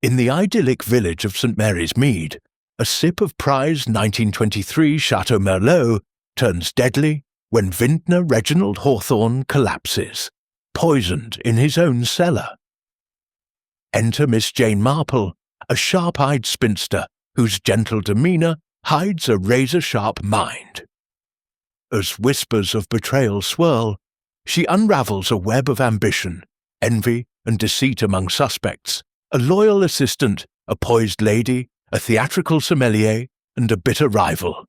In the idyllic village of St. Mary's Mead, a sip of prized 1923 Chateau Merlot turns deadly when vintner Reginald Hawthorne collapses, poisoned in his own cellar. Enter Miss Jane Marple, a sharp-eyed spinster whose gentle demeanour hides a razor-sharp mind. As whispers of betrayal swirl, she unravels a web of ambition, envy, and deceit among suspects, a loyal assistant, a poised lady, a theatrical sommelier, and a bitter rival.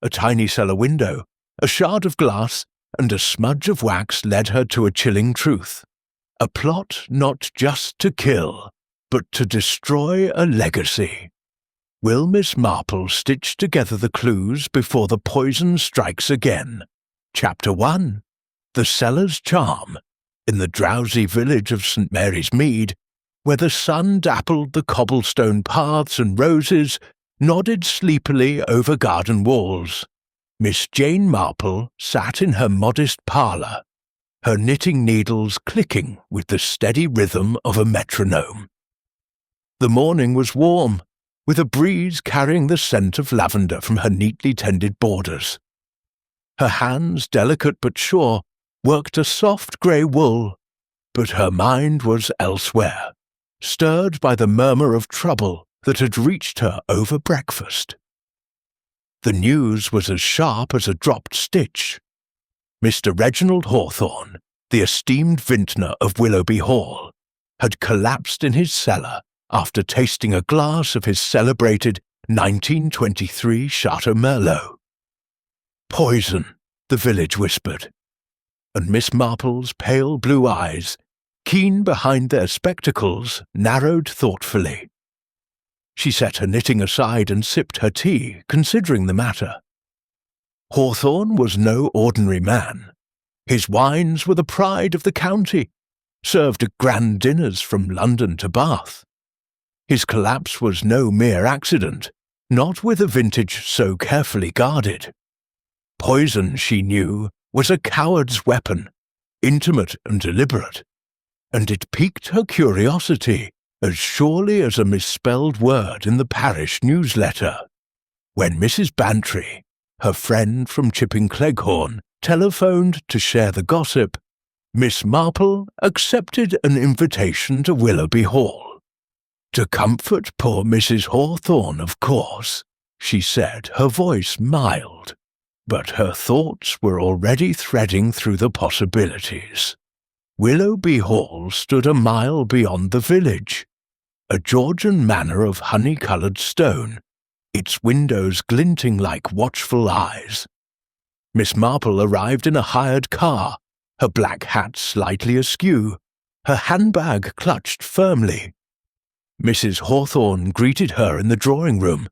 A tiny cellar window, a shard of glass, and a smudge of wax led her to a chilling truth. A plot not just to kill, but to destroy a legacy. Will Miss Marple stitch together the clues before the poison strikes again? Chapter 1. The Cellar's Charm. In the drowsy village of St. Mary's Mead, where the sun dappled the cobblestone paths and roses nodded sleepily over garden walls, Miss Jane Marple sat in her modest parlour, her knitting needles clicking with the steady rhythm of a metronome. The morning was warm, with a breeze carrying the scent of lavender from her neatly tended borders. Her hands, delicate but sure, worked a soft grey wool, but her mind was elsewhere, stirred by the murmur of trouble that had reached her over breakfast. The news was as sharp as a dropped stitch. Mr. Reginald Hawthorne, the esteemed vintner of Willoughby Hall, had collapsed in his cellar after tasting a glass of his celebrated 1923 Chateau Merlot. "Poison," the village whispered, and Miss Marple's pale blue eyes, keen behind their spectacles, narrowed thoughtfully. She set her knitting aside and sipped her tea, considering the matter. Hawthorne was no ordinary man. His wines were the pride of the county, served at grand dinners from London to Bath. His collapse was no mere accident, not with a vintage so carefully guarded. Poison, she knew, was a coward's weapon, intimate and deliberate, and it piqued her curiosity as surely as a misspelled word in the parish newsletter. When Mrs. Bantry, her friend from Chipping Cleghorn, telephoned to share the gossip, Miss Marple accepted an invitation to Willoughby Hall. To comfort poor Mrs. Hawthorne, of course, she said, her voice mild, but her thoughts were already threading through the possibilities. Willoughby Hall stood a mile beyond the village, a Georgian manor of honey-coloured stone, its windows glinting like watchful eyes. Miss Marple arrived in a hired car, her black hat slightly askew, her handbag clutched firmly. Mrs. Hawthorne greeted her in the drawing-room,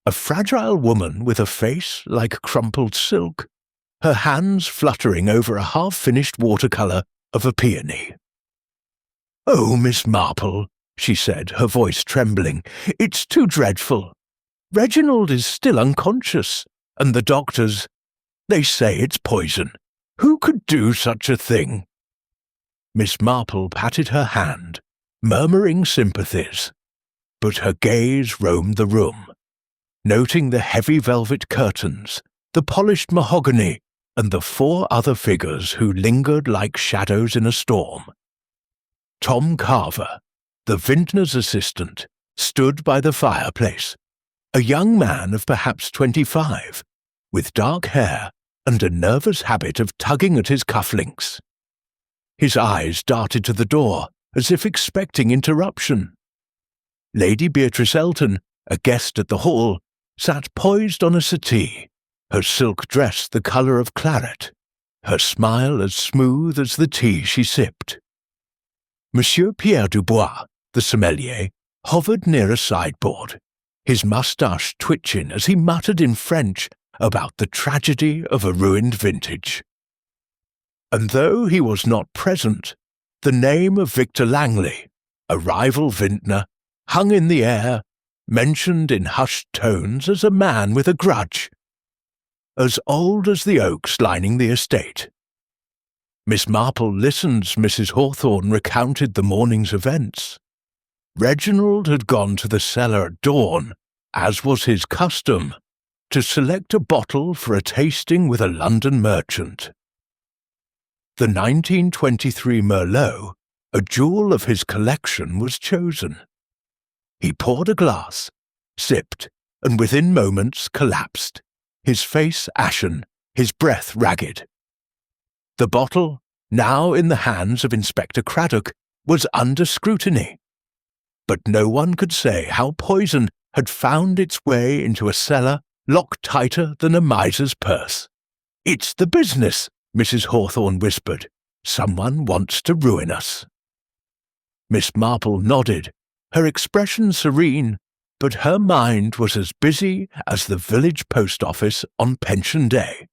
a fragile woman with a face like crumpled silk, her hands fluttering over a half-finished watercolour of a peony. "Oh, Miss Marple," she said, her voice trembling, "it's too dreadful. Reginald is still unconscious, and the doctors, they say it's poison. Who could do such a thing?" Miss Marple patted her hand, murmuring sympathies, but her gaze roamed the room, noting the heavy velvet curtains, the polished mahogany, and the 4 other figures who lingered like shadows in a storm. Tom Carver, the vintner's assistant, stood by the fireplace, a young man of perhaps 25, with dark hair and a nervous habit of tugging at his cufflinks. His eyes darted to the door, as if expecting interruption. Lady Beatrice Elton, a guest at the hall, sat poised on a settee, her silk dress the colour of claret, her smile as smooth as the tea she sipped. Monsieur Pierre Dubois, the sommelier, hovered near a sideboard, his moustache twitching as he muttered in French about the tragedy of a ruined vintage. And though he was not present, the name of Victor Langley, a rival vintner, hung in the air, mentioned in hushed tones as a man with a grudge, as old as the oaks lining the estate. Miss Marple listened as Mrs. Hawthorne recounted the morning's events. Reginald had gone to the cellar at dawn, as was his custom, to select a bottle for a tasting with a London merchant. The 1923 Merlot, a jewel of his collection, was chosen. He poured a glass, sipped, and within moments collapsed, his face ashen, his breath ragged. The bottle, now in the hands of Inspector Craddock, was under scrutiny. But no one could say how poison had found its way into a cellar locked tighter than a miser's purse. "It's the business," Mrs. Hawthorne whispered. "Someone wants to ruin us." Miss Marple nodded, her expression serene, but her mind was as busy as the village post office on Pension Day.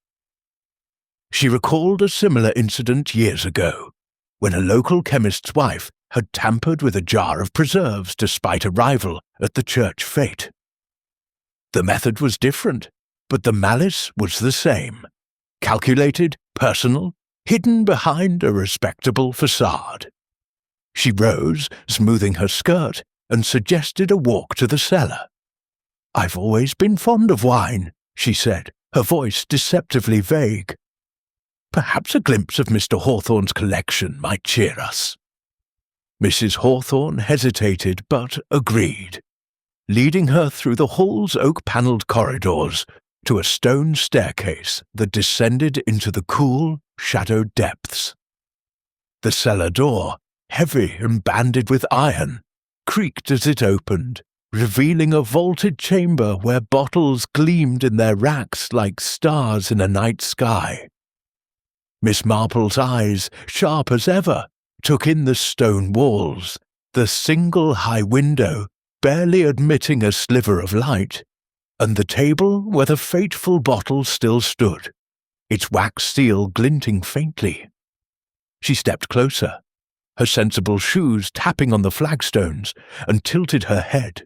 She recalled a similar incident years ago, when a local chemist's wife had tampered with a jar of preserves to spite a rival at the church fete. The method was different, but the malice was the same. Calculated, personal, hidden behind a respectable facade. She rose, smoothing her skirt, and suggested a walk to the cellar. "I've always been fond of wine," she said, her voice deceptively vague. "Perhaps a glimpse of Mr. Hawthorne's collection might cheer us." Mrs. Hawthorne hesitated but agreed, leading her through the hall's oak-panelled corridors to a stone staircase that descended into the cool, shadowed depths. The cellar door, heavy and banded with iron, creaked as it opened, revealing a vaulted chamber where bottles gleamed in their racks like stars in a night sky. Miss Marple's eyes, sharp as ever, took in the stone walls, the single high window barely admitting a sliver of light, and the table where the fateful bottle still stood, its wax seal glinting faintly. She stepped closer, her sensible shoes tapping on the flagstones, and tilted her head.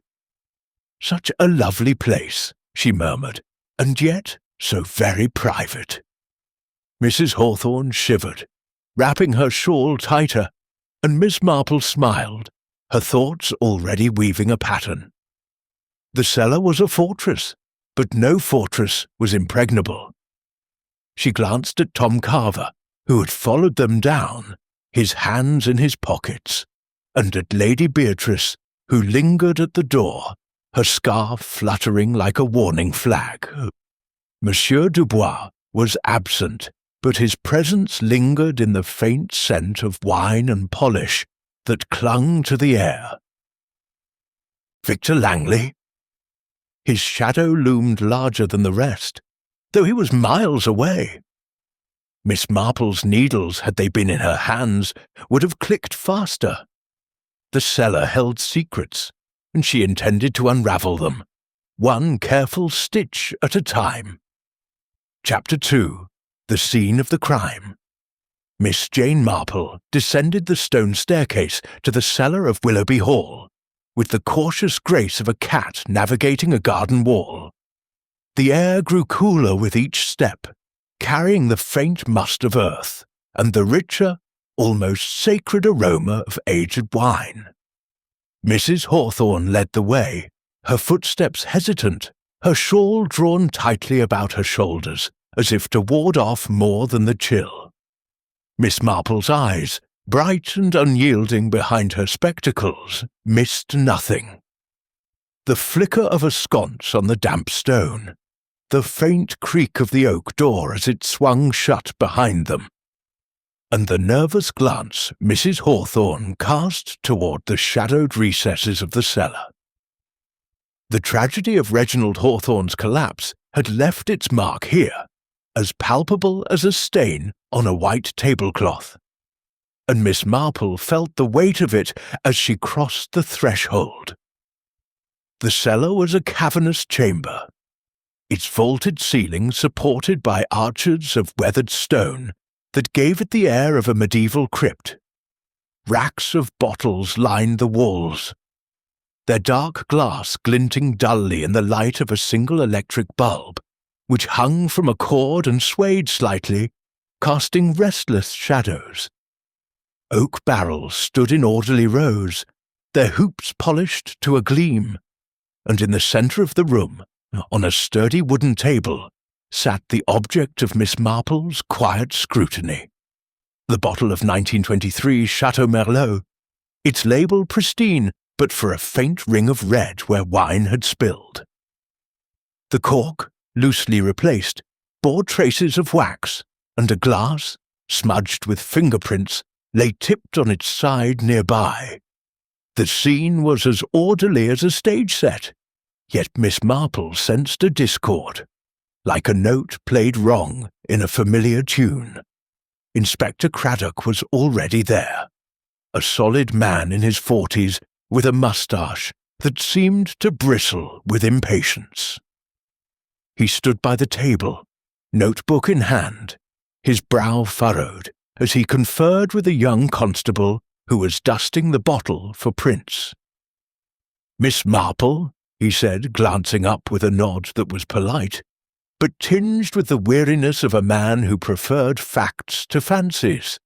"Such a lovely place," she murmured, "and yet so very private." Mrs. Hawthorne shivered, wrapping her shawl tighter, and Miss Marple smiled, her thoughts already weaving a pattern. The cellar was a fortress, but no fortress was impregnable. She glanced at Tom Carver, who had followed them down, his hands in his pockets, and at Lady Beatrice, who lingered at the door, her scarf fluttering like a warning flag. Monsieur Dubois was absent, but his presence lingered in the faint scent of wine and polish that clung to the air. Victor Langley? His shadow loomed larger than the rest, though he was miles away. Miss Marple's needles, had they been in her hands, would have clicked faster. The cellar held secrets, and she intended to unravel them, one careful stitch at a time. Chapter 2. The Scene of the Crime. Miss Jane Marple descended the stone staircase to the cellar of Willoughby Hall, with the cautious grace of a cat navigating a garden wall. The air grew cooler with each step, carrying the faint must of earth, and the richer, almost sacred aroma of aged wine. Mrs. Hawthorne led the way, her footsteps hesitant, her shawl drawn tightly about her shoulders, as if to ward off more than the chill. Miss Marple's eyes, bright and unyielding behind her spectacles, missed nothing. The flicker of a sconce on the damp stone, the faint creak of the oak door as it swung shut behind them, and the nervous glance Mrs. Hawthorne cast toward the shadowed recesses of the cellar. The tragedy of Reginald Hawthorne's collapse had left its mark here, as palpable as a stain on a white tablecloth, and Miss Marple felt the weight of it as she crossed the threshold. The cellar was a cavernous chamber, its vaulted ceiling supported by arches of weathered stone that gave it the air of a medieval crypt. Racks of bottles lined the walls, their dark glass glinting dully in the light of a single electric bulb, which hung from a cord and swayed slightly, casting restless shadows. Oak barrels stood in orderly rows, their hoops polished to a gleam, and in the centre of the room, on a sturdy wooden table, sat the object of Miss Marple's quiet scrutiny. The bottle of 1923 Chateau Merlot, its label pristine but for a faint ring of red where wine had spilled. The cork, loosely replaced, bore traces of wax, and a glass, smudged with fingerprints, lay tipped on its side nearby. The scene was as orderly as a stage set, yet Miss Marple sensed a discord, like a note played wrong in a familiar tune. Inspector Craddock was already there, a solid man in his 40s with a moustache that seemed to bristle with impatience. He stood by the table, notebook in hand, his brow furrowed as he conferred with a young constable who was dusting the bottle for prints. "Miss Marple," he said, glancing up with a nod that was polite, but tinged with the weariness of a man who preferred facts to fancies.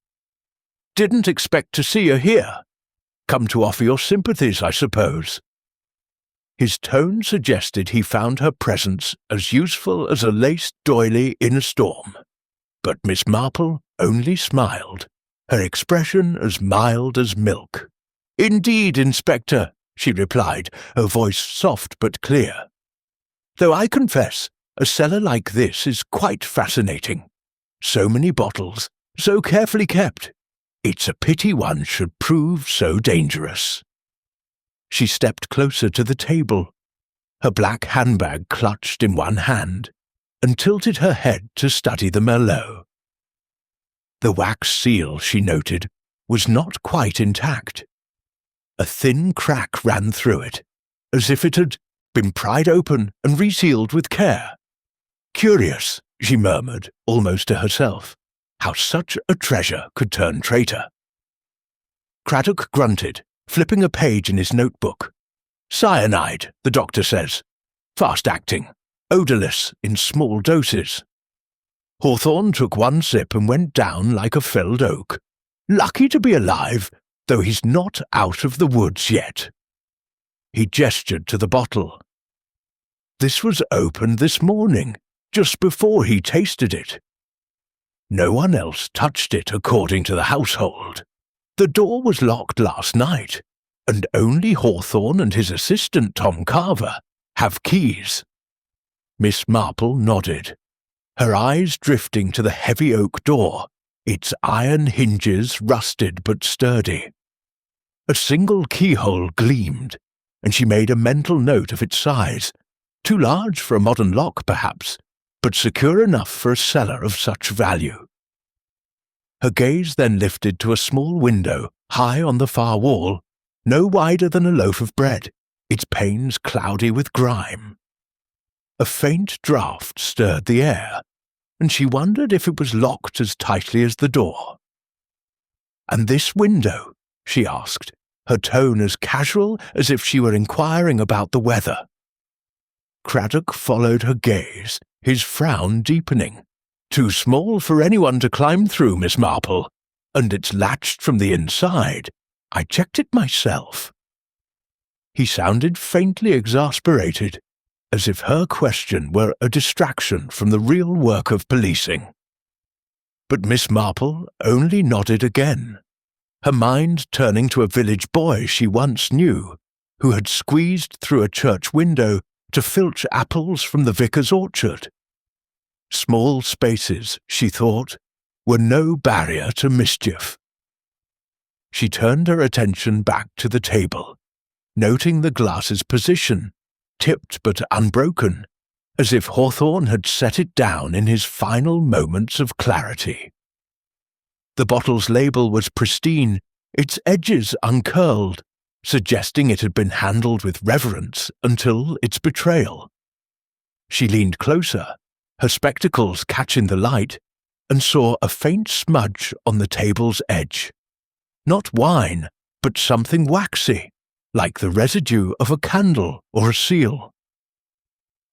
"Didn't expect to see you here. Come to offer your sympathies, I suppose." His tone suggested he found her presence as useful as a laced doily in a storm, but Miss Marple only smiled, her expression as mild as milk. "Indeed, Inspector," she replied, her voice soft but clear. "Though I confess, a cellar like this is quite fascinating. So many bottles, so carefully kept. It's a pity one should prove so dangerous." She stepped closer to the table, her black handbag clutched in one hand, and tilted her head to study the Merlot. The wax seal, she noted, was not quite intact. A thin crack ran through it, as if it had been pried open and resealed with care. "Curious," she murmured, almost to herself, "how such a treasure could turn traitor." Craddock grunted, flipping a page in his notebook. "Cyanide, the doctor says. Fast-acting, odourless in small doses." Hawthorne took one sip and went down like a felled oak. "Lucky to be alive, though he's not out of the woods yet." He gestured to the bottle. "This was opened this morning, just before he tasted it. No one else touched it according to the household. The door was locked last night, and only Hawthorne and his assistant Tom Carver have keys." Miss Marple nodded, her eyes drifting to the heavy oak door, its iron hinges rusted but sturdy. A single keyhole gleamed, and she made a mental note of its size, too large for a modern lock perhaps, but secure enough for a cellar of such value. Her gaze then lifted to a small window high on the far wall, no wider than a loaf of bread, its panes cloudy with grime. A faint draught stirred the air, and she wondered if it was locked as tightly as the door. "And this window?" she asked, her tone as casual as if she were inquiring about the weather. Craddock followed her gaze, his frown deepening. "Too small for anyone to climb through, Miss Marple, and it's latched from the inside. I checked it myself." He sounded faintly exasperated, as if her question were a distraction from the real work of policing. But Miss Marple only nodded again, her mind turning to a village boy she once knew, who had squeezed through a church window to filch apples from the vicar's orchard. Small spaces, she thought, were no barrier to mischief. She turned her attention back to the table, noting the glass's position, tipped but unbroken, as if Hawthorne had set it down in his final moments of clarity. The bottle's label was pristine, its edges uncurled, suggesting it had been handled with reverence until its betrayal. She leaned closer, her spectacles catching the light, and saw a faint smudge on the table's edge. Not wine, but something waxy, like the residue of a candle or a seal.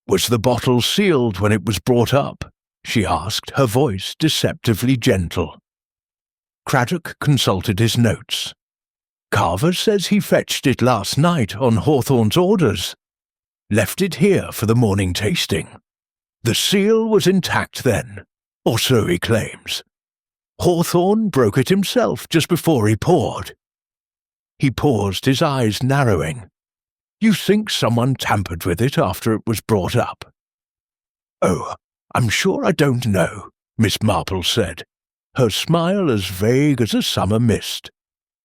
"Was the bottle sealed when it was brought up?" she asked, her voice deceptively gentle. Craddock consulted his notes. Carver says he fetched it last night on Hawthorne's orders. Left it here for the morning tasting. The seal was intact then, or so he claims. Hawthorne broke it himself just before he poured. He paused, his eyes narrowing. You think someone tampered with it after it was brought up? Oh, I'm sure I don't know, Miss Marple said, her smile as vague as a summer mist.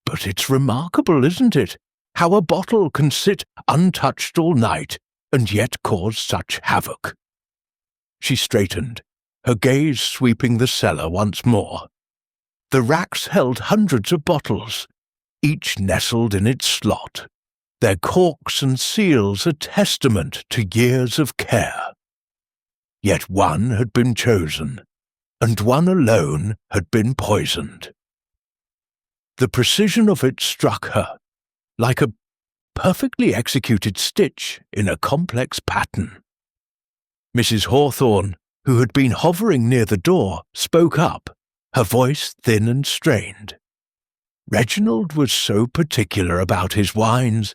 But it's remarkable, isn't it, how a bottle can sit untouched all night and yet cause such havoc. She straightened, her gaze sweeping the cellar once more. The racks held hundreds of bottles, each nestled in its slot, their corks and seals a testament to years of care. Yet one had been chosen, and one alone had been poisoned. The precision of it struck her, like a perfectly executed stitch in a complex pattern. Mrs. Hawthorne, who had been hovering near the door, spoke up, her voice thin and strained. Reginald was so particular about his wines.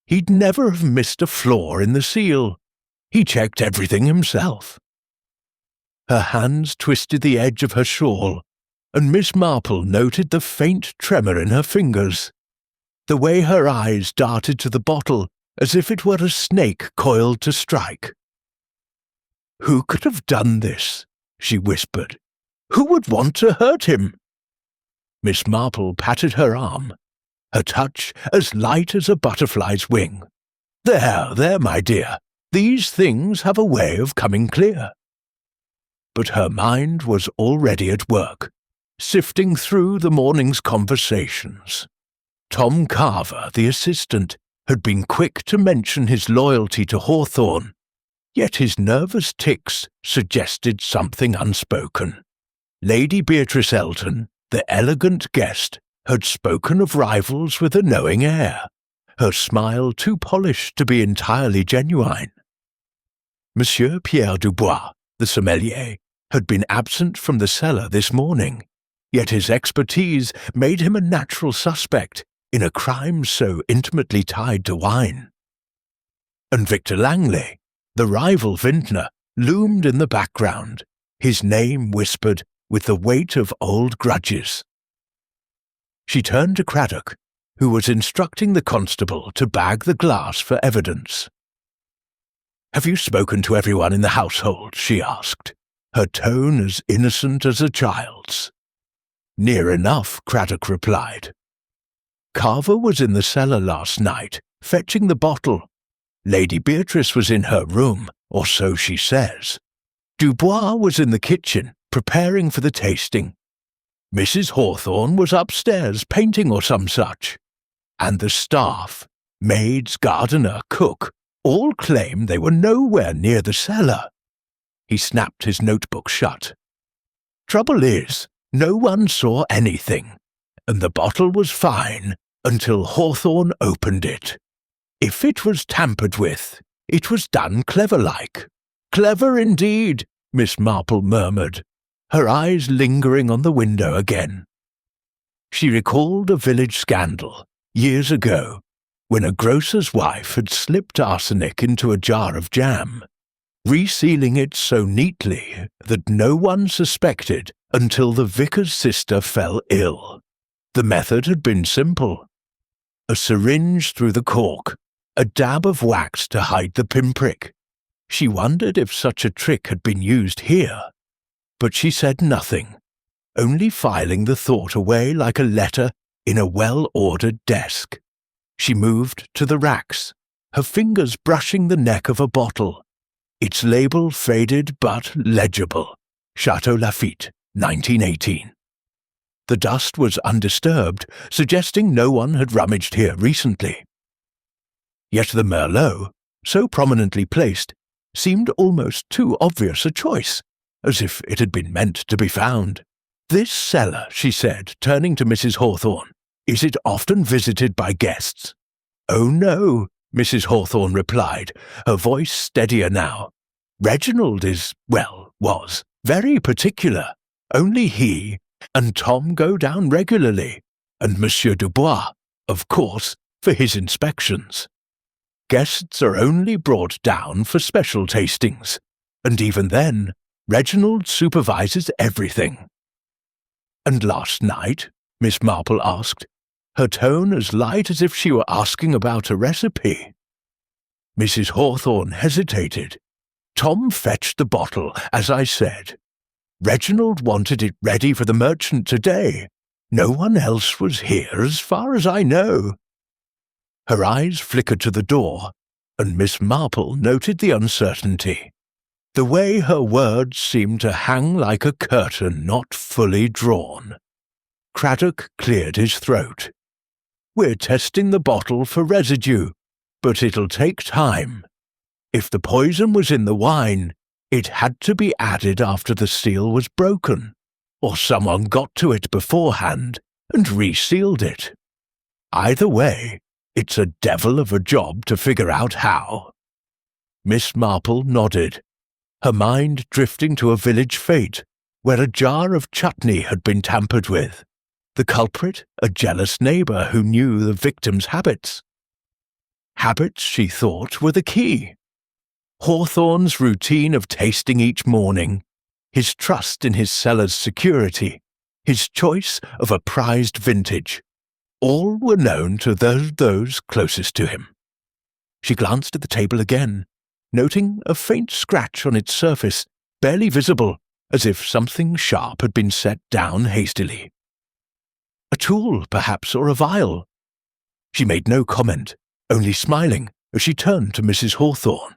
He'd never have missed a flaw in the seal. He checked everything himself. Her hands twisted the edge of her shawl, and Miss Marple noted the faint tremor in her fingers, the way her eyes darted to the bottle as if it were a snake coiled to strike. Who could have done this? She whispered. Who would want to hurt him? Miss Marple patted her arm, her touch as light as a butterfly's wing. There, my dear, these things have a way of coming clear. But her mind was already at work, sifting through the morning's conversations. Tom Carver, the assistant, had been quick to mention his loyalty to Hawthorne, yet his nervous tics suggested something unspoken. Lady Beatrice Elton, the elegant guest, had spoken of rivals with a knowing air, her smile too polished to be entirely genuine. Monsieur Pierre Dubois, the sommelier, had been absent from the cellar this morning, yet his expertise made him a natural suspect in a crime so intimately tied to wine. And Victor Langley, the rival vintner, loomed in the background, his name whispered with the weight of old grudges. She turned to Craddock, who was instructing the constable to bag the glass for evidence. "Have you spoken to everyone in the household?" she asked, her tone as innocent as a child's. "Near enough," Craddock replied. "Carver was in the cellar last night, fetching the bottle. Lady Beatrice was in her room, or so she says. Dubois was in the kitchen, preparing for the tasting. Mrs. Hawthorne was upstairs painting or some such. And the staff, maids, gardener, cook, all claim they were nowhere near the cellar." He snapped his notebook shut. "Trouble is, no one saw anything, and the bottle was fine until Hawthorne opened it. If it was tampered with, it was done clever-like." "Clever indeed," Miss Marple murmured, her eyes lingering on the window again. She recalled a village scandal, years ago, when a grocer's wife had slipped arsenic into a jar of jam, resealing it so neatly that no one suspected until the vicar's sister fell ill. The method had been simple. A syringe through the cork, a dab of wax to hide the pinprick. She wondered if such a trick had been used here, but she said nothing, only filing the thought away like a letter in a well-ordered desk. She moved to the racks, her fingers brushing the neck of a bottle. Its label faded but legible. Chateau Lafite, 1918. The dust was undisturbed, suggesting no one had rummaged here recently. Yet the Merlot, so prominently placed, seemed almost too obvious a choice, as if it had been meant to be found. "This cellar," she said, turning to Mrs. Hawthorne, "is it often visited by guests?" "Oh, no," Mrs. Hawthorne replied, her voice steadier now. "Reginald was very particular. Only he and Tom go down regularly, and Monsieur Dubois, of course, for his inspections. Guests are only brought down for special tastings, and even then, Reginald supervises everything. "And last night?" Miss Marple asked, her tone as light as if she were asking about a recipe. Mrs. Hawthorne hesitated. "Tom fetched the bottle, as I said. Reginald wanted it ready for the merchant today. No one else was here, as far as I know." Her eyes flickered to the door, and Miss Marple noted the uncertainty. The way her words seemed to hang like a curtain not fully drawn. Craddock cleared his throat. "We're testing the bottle for residue, but it'll take time. If the poison was in the wine, it had to be added after the seal was broken, or someone got to it beforehand and resealed it. Either way, it's a devil of a job to figure out how." Miss Marple nodded, her mind drifting to a village fete where a jar of chutney had been tampered with, the culprit a jealous neighbour who knew the victim's habits. Habits, she thought, were the key. Hawthorne's routine of tasting each morning, his trust in his cellar's security, his choice of a prized vintage, all were known to those closest to him. She glanced at the table again, noting a faint scratch on its surface, barely visible, as if something sharp had been set down hastily. A tool, perhaps, or a vial. She made no comment, only smiling as she turned to Mrs. Hawthorne.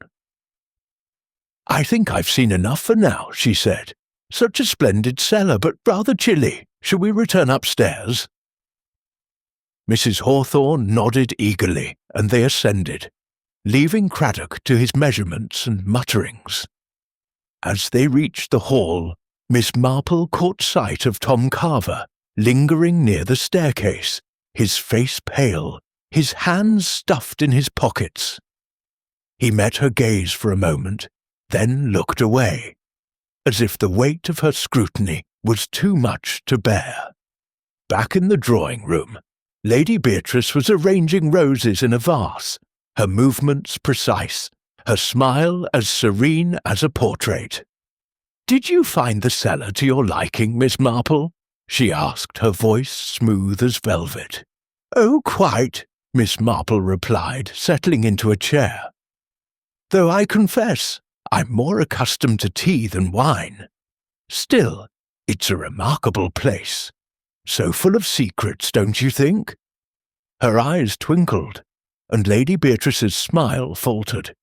"I think I've seen enough for now," she said. "Such a splendid cellar, but rather chilly. Shall we return upstairs?" Mrs. Hawthorne nodded eagerly, and they ascended, leaving Craddock to his measurements and mutterings. As they reached the hall, Miss Marple caught sight of Tom Carver, lingering near the staircase, his face pale, his hands stuffed in his pockets. He met her gaze for a moment, then looked away, as if the weight of her scrutiny was too much to bear. Back in the drawing room, Lady Beatrice was arranging roses in a vase, her movements precise, her smile as serene as a portrait. "Did you find the cellar to your liking, Miss Marple?" she asked, her voice smooth as velvet. "Oh, quite," Miss Marple replied, settling into a chair. "Though I confess, I'm more accustomed to tea than wine. Still, it's a remarkable place. So full of secrets, don't you think?" Her eyes twinkled, and Lady Beatrice's smile faltered,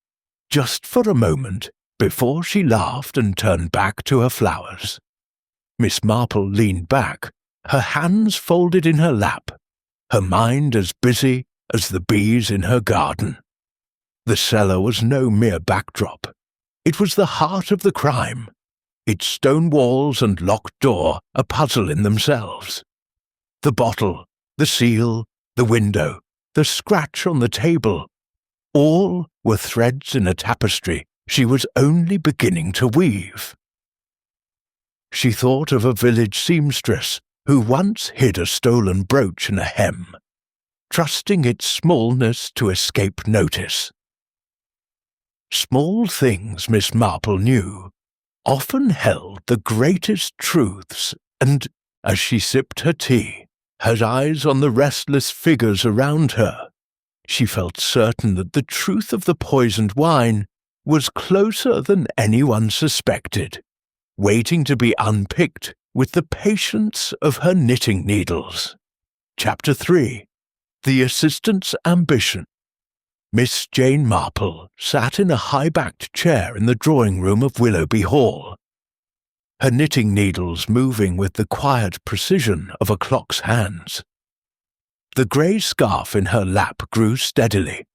just for a moment before she laughed and turned back to her flowers. Miss Marple leaned back, her hands folded in her lap, her mind as busy as the bees in her garden. The cellar was no mere backdrop. It was the heart of the crime, its stone walls and locked door a puzzle in themselves. The bottle, the seal, the window, the scratch on the table, all were threads in a tapestry she was only beginning to weave. She thought of a village seamstress who once hid a stolen brooch in a hem, trusting its smallness to escape notice. Small things, Miss Marple knew, often held the greatest truths, and, as she sipped her tea, her eyes on the restless figures around her, she felt certain that the truth of the poisoned wine was closer than anyone suspected, waiting to be unpicked with the patience of her knitting needles. Chapter 3. The Assistant's Ambition. Miss Jane Marple sat in a high-backed chair in the drawing-room of Willoughby Hall, her knitting needles moving with the quiet precision of a clock's hands. The grey scarf in her lap grew steadily,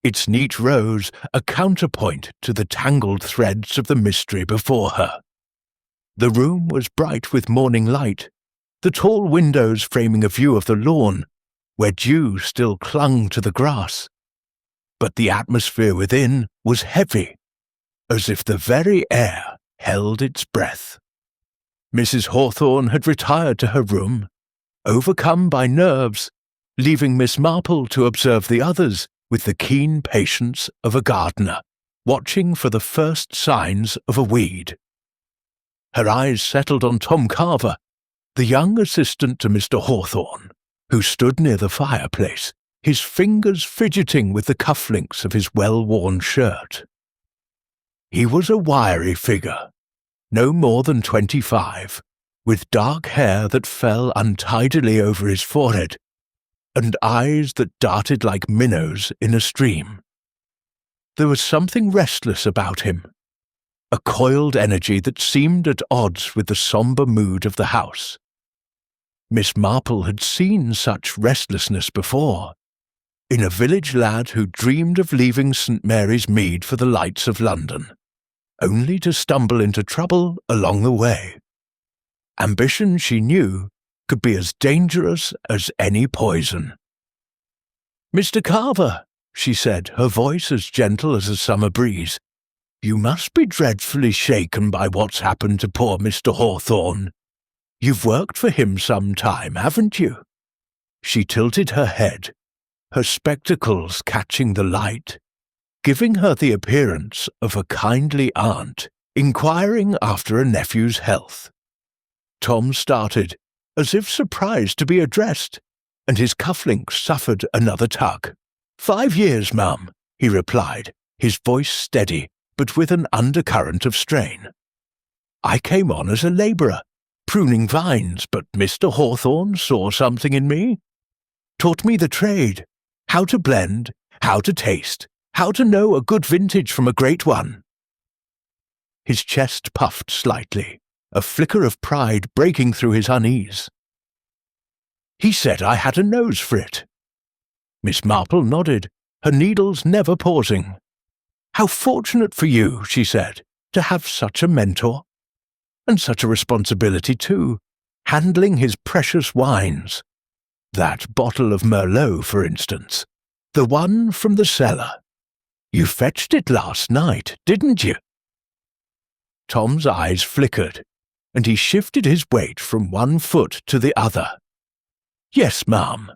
its neat rows a counterpoint to the tangled threads of the mystery before her. The room was bright with morning light, the tall windows framing a view of the lawn, where dew still clung to the grass. But the atmosphere within was heavy, as if the very air held its breath. Mrs. Hawthorne had retired to her room, overcome by nerves, leaving Miss Marple to observe the others with the keen patience of a gardener, watching for the first signs of a weed. Her eyes settled on Tom Carver, the young assistant to Mr. Hawthorne, who stood near the fireplace, his fingers fidgeting with the cufflinks of his well-worn shirt. He was a wiry figure, no more than 25, with dark hair that fell untidily over his forehead, and eyes that darted like minnows in a stream. There was something restless about him, a coiled energy that seemed at odds with the sombre mood of the house. Miss Marple had seen such restlessness before, in a village lad who dreamed of leaving St. Mary's Mead for the lights of London, only to stumble into trouble along the way. Ambition, she knew, could be as dangerous as any poison. "Mr. Carver," she said, her voice as gentle as a summer breeze, "you must be dreadfully shaken by what's happened to poor Mr. Hawthorne. You've worked for him some time, haven't you?" She tilted her head, her spectacles catching the light, giving her the appearance of a kindly aunt inquiring after a nephew's health. Tom started, as if surprised to be addressed, and his cufflinks suffered another tug. "5 years, ma'am," he replied, his voice steady, but with an undercurrent of strain. "I came on as a labourer, pruning vines, but Mr. Hawthorne saw something in me, taught me the trade, how to blend, how to taste, how to know a good vintage from a great one." His chest puffed slightly, a flicker of pride breaking through his unease. "He said I had a nose for it." Miss Marple nodded, her needles never pausing. "How fortunate for you," she said, "to have such a mentor. And such a responsibility, too, handling his precious wines. That bottle of Merlot, for instance, the one from the cellar. You fetched it last night, didn't you?" Tom's eyes flickered, and he shifted his weight from one foot to the other. "Yes, ma'am.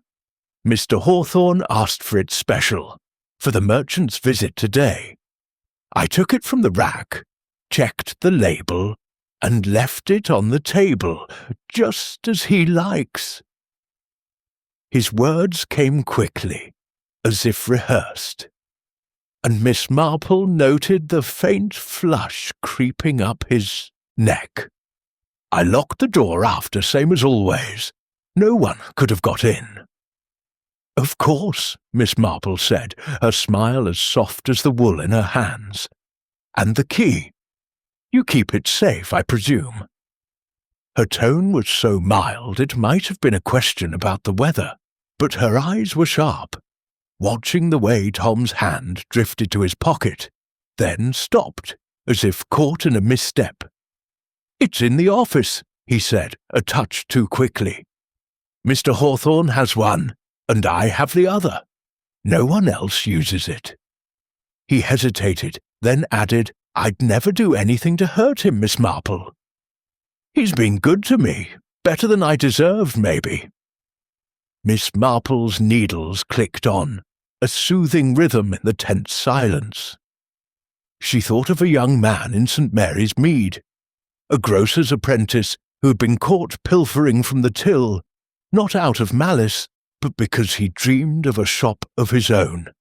Mr. Hawthorne asked for it special, for the merchant's visit today. I took it from the rack, checked the label, and left it on the table, just as he likes." His words came quickly, as if rehearsed, and Miss Marple noted the faint flush creeping up his neck. "I locked the door after, same as always. No one could have got in." "Of course," Miss Marple said, her smile as soft as the wool in her hands. "And the key? You keep it safe, I presume?" Her tone was so mild it might have been a question about the weather, but her eyes were sharp, watching the way Tom's hand drifted to his pocket, then stopped, as if caught in a misstep. "It's in the office," he said, a touch too quickly. "Mr. Hawthorne has one, and I have the other. No one else uses it." He hesitated, then added, "I'd never do anything to hurt him, Miss Marple. He's been good to me, better than I deserved, maybe." Miss Marple's needles clicked on, a soothing rhythm in the tense silence. She thought of a young man in St. Mary's Mead, a grocer's apprentice who had been caught pilfering from the till, not out of malice, but because he dreamed of a shop of his own.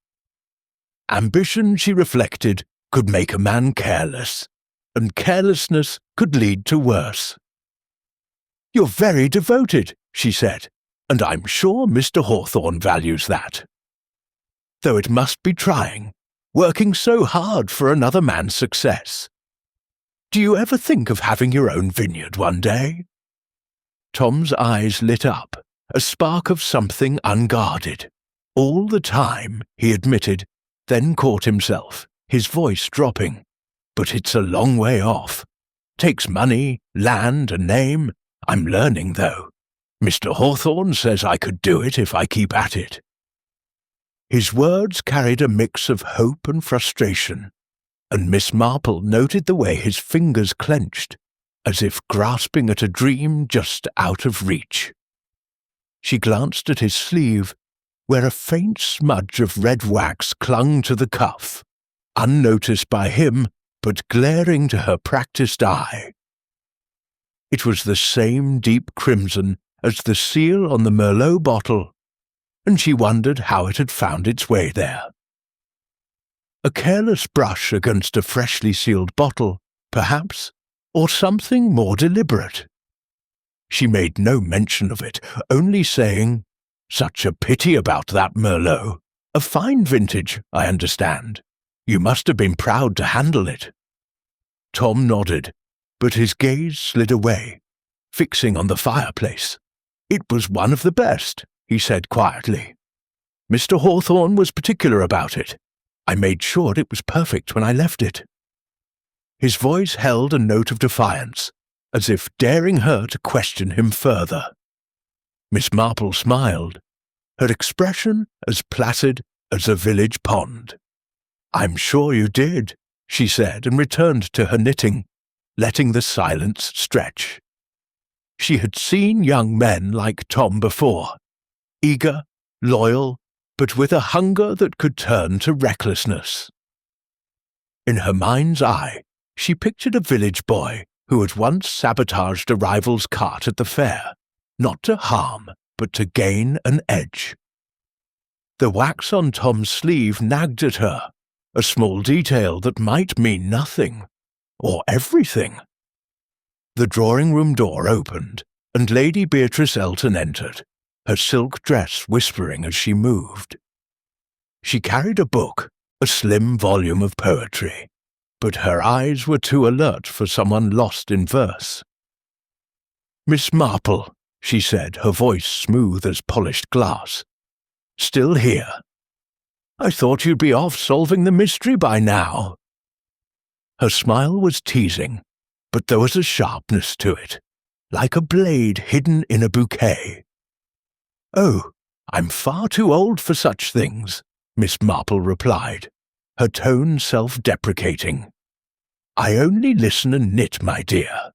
Ambition, she reflected, could make a man careless, and carelessness could lead to worse. "You're very devoted," she said, "and I'm sure Mr. Hawthorne values that. Though it must be trying, working so hard for another man's success. Do you ever think of having your own vineyard one day?" Tom's eyes lit up, a spark of something unguarded. "All the time," he admitted, then caught himself, his voice dropping. "But it's a long way off. Takes money, land, a name. I'm learning, though. Mr. Hawthorne says I could do it if I keep at it." His words carried a mix of hope and frustration, and Miss Marple noted the way his fingers clenched, as if grasping at a dream just out of reach. She glanced at his sleeve where a faint smudge of red wax clung to the cuff, unnoticed by him, but glaring to her practised eye. It was the same deep crimson as the seal on the Merlot bottle, and she wondered how it had found its way there. A careless brush against a freshly sealed bottle, perhaps, or something more deliberate. She made no mention of it, only saying, "Such a pity about that Merlot. A fine vintage, I understand. You must have been proud to handle it." Tom nodded, but his gaze slid away, fixing on the fireplace. "It was one of the best," he said quietly. "Mr. Hawthorne was particular about it. I made sure it was perfect when I left it." His voice held a note of defiance, as if daring her to question him further. Miss Marple smiled, her expression as placid as a village pond. "I'm sure you did," she said, and returned to her knitting, letting the silence stretch. She had seen young men like Tom before, eager, loyal, but with a hunger that could turn to recklessness. In her mind's eye, she pictured a village boy who had once sabotaged a rival's cart at the fair, not to harm, but to gain an edge. The wax on Tom's sleeve nagged at her, a small detail that might mean nothing, or everything. The drawing-room door opened, and Lady Beatrice Elton entered, her silk dress whispering as she moved. She carried a book, a slim volume of poetry, but her eyes were too alert for someone lost in verse. "Miss Marple," she said, her voice smooth as polished glass. "Still here? I thought you'd be off solving the mystery by now." Her smile was teasing, but there was a sharpness to it, like a blade hidden in a bouquet. "Oh, I'm far too old for such things," Miss Marple replied, her tone self-deprecating. "I only listen and knit, my dear.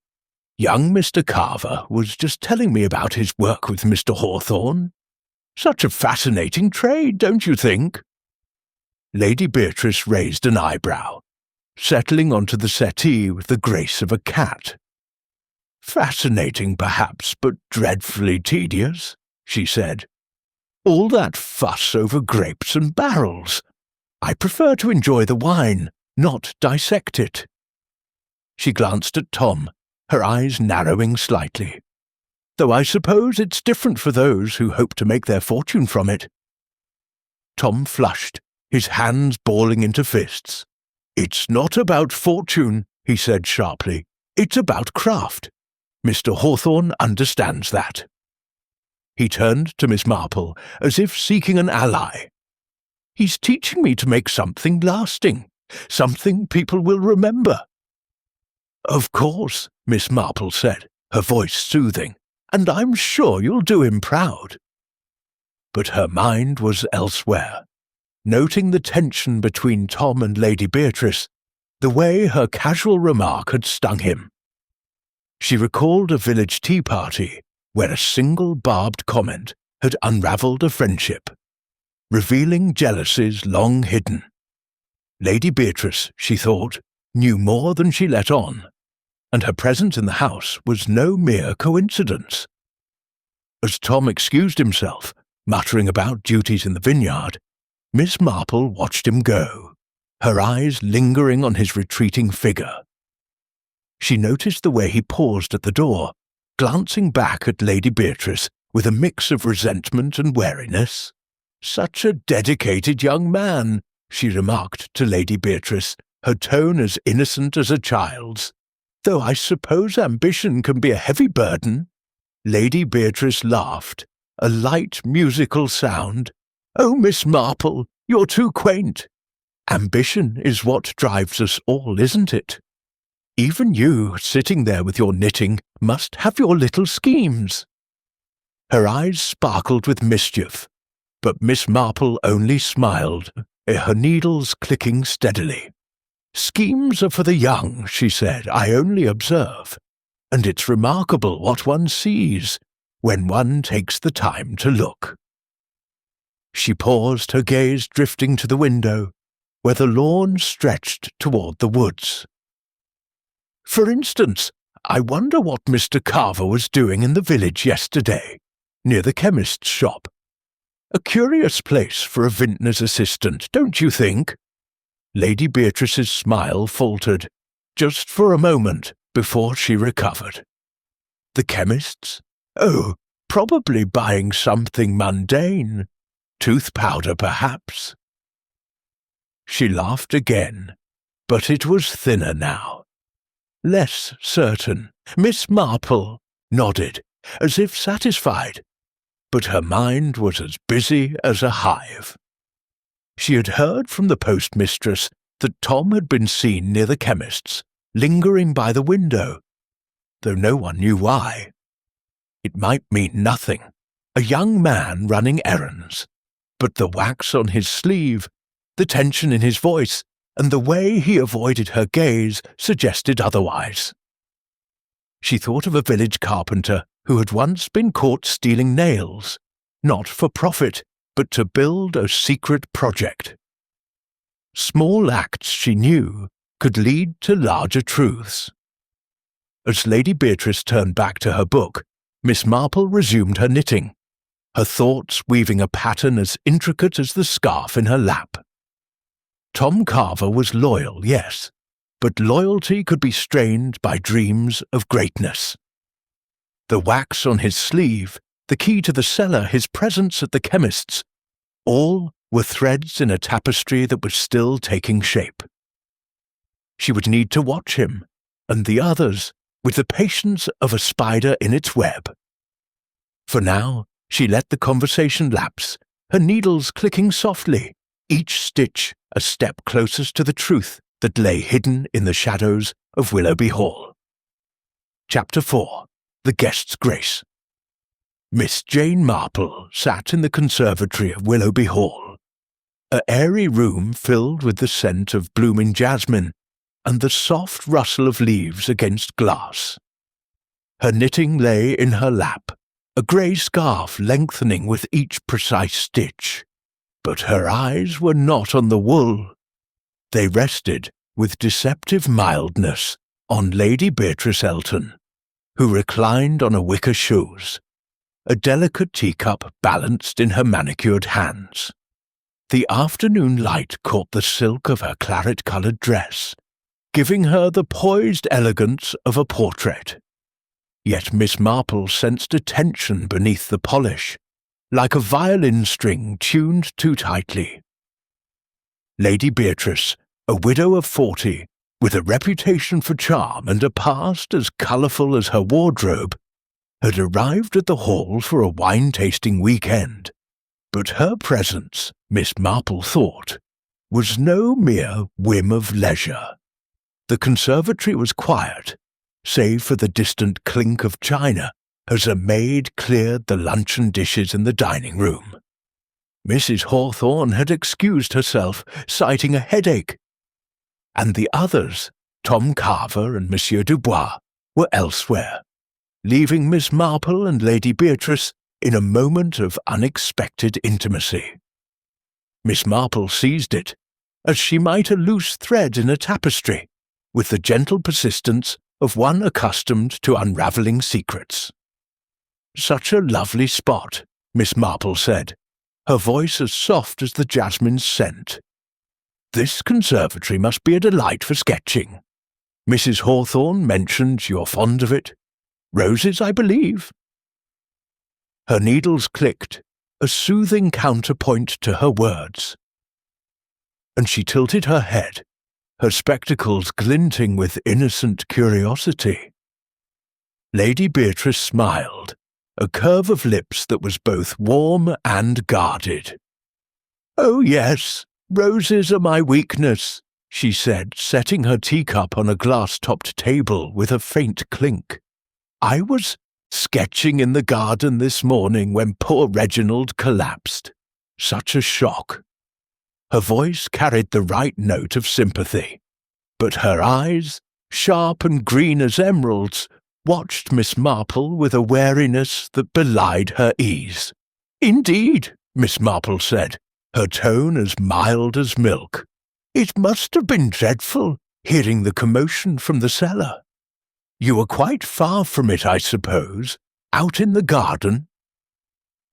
Young Mr. Carver was just telling me about his work with Mr. Hawthorne. Such a fascinating trade, don't you think?" Lady Beatrice raised an eyebrow, settling onto the settee with the grace of a cat. "Fascinating, perhaps, but dreadfully tedious," she said. "All that fuss over grapes and barrels. I prefer to enjoy the wine, not dissect it." She glanced at Tom, her eyes narrowing slightly. "Though I suppose it's different for those who hope to make their fortune from it." Tom flushed, his hands balling into fists. "It's not about fortune," he said sharply. "It's about craft. Mr. Hawthorne understands that." He turned to Miss Marple, as if seeking an ally. "He's teaching me to make something lasting, something people will remember." "Of course," Miss Marple said, her voice soothing, "and I'm sure you'll do him proud." But her mind was elsewhere, noting the tension between Tom and Lady Beatrice, the way her casual remark had stung him. She recalled a village tea party where a single barbed comment had unravelled a friendship, revealing jealousies long hidden. Lady Beatrice, she thought, knew more than she let on, and her presence in the house was no mere coincidence. As Tom excused himself, muttering about duties in the vineyard, Miss Marple watched him go, her eyes lingering on his retreating figure. She noticed the way he paused at the door, glancing back at Lady Beatrice with a mix of resentment and wariness. "Such a dedicated young man," she remarked to Lady Beatrice, her tone as innocent as a child's. "Though I suppose ambition can be a heavy burden." Lady Beatrice laughed, a light musical sound. "Oh, Miss Marple, you're too quaint. Ambition is what drives us all, isn't it? Even you, sitting there with your knitting, must have your little schemes." Her eyes sparkled with mischief, but Miss Marple only smiled, her needles clicking steadily. "Schemes are for the young," she said. "I only observe. And it's remarkable what one sees when one takes the time to look." She paused, her gaze drifting to the window, where the lawn stretched toward the woods. For instance, I wonder what Mr. Carver was doing in the village yesterday, near the chemist's shop. A curious place for a vintner's assistant, don't you think? Lady Beatrice's smile faltered, just for a moment before she recovered. The chemist's? Oh, probably buying something mundane. Tooth powder, perhaps. She laughed again, but it was thinner now. Less certain. Miss Marple nodded, as if satisfied, but her mind was as busy as a hive. She had heard from the postmistress that Tom had been seen near the chemist's, lingering by the window, though no one knew why. It might mean nothing, a young man running errands, but the wax on his sleeve, the tension in his voice, and the way he avoided her gaze suggested otherwise. She thought of a village carpenter who had once been caught stealing nails, not for profit, but to build a secret project. Small acts, she knew, could lead to larger truths. As Lady Beatrice turned back to her book, Miss Marple resumed her knitting, her thoughts weaving a pattern as intricate as the scarf in her lap. Tom Carver was loyal, yes, but loyalty could be strained by dreams of greatness. The wax on his sleeve, the key to the cellar, his presence at the chemist's, all were threads in a tapestry that was still taking shape. She would need to watch him, and the others, with the patience of a spider in its web. For now, she let the conversation lapse, her needles clicking softly, each stitch a step closest to the truth that lay hidden in the shadows of Willoughby Hall. Chapter 4. The Guest's Grace. Miss Jane Marple sat in the conservatory of Willoughby Hall, a airy room filled with the scent of blooming jasmine and the soft rustle of leaves against glass. Her knitting lay in her lap, a grey scarf lengthening with each precise stitch. But her eyes were not on the wool. They rested with deceptive mildness on Lady Beatrice Elton, who reclined on a wicker chaise, a delicate teacup balanced in her manicured hands. The afternoon light caught the silk of her claret-coloured dress, giving her the poised elegance of a portrait. Yet Miss Marple sensed a tension beneath the polish, like a violin string tuned too tightly. Lady Beatrice, a widow of 40, with a reputation for charm and a past as colourful as her wardrobe, had arrived at the hall for a wine-tasting weekend. But her presence, Miss Marple thought, was no mere whim of leisure. The conservatory was quiet, save for the distant clink of china as a maid cleared the luncheon dishes in the dining room. Mrs. Hawthorne had excused herself, citing a headache, and the others, Tom Carver and Monsieur Dubois, were elsewhere, leaving Miss Marple and Lady Beatrice in a moment of unexpected intimacy. Miss Marple seized it, as she might a loose thread in a tapestry, with the gentle persistence of one accustomed to unravelling secrets. "Such a lovely spot," Miss Marple said, her voice as soft as the jasmine's scent. "This conservatory must be a delight for sketching. Mrs. Hawthorne mentioned you're fond of it. Roses, I believe." Her needles clicked, a soothing counterpoint to her words. And she tilted her head, her spectacles glinting with innocent curiosity. Lady Beatrice smiled, a curve of lips that was both warm and guarded. "Oh yes, roses are my weakness," she said, setting her teacup on a glass-topped table with a faint clink. "I was sketching in the garden this morning when poor Reginald collapsed. Such a shock." Her voice carried the right note of sympathy, but her eyes, sharp and green as emeralds, watched Miss Marple with a wariness that belied her ease. "Indeed, Miss Marple said, her tone as mild as milk. "It must have been dreadful, hearing the commotion from the cellar. You were quite far from it, I suppose, out in the garden?"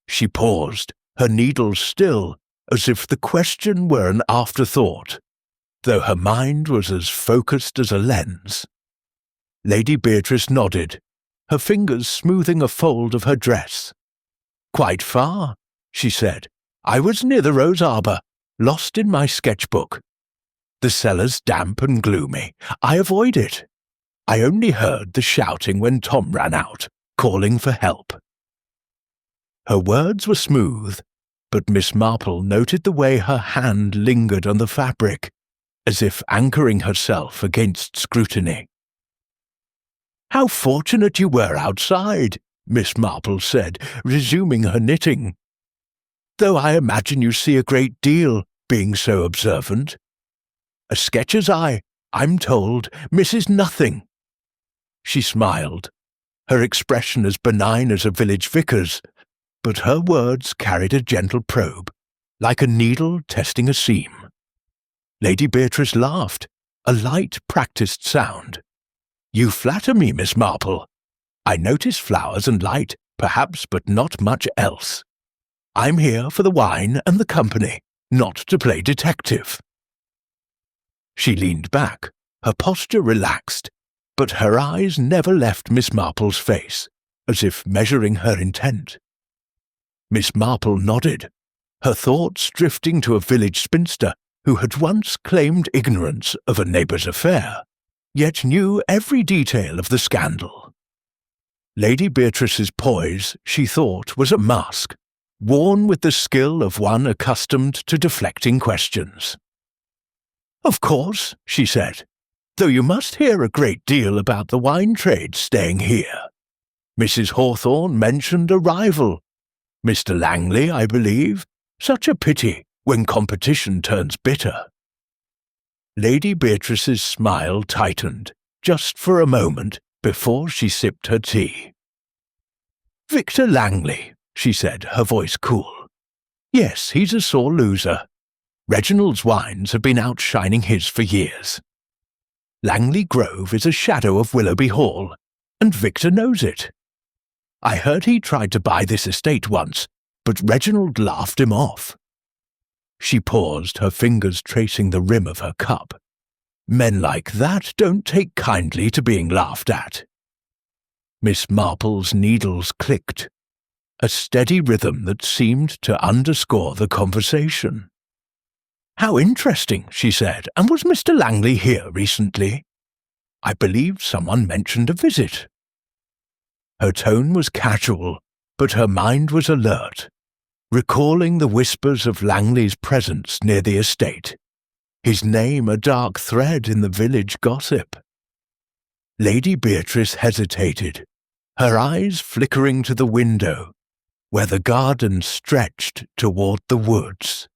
She paused, her needles still, as if the question were an afterthought, though her mind was as focused as a lens. Lady Beatrice nodded, her fingers smoothing a fold of her dress. "Quite far," she said. "I was near the rose arbour, lost in my sketchbook. The cellar's damp and gloomy. I avoid it. I only heard the shouting when Tom ran out, calling for help." Her words were smooth, but Miss Marple noted the way her hand lingered on the fabric, as if anchoring herself against scrutiny. "How fortunate you were outside," Miss Marple said, resuming her knitting. "Though I imagine you see a great deal, being so observant. A sketcher's eye, I'm told, misses nothing." She smiled, her expression as benign as a village vicar's, but her words carried a gentle probe, like a needle testing a seam. Lady Beatrice laughed, a light, practised sound. "You flatter me, Miss Marple. I notice flowers and light, perhaps, but not much else. I'm here for the wine and the company, not to play detective." She leaned back, her posture relaxed, but her eyes never left Miss Marple's face, as if measuring her intent. Miss Marple nodded, her thoughts drifting to a village spinster who had once claimed ignorance of a neighbour's affair, yet knew every detail of the scandal. Lady Beatrice's poise, she thought, was a mask, worn with the skill of one accustomed to deflecting questions. "Of course," she said, "though you must hear a great deal about the wine trade staying here. Mrs. Hawthorne mentioned a rival. Mr. Langley, I believe. Such a pity when competition turns bitter." Lady Beatrice's smile tightened, just for a moment, before she sipped her tea. "Victor Langley," she said, her voice cool. "Yes, he's a sore loser. Reginald's wines have been outshining his for years. Langley Grove is a shadow of Willoughby Hall, and Victor knows it. I heard he tried to buy this estate once, but Reginald laughed him off." She paused, her fingers tracing the rim of her cup. "Men like that don't take kindly to being laughed at." Miss Marple's needles clicked, a steady rhythm that seemed to underscore the conversation. "How interesting," she said. "And was Mr. Langley here recently? I believe someone mentioned a visit." Her tone was casual, but her mind was alert, recalling the whispers of Langley's presence near the estate, his name a dark thread in the village gossip. Lady Beatrice hesitated, her eyes flickering to the window, where the garden stretched toward the woods.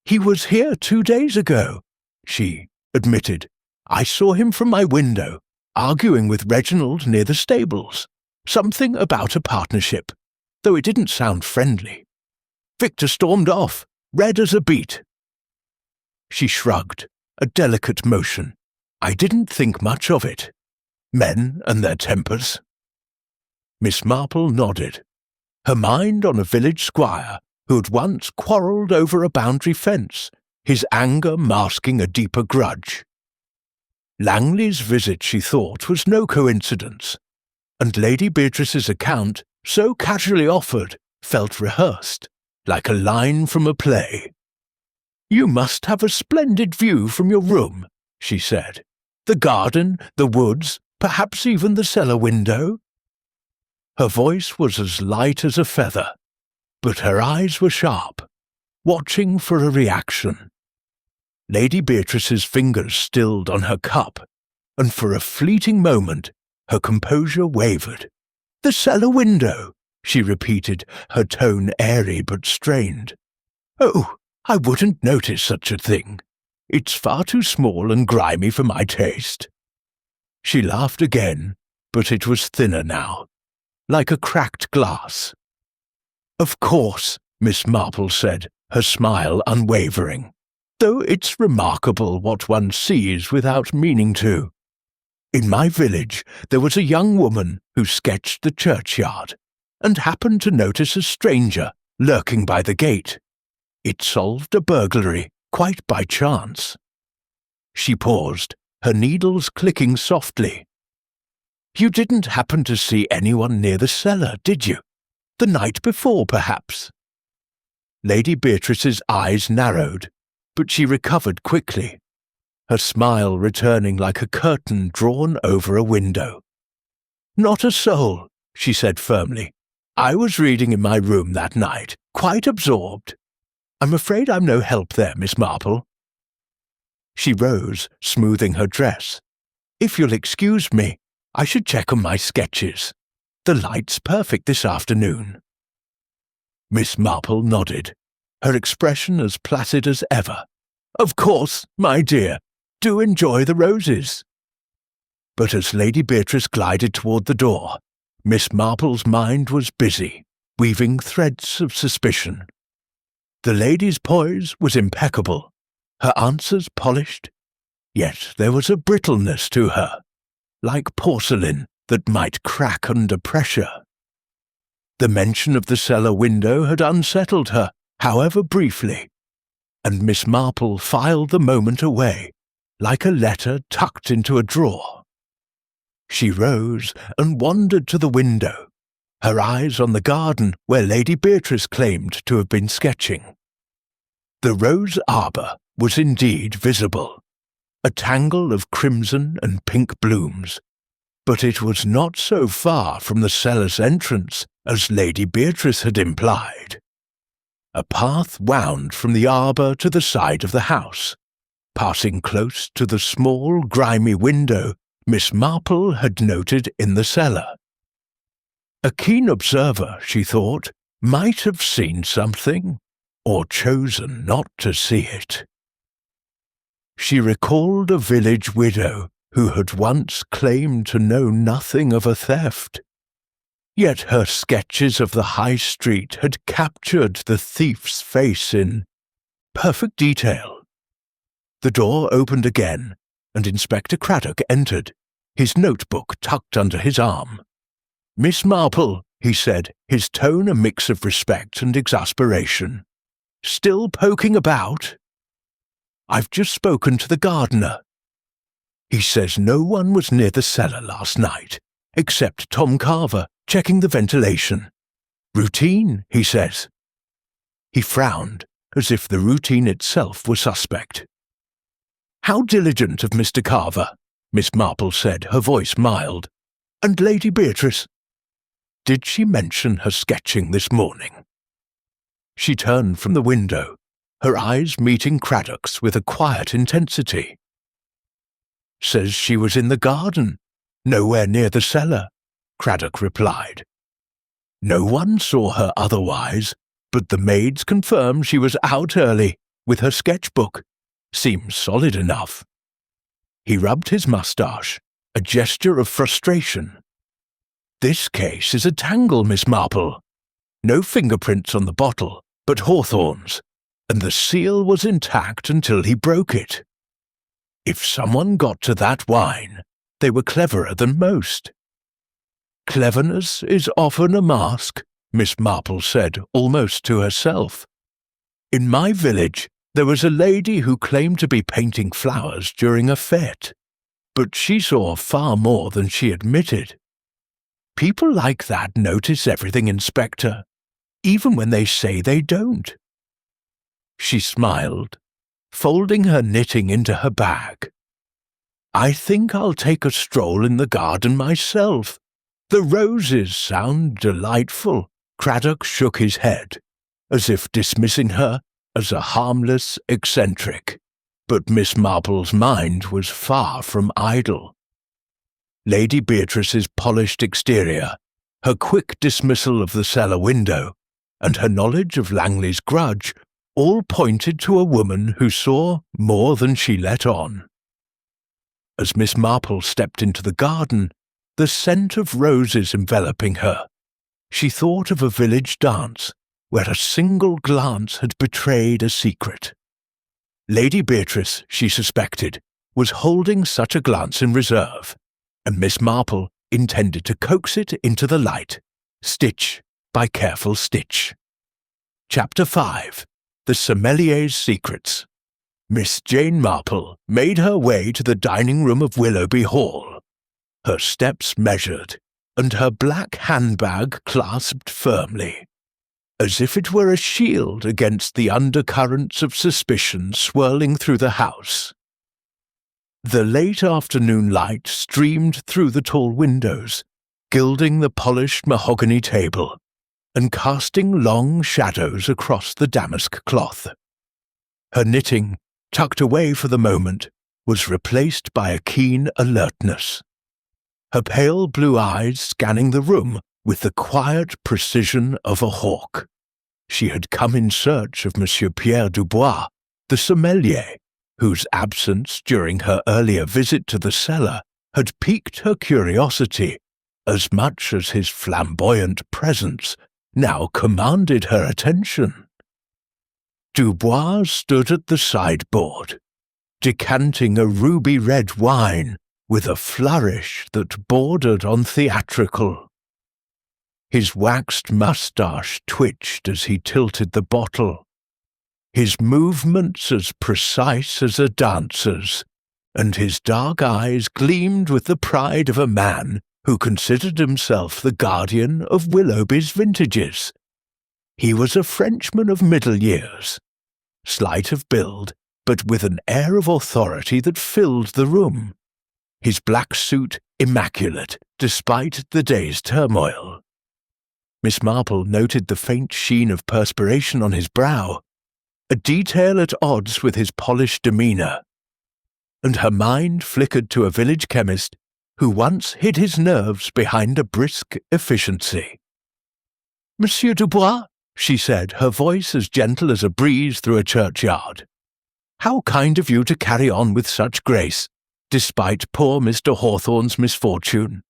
"He was here 2 days ago," she admitted. "I saw him from my window, arguing with Reginald near the stables. Something about a partnership, though it didn't sound friendly. Victor stormed off, red as a beet." She shrugged, a delicate motion. "I didn't think much of it. Men and their tempers." Miss Marple nodded, her mind on a village squire who had once quarrelled over a boundary fence, his anger masking a deeper grudge. Langley's visit, she thought, was no coincidence, and Lady Beatrice's account, so casually offered, felt rehearsed, like a line from a play. "You must have a splendid view from your room," she said. "The garden, the woods, perhaps even the cellar window." Her voice was as light as a feather, but her eyes were sharp, watching for a reaction. Lady Beatrice's fingers stilled on her cup, and for a fleeting moment her composure wavered. "The cellar window," she repeated, her tone airy but strained. "Oh, I wouldn't notice such a thing. It's far too small and grimy for my taste." She laughed again, but it was thinner now, like a cracked glass. "Of course," Miss Marple said, her smile unwavering, though it's remarkable what one sees without meaning to. In my village there was a young woman who sketched the churchyard, and happened to notice a stranger lurking by the gate. It solved a burglary quite by chance. She paused, her needles clicking softly. You didn't happen to see anyone near the cellar, did you? The night before, perhaps? Lady Beatrice's eyes narrowed, but she recovered quickly, her smile returning like a curtain drawn over a window. Not a soul, she said firmly. I was reading in my room that night, quite absorbed. I'm afraid I'm no help there, Miss Marple. She rose, smoothing her dress. If you'll excuse me, I should check on my sketches. The light's perfect this afternoon. Miss Marple nodded, her expression as placid as ever. Of course, my dear. Do enjoy the roses. But as Lady Beatrice glided toward the door, Miss Marple's mind was busy, weaving threads of suspicion. The lady's poise was impeccable, her answers polished, yet there was a brittleness to her, like porcelain that might crack under pressure. The mention of the cellar window had unsettled her, however briefly, and Miss Marple filed the moment away, like a letter tucked into a drawer. She rose and wandered to the window, her eyes on the garden where Lady Beatrice claimed to have been sketching. The rose arbour was indeed visible, a tangle of crimson and pink blooms, but it was not so far from the cellar's entrance as Lady Beatrice had implied. A path wound from the arbour to the side of the house, passing close to the small, grimy window Miss Marple had noted in the cellar. A keen observer, she thought, might have seen something, or chosen not to see it. She recalled a village widow who had once claimed to know nothing of a theft. Yet her sketches of the high street had captured the thief's face in perfect detail. The door opened again, and Inspector Craddock entered, his notebook tucked under his arm. Miss Marple, he said, his tone a mix of respect and exasperation. Still poking about? I've just spoken to the gardener. He says no one was near the cellar last night, except Tom Carver, checking the ventilation. Routine, he says. He frowned, as if the routine itself were suspect. How diligent of Mr. Carver, Miss Marple said, her voice mild. And Lady Beatrice? Did she mention her sketching this morning? She turned from the window, her eyes meeting Craddock's with a quiet intensity. Says she was in the garden, nowhere near the cellar, Craddock replied. No one saw her otherwise, but the maids confirm she was out early, with her sketchbook. Seems solid enough. He rubbed his moustache, a gesture of frustration. This case is a tangle, Miss Marple. No fingerprints on the bottle, but Hawthorne's, and the seal was intact until he broke it. If someone got to that wine, they were cleverer than most. Cleverness is often a mask, Miss Marple said, almost to herself. In my village, there was a lady who claimed to be painting flowers during a fete, but she saw far more than she admitted. People like that notice everything, Inspector, even when they say they don't. She smiled, folding her knitting into her bag. I think I'll take a stroll in the garden myself. The roses sound delightful. Craddock shook his head, as if dismissing her as a harmless eccentric, but Miss Marple's mind was far from idle. Lady Beatrice's polished exterior, her quick dismissal of the cellar window, and her knowledge of Langley's grudge all pointed to a woman who saw more than she let on. As Miss Marple stepped into the garden, the scent of roses enveloping her, she thought of a village dance, where a single glance had betrayed a secret. Lady Beatrice, she suspected, was holding such a glance in reserve, and Miss Marple intended to coax it into the light, stitch by careful stitch. Chapter 5. The Sommelier's Secrets. Miss Jane Marple made her way to the dining room of Willoughby Hall, her steps measured, and her black handbag clasped firmly, as if it were a shield against the undercurrents of suspicion swirling through the house. The late afternoon light streamed through the tall windows, gilding the polished mahogany table, and casting long shadows across the damask cloth. Her knitting, tucked away for the moment, was replaced by a keen alertness, her pale blue eyes scanning the room with the quiet precision of a hawk. She had come in search of Monsieur Pierre Dubois, the sommelier, whose absence during her earlier visit to the cellar had piqued her curiosity as much as his flamboyant presence now commanded her attention. Dubois stood at the sideboard, decanting a ruby-red wine with a flourish that bordered on theatrical. His waxed moustache twitched as he tilted the bottle, his movements as precise as a dancer's, and his dark eyes gleamed with the pride of a man who considered himself the guardian of Willoughby's vintages. He was a Frenchman of middle years, slight of build, but with an air of authority that filled the room, his black suit immaculate despite the day's turmoil. Miss Marple noted the faint sheen of perspiration on his brow, a detail at odds with his polished demeanour, and her mind flickered to a village chemist who once hid his nerves behind a brisk efficiency. "Monsieur Dubois," she said, her voice as gentle as a breeze through a churchyard. "How kind of you to carry on with such grace, despite poor Mr. Hawthorne's misfortune.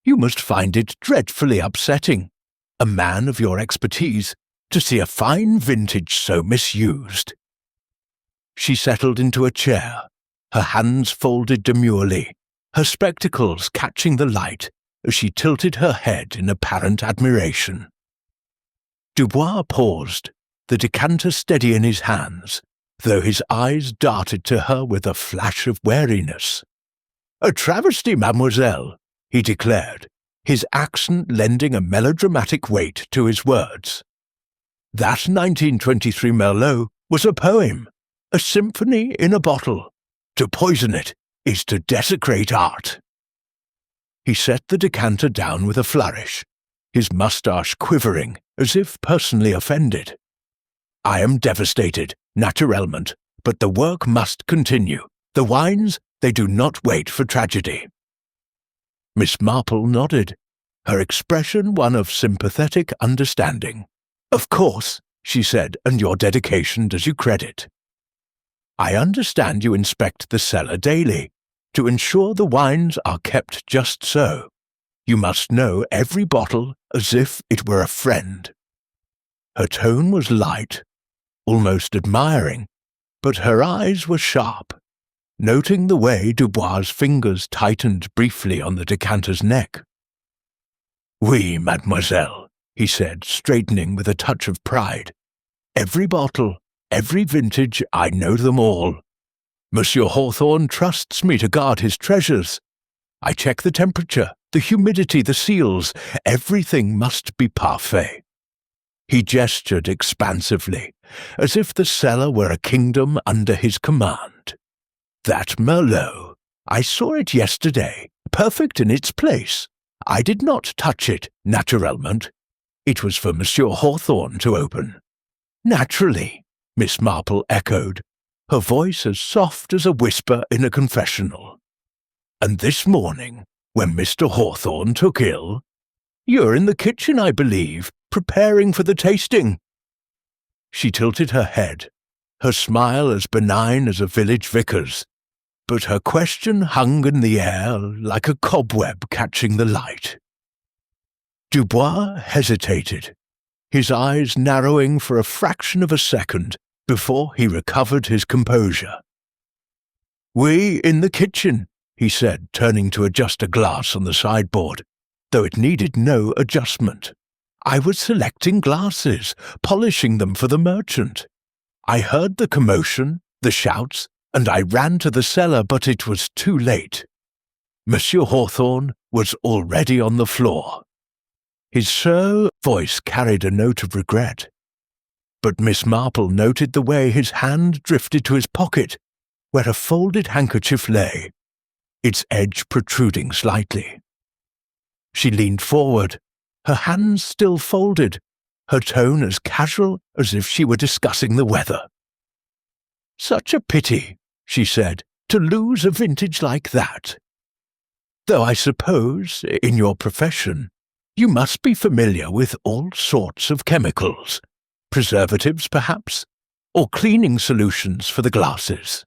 You must find it dreadfully upsetting, a man of your expertise, to see a fine vintage so misused." She settled into a chair, her hands folded demurely, her spectacles catching the light as she tilted her head in apparent admiration. Dubois paused, the decanter steady in his hands, though his eyes darted to her with a flash of wariness. "A travesty, mademoiselle," he declared, his accent lending a melodramatic weight to his words. "That 1923 Merlot was a poem, a symphony in a bottle. To poison it is to desecrate art." He set the decanter down with a flourish, his moustache quivering as if personally offended. "I am devastated, naturellement, but the work must continue. The wines, they do not wait for tragedy." Miss Marple nodded, her expression one of sympathetic understanding. "Of course," she said, "and your dedication does you credit. I understand you inspect the cellar daily, to ensure the wines are kept just so. You must know every bottle as if it were a friend." Her tone was light, almost admiring, but her eyes were sharp, noting the way Dubois' fingers tightened briefly on the decanter's neck. "Oui, mademoiselle," he said, straightening with a touch of pride. "Every bottle, every vintage, I know them all. Monsieur Hawthorne trusts me to guard his treasures. I check the temperature, the humidity, the seals. Everything must be parfait." He gestured expansively, as if the cellar were a kingdom under his command. "That Merlot, I saw it yesterday, perfect in its place. I did not touch it, naturellement. It was for Monsieur Hawthorne to open." "Naturally," Miss Marple echoed, her voice as soft as a whisper in a confessional. "And this morning, when Mr. Hawthorne took ill, you're in the kitchen, I believe, preparing for the tasting." She tilted her head, her smile as benign as a village vicar's, but her question hung in the air like a cobweb catching the light. Dubois hesitated, his eyes narrowing for a fraction of a second before he recovered his composure. "We in the kitchen," he said, turning to adjust a glass on the sideboard, though it needed no adjustment. "I was selecting glasses, polishing them for the merchant. I heard the commotion, the shouts, and I ran to the cellar, but it was too late. Monsieur Hawthorne was already on the floor." His slow voice carried a note of regret. But Miss Marple noted the way his hand drifted to his pocket, where a folded handkerchief lay, its edge protruding slightly. She leaned forward, her hands still folded, her tone as casual as if she were discussing the weather. "Such a pity," she said, "to lose a vintage like that. Though I suppose, in your profession, you must be familiar with all sorts of chemicals, preservatives perhaps, or cleaning solutions for the glasses."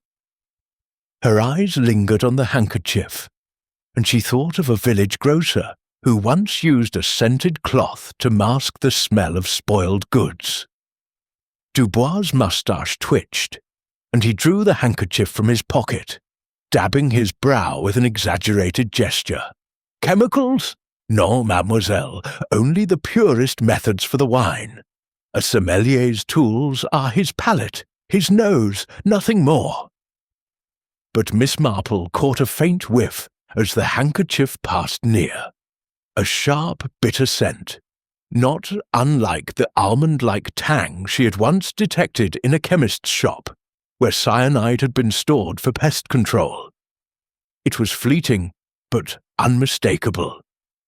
Her eyes lingered on the handkerchief, and she thought of a village grocer who once used a scented cloth to mask the smell of spoiled goods. Dubois' moustache twitched, and he drew the handkerchief from his pocket, dabbing his brow with an exaggerated gesture. "Chemicals? No, mademoiselle, only the purest methods for the wine. A sommelier's tools are his palate, his nose, nothing more." But Miss Marple caught a faint whiff as the handkerchief passed near. A sharp, bitter scent, not unlike the almond-like tang she had once detected in a chemist's shop, where cyanide had been stored for pest control. It was fleeting, but unmistakable,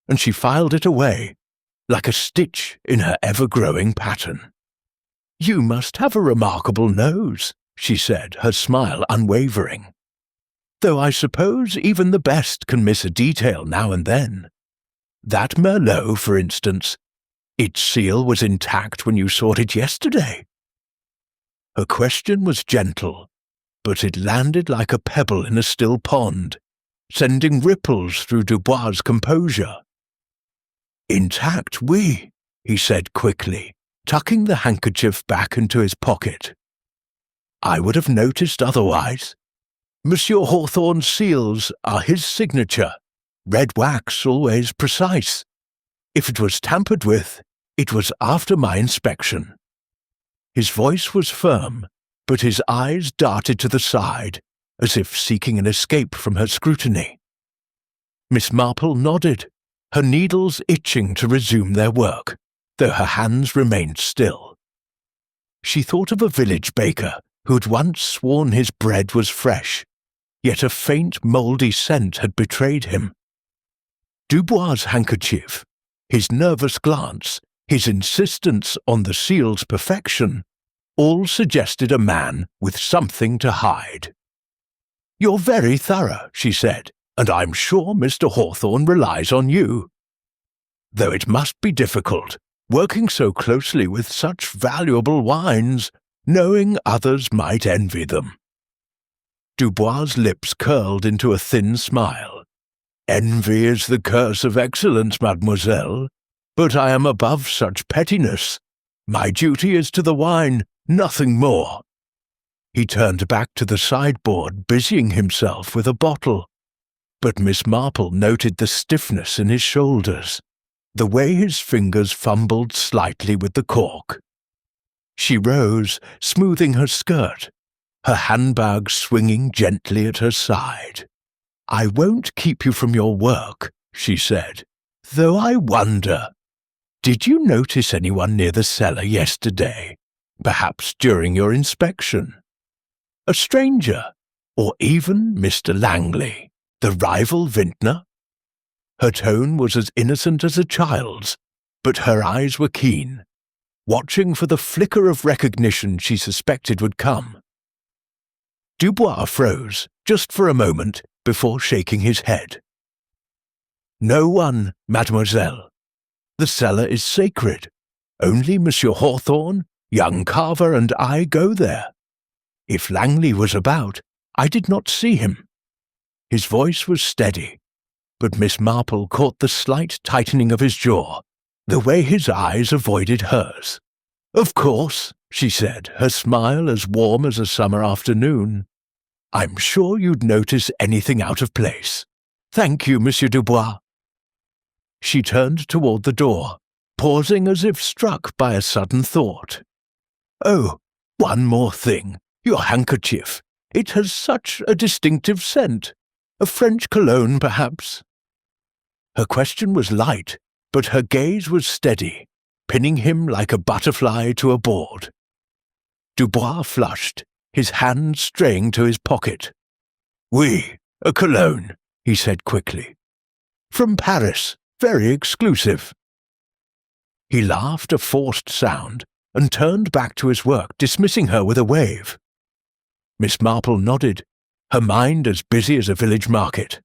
and she filed it away, like a stitch in her ever-growing pattern. "You must have a remarkable nose," she said, her smile unwavering. "Though I suppose even the best can miss a detail now and then. That Merlot, for instance, its seal was intact when you sought it yesterday." Her question was gentle, but it landed like a pebble in a still pond, sending ripples through Dubois' composure. "Intact, oui," he said quickly, tucking the handkerchief back into his pocket. "I would have noticed otherwise. Monsieur Hawthorne's seals are his signature, red wax always precise. If it was tampered with, it was after my inspection." His voice was firm, but his eyes darted to the side, as if seeking an escape from her scrutiny. Miss Marple nodded, her needles itching to resume their work, though her hands remained still. She thought of a village baker who had once sworn his bread was fresh, yet a faint mouldy scent had betrayed him. Dubois' handkerchief, his nervous glance, his insistence on the seal's perfection, all suggested a man with something to hide. "You're very thorough," she said, "and I'm sure Mr. Hawthorne relies on you. Though it must be difficult, working so closely with such valuable wines, knowing others might envy them." Dubois' lips curled into a thin smile. "Envy is the curse of excellence, mademoiselle, but I am above such pettiness. My duty is to the wine, nothing more." He turned back to the sideboard, busying himself with a bottle, but Miss Marple noted the stiffness in his shoulders, the way his fingers fumbled slightly with the cork. She rose, smoothing her skirt, her handbag swinging gently at her side. "I won't keep you from your work," she said, "though I wonder, did you notice anyone near the cellar yesterday, perhaps during your inspection? A stranger, or even Mr. Langley, the rival vintner?" Her tone was as innocent as a child's, but her eyes were keen, watching for the flicker of recognition she suspected would come. Dubois froze, just for a moment, before shaking his head. "No one, mademoiselle. The cellar is sacred. Only Monsieur Hawthorne, young Carver, and I go there. If Langley was about, I did not see him." His voice was steady, but Miss Marple caught the slight tightening of his jaw, the way his eyes avoided hers. "Of course," she said, her smile as warm as a summer afternoon. "I'm sure you'd notice anything out of place. Thank you, Monsieur Dubois." She turned toward the door, pausing as if struck by a sudden thought. "Oh, one more thing. Your handkerchief. It has such a distinctive scent. A French cologne, perhaps?" Her question was light, but her gaze was steady, pinning him like a butterfly to a board. Dubois flushed, his hand straying to his pocket. "Oui, a cologne," he said quickly. "From Paris, very exclusive." He laughed a forced sound and turned back to his work, dismissing her with a wave. Miss Marple nodded, her mind as busy as a village market.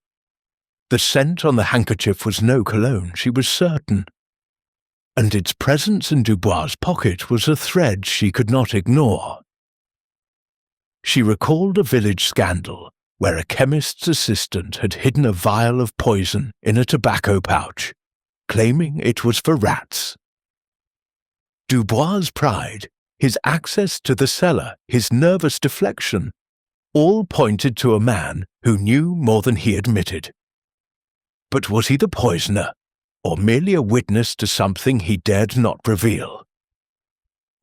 The scent on the handkerchief was no cologne, she was certain, and its presence in Dubois' pocket was a thread she could not ignore. She recalled a village scandal where a chemist's assistant had hidden a vial of poison in a tobacco pouch, claiming it was for rats. Dubois' pride, his access to the cellar, his nervous deflection, all pointed to a man who knew more than he admitted. But was he the poisoner, or merely a witness to something he dared not reveal?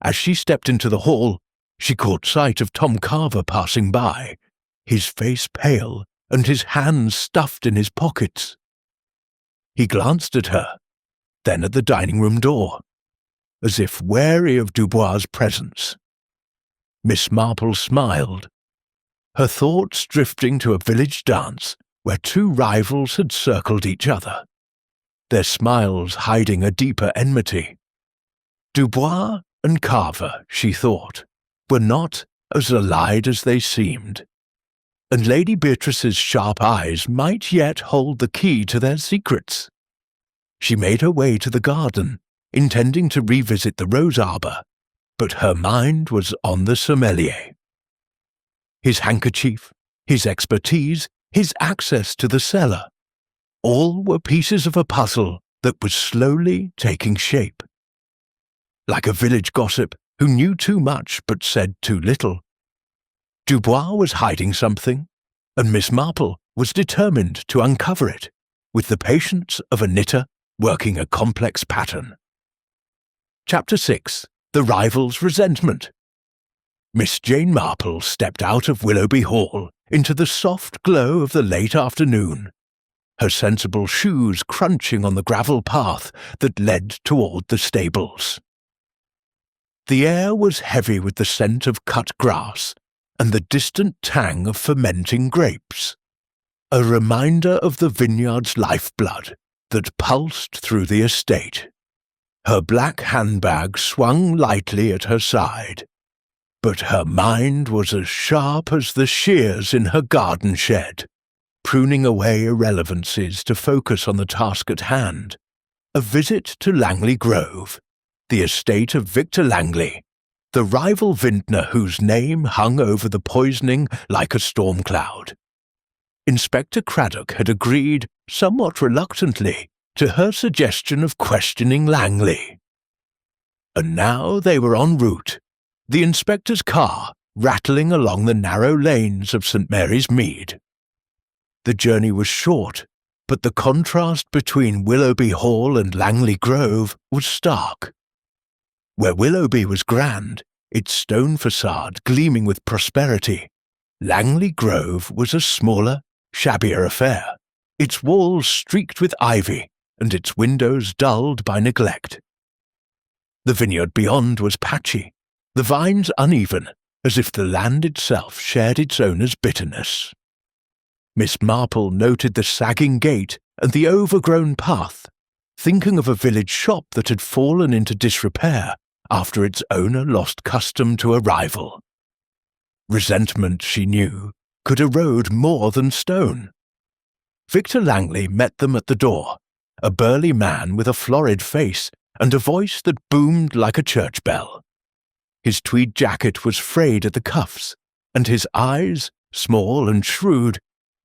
As she stepped into the hall, she caught sight of Tom Carver passing by, his face pale and his hands stuffed in his pockets. He glanced at her, then at the dining-room door, as if wary of Dubois' presence. Miss Marple smiled, her thoughts drifting to a village dance where two rivals had circled each other, their smiles hiding a deeper enmity. Dubois and Carver, she thought, were not as allied as they seemed, and Lady Beatrice's sharp eyes might yet hold the key to their secrets. She made her way to the garden, intending to revisit the rose arbor, but her mind was on the sommelier. His handkerchief, his expertise, his access to the cellar, all were pieces of a puzzle that was slowly taking shape. Like a village gossip who knew too much but said too little, Dubois was hiding something, and Miss Marple was determined to uncover it, with the patience of a knitter working a complex pattern. Chapter 6. The Rival's Resentment. Miss Jane Marple stepped out of Willoughby Hall into the soft glow of the late afternoon, her sensible shoes crunching on the gravel path that led toward the stables. The air was heavy with the scent of cut grass and the distant tang of fermenting grapes, a reminder of the vineyard's lifeblood that pulsed through the estate. Her black handbag swung lightly at her side, but her mind was as sharp as the shears in her garden shed, pruning away irrelevancies to focus on the task at hand, a visit to Langley Grove, the estate of Victor Langley, the rival vintner whose name hung over the poisoning like a storm cloud. Inspector Craddock had agreed, somewhat reluctantly, to her suggestion of questioning Langley. And now they were en route, the inspector's car rattling along the narrow lanes of St. Mary's Mead. The journey was short, but the contrast between Willoughby Hall and Langley Grove was stark. Where Willoughby was grand, its stone facade gleaming with prosperity, Langley Grove was a smaller, shabbier affair, its walls streaked with ivy and its windows dulled by neglect. The vineyard beyond was patchy, the vines uneven, as if the land itself shared its owner's bitterness. Miss Marple noted the sagging gate and the overgrown path, thinking of a village shop that had fallen into disrepair after its owner lost custom to a rival. Resentment, she knew, could erode more than stone. Victor Langley met them at the door, a burly man with a florid face and a voice that boomed like a church bell. His tweed jacket was frayed at the cuffs, and his eyes, small and shrewd,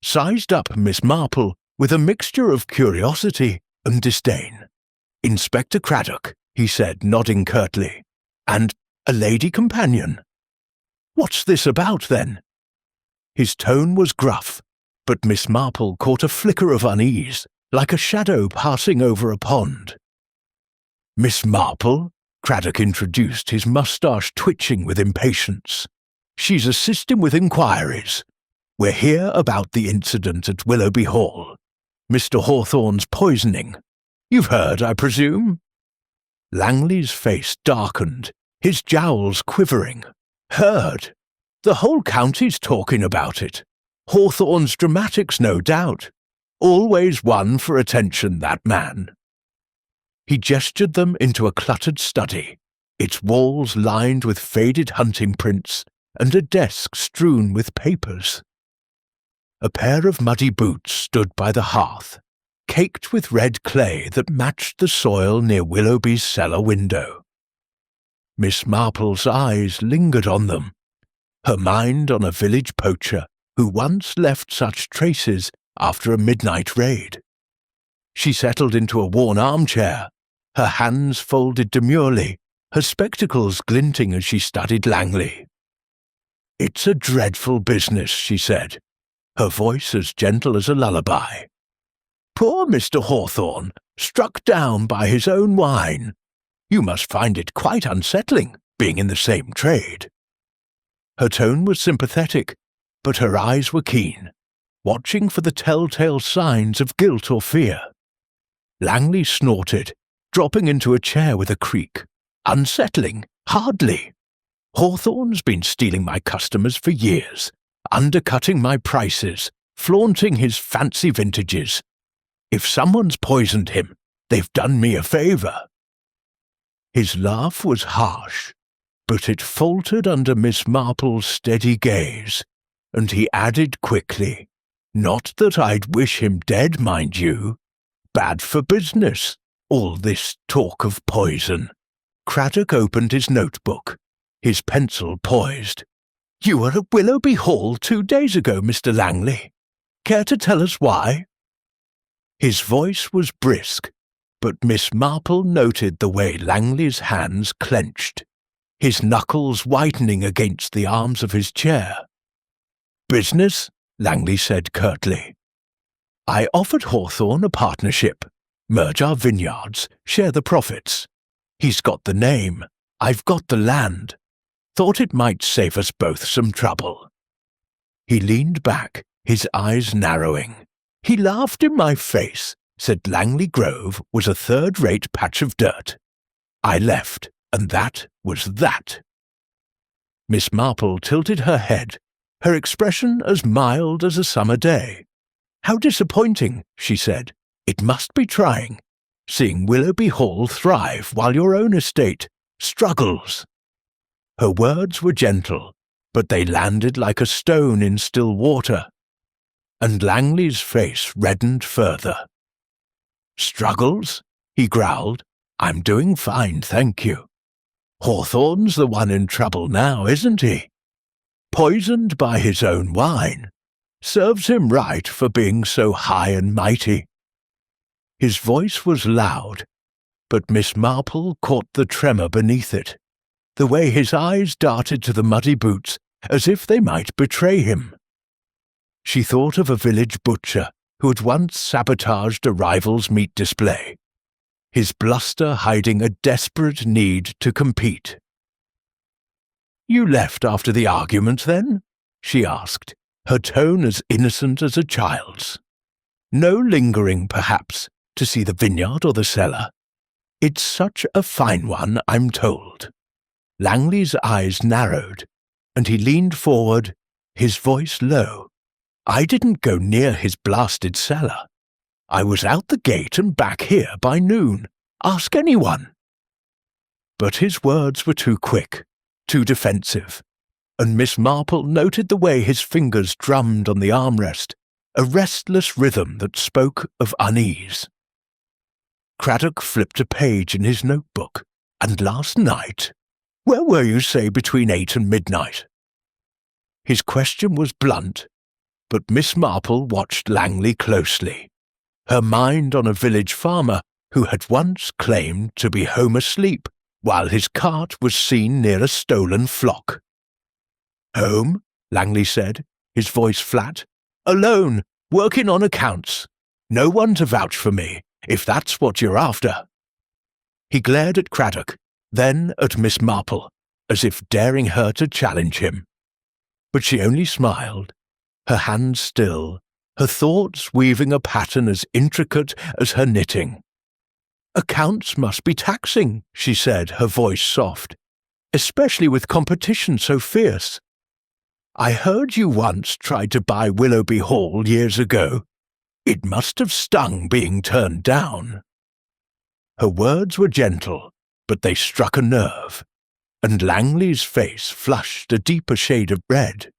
sized up Miss Marple with a mixture of curiosity and disdain. Inspector Craddock, he said, nodding curtly. And a lady companion. What's this about, then? His tone was gruff, but Miss Marple caught a flicker of unease, like a shadow passing over a pond. Miss Marple? Craddock introduced, his moustache twitching with impatience. She's assisting with inquiries. We're here about the incident at Willoughby Hall. Mr. Hawthorne's poisoning. You've heard, I presume? Langley's face darkened, his jowls quivering. Heard? The whole county's talking about it. Hawthorne's dramatics, no doubt. Always one for attention, that man. He gestured them into a cluttered study, its walls lined with faded hunting prints and a desk strewn with papers. A pair of muddy boots stood by the hearth, caked with red clay that matched the soil near Willoughby's cellar window. Miss Marple's eyes lingered on them, her mind on a village poacher who once left such traces after a midnight raid. She settled into a worn armchair, her hands folded demurely, her spectacles glinting as she studied Langley. It's a dreadful business, she said, her voice as gentle as a lullaby. Poor Mr. Hawthorne, struck down by his own wine. You must find it quite unsettling, being in the same trade. Her tone was sympathetic, but her eyes were keen, watching for the telltale signs of guilt or fear. Langley snorted, dropping into a chair with a creak. Unsettling? Hardly. Hawthorne's been stealing my customers for years, undercutting my prices, flaunting his fancy vintages. If someone's poisoned him, they've done me a favour. His laugh was harsh, but it faltered under Miss Marple's steady gaze, and he added quickly, Not that I'd wish him dead, mind you. Bad for business, all this talk of poison. Craddock opened his notebook, his pencil poised. You were at Willoughby Hall 2 days ago, Mr. Langley. Care to tell us why? His voice was brisk, but Miss Marple noted the way Langley's hands clenched, his knuckles whitening against the arms of his chair. Business, Langley said curtly. I offered Hawthorne a partnership, merge our vineyards, share the profits. He's got the name, I've got the land. Thought it might save us both some trouble. He leaned back, his eyes narrowing. He laughed in my face, said Langley Grove was a third-rate patch of dirt. I left, and that was that. Miss Marple tilted her head, her expression as mild as a summer day. How disappointing, she said. It must be trying, seeing Willoughby Hall thrive while your own estate struggles. Her words were gentle, but they landed like a stone in still water, and Langley's face reddened further. Struggles? He growled. I'm doing fine, thank you. Hawthorne's the one in trouble now, isn't he? Poisoned by his own wine. Serves him right for being so high and mighty. His voice was loud, but Miss Marple caught the tremor beneath it, the way his eyes darted to the muddy boots as if they might betray him. She thought of a village butcher who had once sabotaged a rival's meat display, his bluster hiding a desperate need to compete. You left after the argument, then? She asked, her tone as innocent as a child's. No lingering, perhaps, to see the vineyard or the cellar. It's such a fine one, I'm told. Langley's eyes narrowed, and he leaned forward, his voice low. I didn't go near his blasted cellar. I was out the gate and back here by noon. Ask anyone. But his words were too quick, too defensive, and Miss Marple noted the way his fingers drummed on the armrest, a restless rhythm that spoke of unease. Craddock flipped a page in his notebook, and last night, where were you, say, between 8 and midnight? His question was blunt, but Miss Marple watched Langley closely, her mind on a village farmer who had once claimed to be home asleep while his cart was seen near a stolen flock. "Home?" Langley said, his voice flat. "Alone, working on accounts. No one to vouch for me, if that's what you're after." He glared at Craddock, then at Miss Marple, as if daring her to challenge him. But she only smiled, her hands still, her thoughts weaving a pattern as intricate as her knitting. "Accounts must be taxing," she said, her voice soft, "especially with competition so fierce. I heard you once tried to buy Willoughby Hall years ago. It must have stung being turned down." Her words were gentle, but they struck a nerve, and Langley's face flushed a deeper shade of red.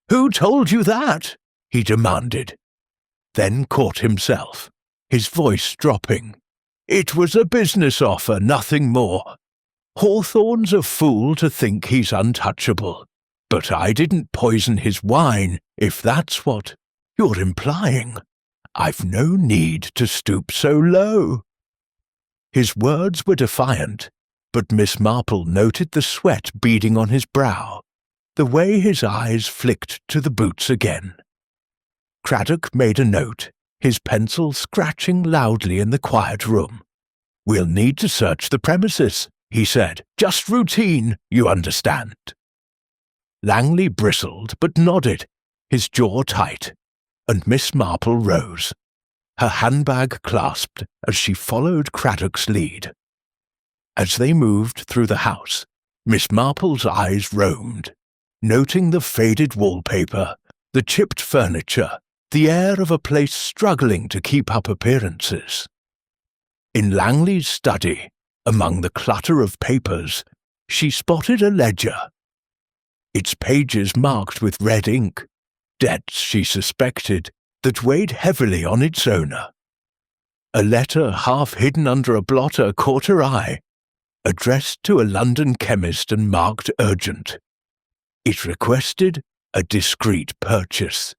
"Who told you that?" he demanded, then caught himself, his voice dropping. "It was a business offer, nothing more. Hawthorne's a fool to think he's untouchable, but I didn't poison his wine, if that's what you're implying. I've no need to stoop so low." His words were defiant, but Miss Marple noted the sweat beading on his brow, the way his eyes flicked to the boots again. Craddock made a note, his pencil scratching loudly in the quiet room. "We'll need to search the premises," he said. "Just routine, you understand." Langley bristled but nodded, his jaw tight, and Miss Marple rose, her handbag clasped as she followed Craddock's lead. As they moved through the house, Miss Marple's eyes roamed, noting the faded wallpaper, the chipped furniture, the air of a place struggling to keep up appearances. In Langley's study, among the clutter of papers, she spotted a ledger. Its pages marked with red ink, debts, she suspected, that weighed heavily on its owner. A letter half hidden under a blotter caught her eye, addressed to a London chemist and marked urgent. It requested a discreet purchase,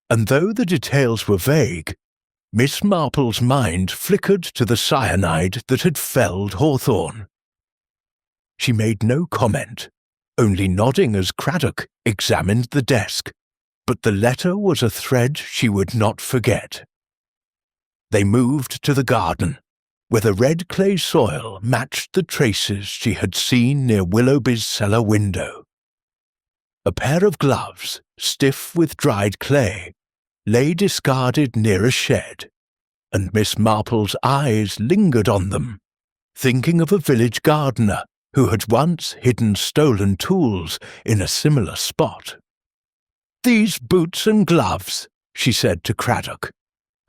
and though the details were vague, Miss Marple's mind flickered to the cyanide that had felled Hawthorne. She made no comment, only nodding as Craddock examined the desk, but the letter was a thread she would not forget. They moved to the garden, where the red clay soil matched the traces she had seen near Willoughby's cellar window. A pair of gloves, stiff with dried clay, lay discarded near a shed, and Miss Marple's eyes lingered on them, thinking of a village gardener who had once hidden stolen tools in a similar spot. "These boots and gloves," she said to Craddock,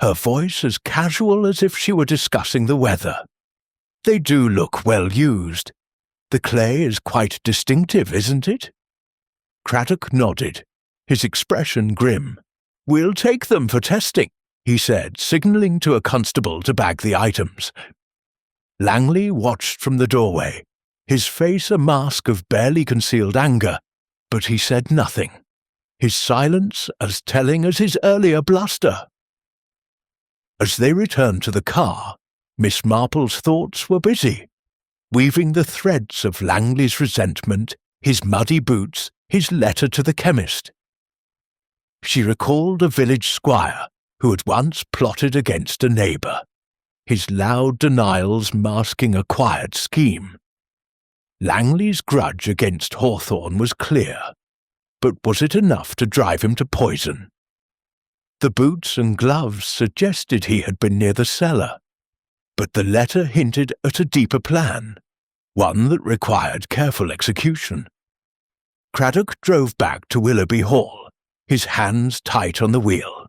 her voice as casual as if she were discussing the weather. "They do look well used. The clay is quite distinctive, isn't it?" Craddock nodded, his expression grim. "We'll take them for testing," he said, signalling to a constable to bag the items. Langley watched from the doorway, his face a mask of barely concealed anger, but he said nothing, his silence as telling as his earlier bluster. As they returned to the car, Miss Marple's thoughts were busy, weaving the threads of Langley's resentment, his muddy boots, his letter to the chemist. She recalled a village squire who had once plotted against a neighbour, his loud denials masking a quiet scheme. Langley's grudge against Hawthorne was clear, but was it enough to drive him to poison? The boots and gloves suggested he had been near the cellar, but the letter hinted at a deeper plan, one that required careful execution. Craddock drove back to Willoughby Hall, his hands tight on the wheel.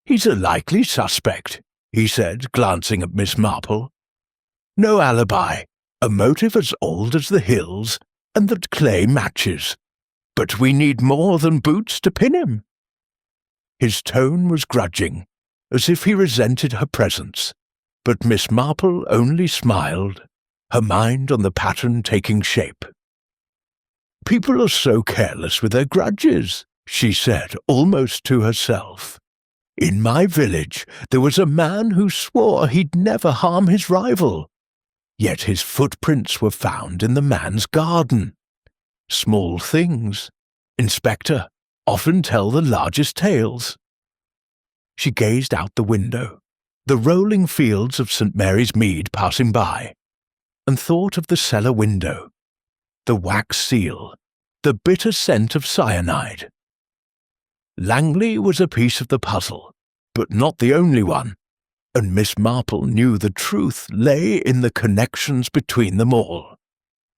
"He's a likely suspect," he said, glancing at Miss Marple. "No alibi, a motive as old as the hills, and that clay matches. But we need more than boots to pin him." His tone was grudging, as if he resented her presence, but Miss Marple only smiled, her mind on the pattern taking shape. "People are so careless with their grudges," she said, almost to herself. In my village there was a man who swore he'd never harm his rival. Yet his footprints were found in the man's garden. Small things, Inspector, often tell the largest tales. She gazed out the window, the rolling fields of St. Mary's Mead passing by, and thought of the cellar window, the wax seal, the bitter scent of cyanide. Langley was a piece of the puzzle, but not the only one, and Miss Marple knew the truth lay in the connections between them all,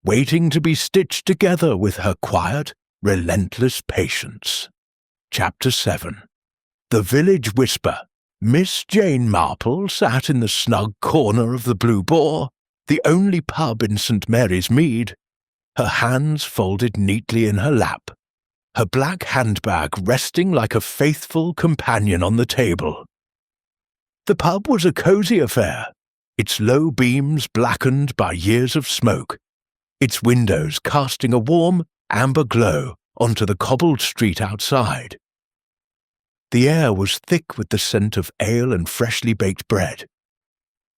waiting to be stitched together with her quiet, relentless patience. Chapter 7. The Village Whisper. Miss Jane Marple sat in the snug corner of the Blue Boar, the only pub in St. Mary's Mead, her hands folded neatly in her lap, her black handbag resting like a faithful companion on the table. The pub was a cosy affair, its low beams blackened by years of smoke, its windows casting a warm, amber glow onto the cobbled street outside. The air was thick with the scent of ale and freshly baked bread,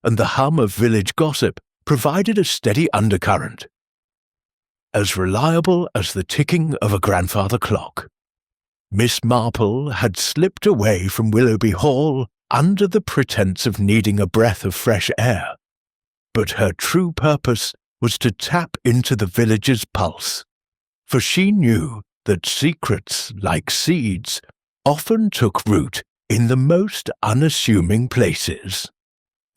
and the hum of village gossip provided a steady undercurrent, as reliable as the ticking of a grandfather clock. Miss Marple had slipped away from Willoughby Hall under the pretence of needing a breath of fresh air, but her true purpose was to tap into the village's pulse, for she knew that secrets, like seeds, often took root in the most unassuming places.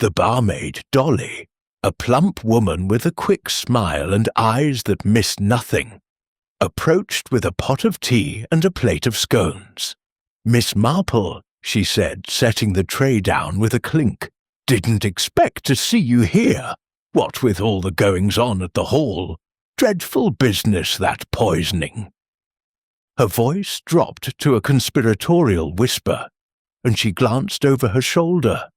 The barmaid, Dolly, a plump woman with a quick smile and eyes that missed nothing, approached with a pot of tea and a plate of scones. "Miss Marple," she said, setting the tray down with a clink, "didn't expect to see you here. What with all the goings-on at the hall. Dreadful business, that poisoning." Her voice dropped to a conspiratorial whisper, and she glanced over her shoulder,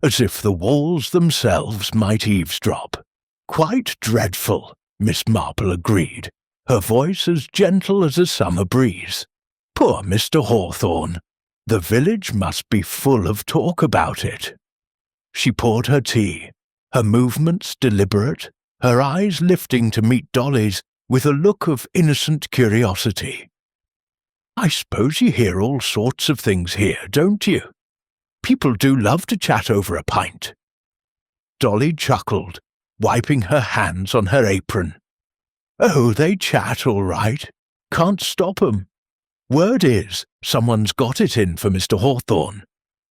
as if the walls themselves might eavesdrop. "Quite dreadful," Miss Marple agreed, her voice as gentle as a summer breeze. "Poor Mr. Hawthorne. The village must be full of talk about it." She poured her tea, her movements deliberate, her eyes lifting to meet Dolly's with a look of innocent curiosity. "I suppose you hear all sorts of things here, don't you? People do love to chat over a pint." Dolly chuckled, wiping her hands on her apron. "Oh, they chat all right. Can't stop 'em. Word is, someone's got it in for Mr. Hawthorne.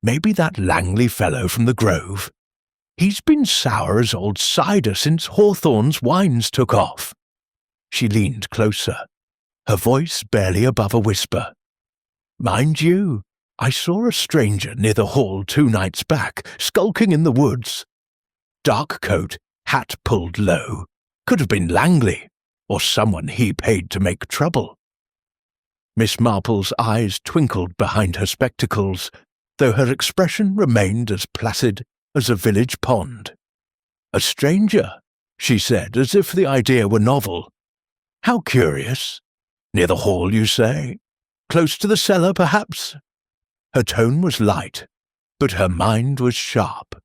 Maybe that Langley fellow from the Grove. He's been sour as old cider since Hawthorne's wines took off." She leaned closer, her voice barely above a whisper. "Mind you, I saw a stranger near the hall 2 nights back, skulking in the woods. Dark coat, hat pulled low. Could have been Langley, or someone he paid to make trouble." Miss Marple's eyes twinkled behind her spectacles, though her expression remained as placid as a village pond. "A stranger," she said, as if the idea were novel. "How curious. Near the hall, you say? Close to the cellar, perhaps?" Her tone was light, but her mind was sharp,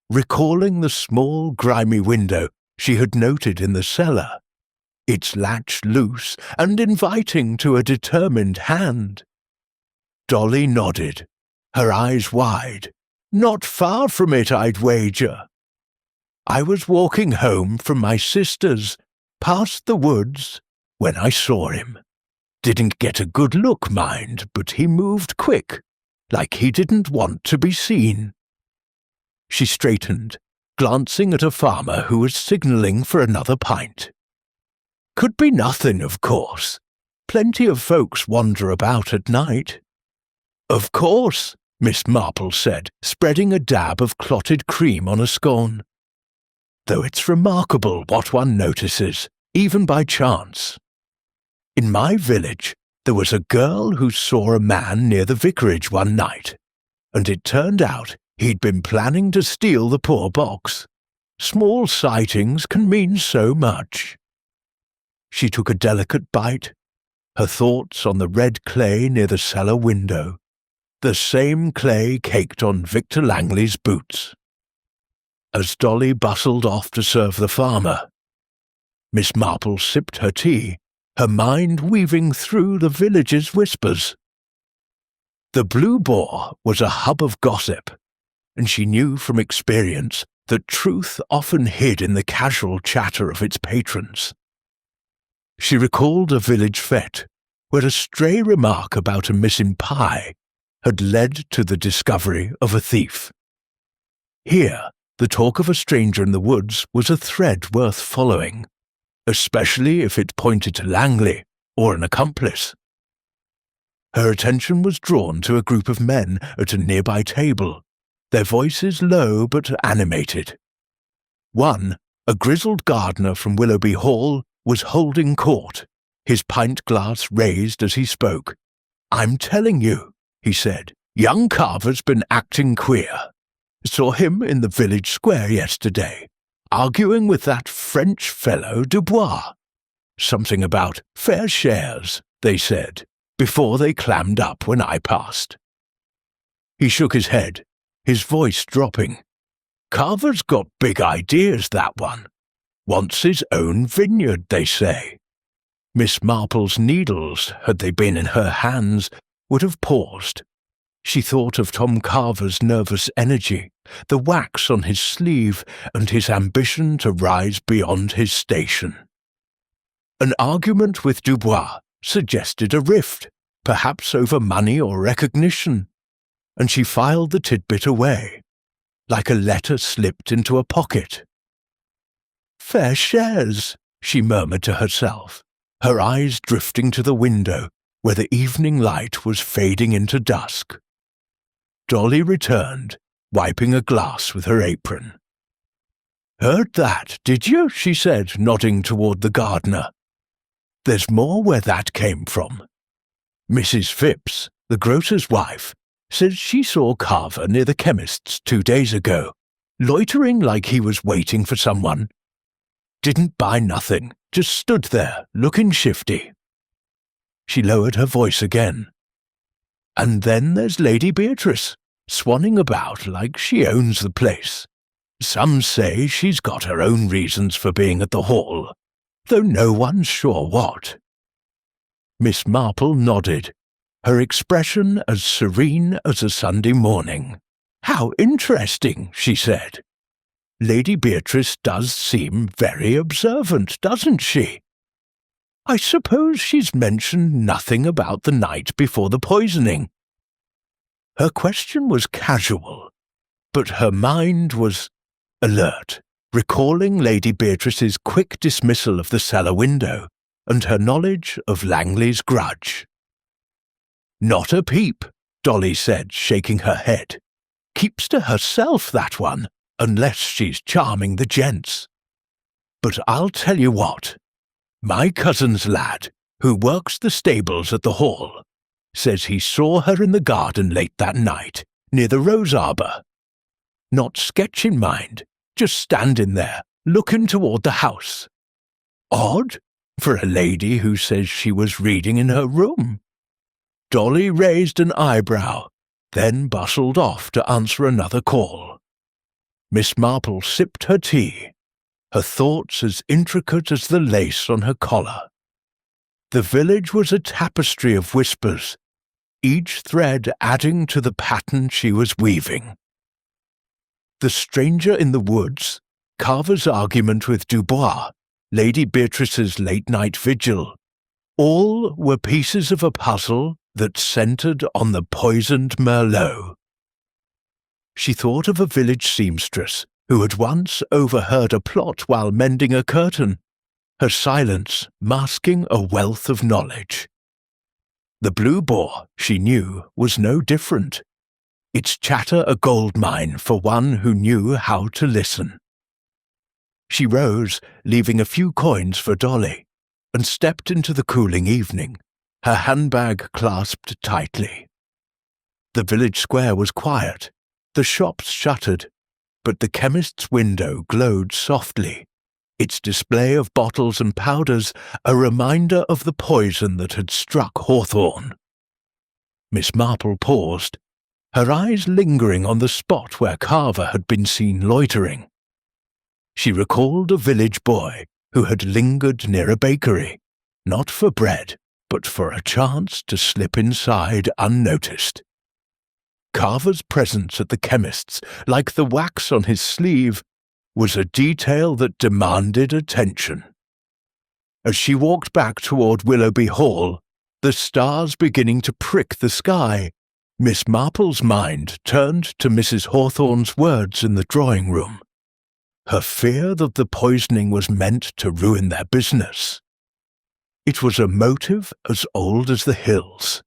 recalling the small, grimy window she had noted in the cellar, its latch loose and inviting to a determined hand. Dolly nodded, her eyes wide. "Not far from it, I'd wager. I was walking home from my sister's, past the woods, when I saw him. Didn't get a good look, mind, but he moved quick, like he didn't want to be seen." She straightened, glancing at a farmer who was signalling for another pint. "Could be nothing, of course. Plenty of folks wander about at night." "Of course," Miss Marple said, spreading a dab of clotted cream on a scone. "Though it's remarkable what one notices, even by chance. In my village, there was a girl who saw a man near the vicarage one night, and it turned out he'd been planning to steal the poor box. Small sightings can mean so much." She took a delicate bite, her thoughts on the red clay near the cellar window, the same clay caked on Victor Langley's boots. As Dolly bustled off to serve the farmer, Miss Marple sipped her tea, her mind weaving through the village's whispers. The Blue Boar was a hub of gossip, and she knew from experience that truth often hid in the casual chatter of its patrons. She recalled a village fete where a stray remark about a missing pie had led to the discovery of a thief. Here, the talk of a stranger in the woods was a thread worth following, especially if it pointed to Langley or an accomplice. Her attention was drawn to a group of men at a nearby table, their voices low but animated. One, a grizzled gardener from Willoughby Hall, was holding court, his pint glass raised as he spoke. "I'm telling you," he said, "young Carver's been acting queer. Saw him in the village square yesterday, arguing with that French fellow Dubois. Something about fair shares, they said, before they clammed up when I passed." He shook his head, his voice dropping. "Carver's got big ideas, that one. Wants his own vineyard, they say." Miss Marple's needles, had they been in her hands, would have paused. She thought of Tom Carver's nervous energy, the wax on his sleeve, and his ambition to rise beyond his station. An argument with Dubois suggested a rift, perhaps over money or recognition, and she filed the tidbit away, like a letter slipped into a pocket. "Fair shares," she murmured to herself, her eyes drifting to the window where the evening light was fading into dusk. Dolly returned, wiping a glass with her apron. "Heard that, did you?" she said, nodding toward the gardener. "There's more where that came from. Mrs. Phipps, the grocer's wife, says she saw Carver near the chemist's 2 days ago, loitering like he was waiting for someone. Didn't buy nothing, just stood there, looking shifty." She lowered her voice again. "And then there's Lady Beatrice, swanning about like she owns the place. Some say she's got her own reasons for being at the hall, though no one's sure what." Miss Marple nodded, her expression as serene as a Sunday morning. "How interesting," she said. "Lady Beatrice does seem very observant, doesn't she? I suppose she's mentioned nothing about the night before the poisoning." Her question was casual, but her mind was alert, recalling Lady Beatrice's quick dismissal of the cellar window and her knowledge of Langley's grudge. "Not a peep," Dolly said, shaking her head. "Keeps to herself, that one, unless she's charming the gents. But I'll tell you what. My cousin's lad, who works the stables at the hall, says he saw her in the garden late that night, near the rose arbour. Not sketch in mind, just standing there, looking toward the house. Odd, for a lady who says she was reading in her room." Dolly raised an eyebrow, then bustled off to answer another call. Miss Marple sipped her tea, her thoughts as intricate as the lace on her collar. The village was a tapestry of whispers, each thread adding to the pattern she was weaving. The stranger in the woods, Carver's argument with Dubois, Lady Beatrice's late-night vigil, all were pieces of a puzzle that centered on the poisoned Merlot. She thought of a village seamstress who had once overheard a plot while mending a curtain, her silence masking a wealth of knowledge. The Blue Boar, she knew, was no different, its chatter a gold mine for one who knew how to listen. She rose, leaving a few coins for Dolly, and stepped into the cooling evening, her handbag clasped tightly. The village square was quiet, the shops shuttered, but the chemist's window glowed softly, its display of bottles and powders a reminder of the poison that had struck Hawthorne. Miss Marple paused, her eyes lingering on the spot where Carver had been seen loitering. She recalled a village boy who had lingered near a bakery, not for bread, but for a chance to slip inside unnoticed. Carver's presence at the chemist's, like the wax on his sleeve, was a detail that demanded attention. As she walked back toward Willoughby Hall, the stars beginning to prick the sky, Miss Marple's mind turned to Mrs. Hawthorne's words in the drawing-room. Her fear that the poisoning was meant to ruin their business. It was a motive as old as the hills,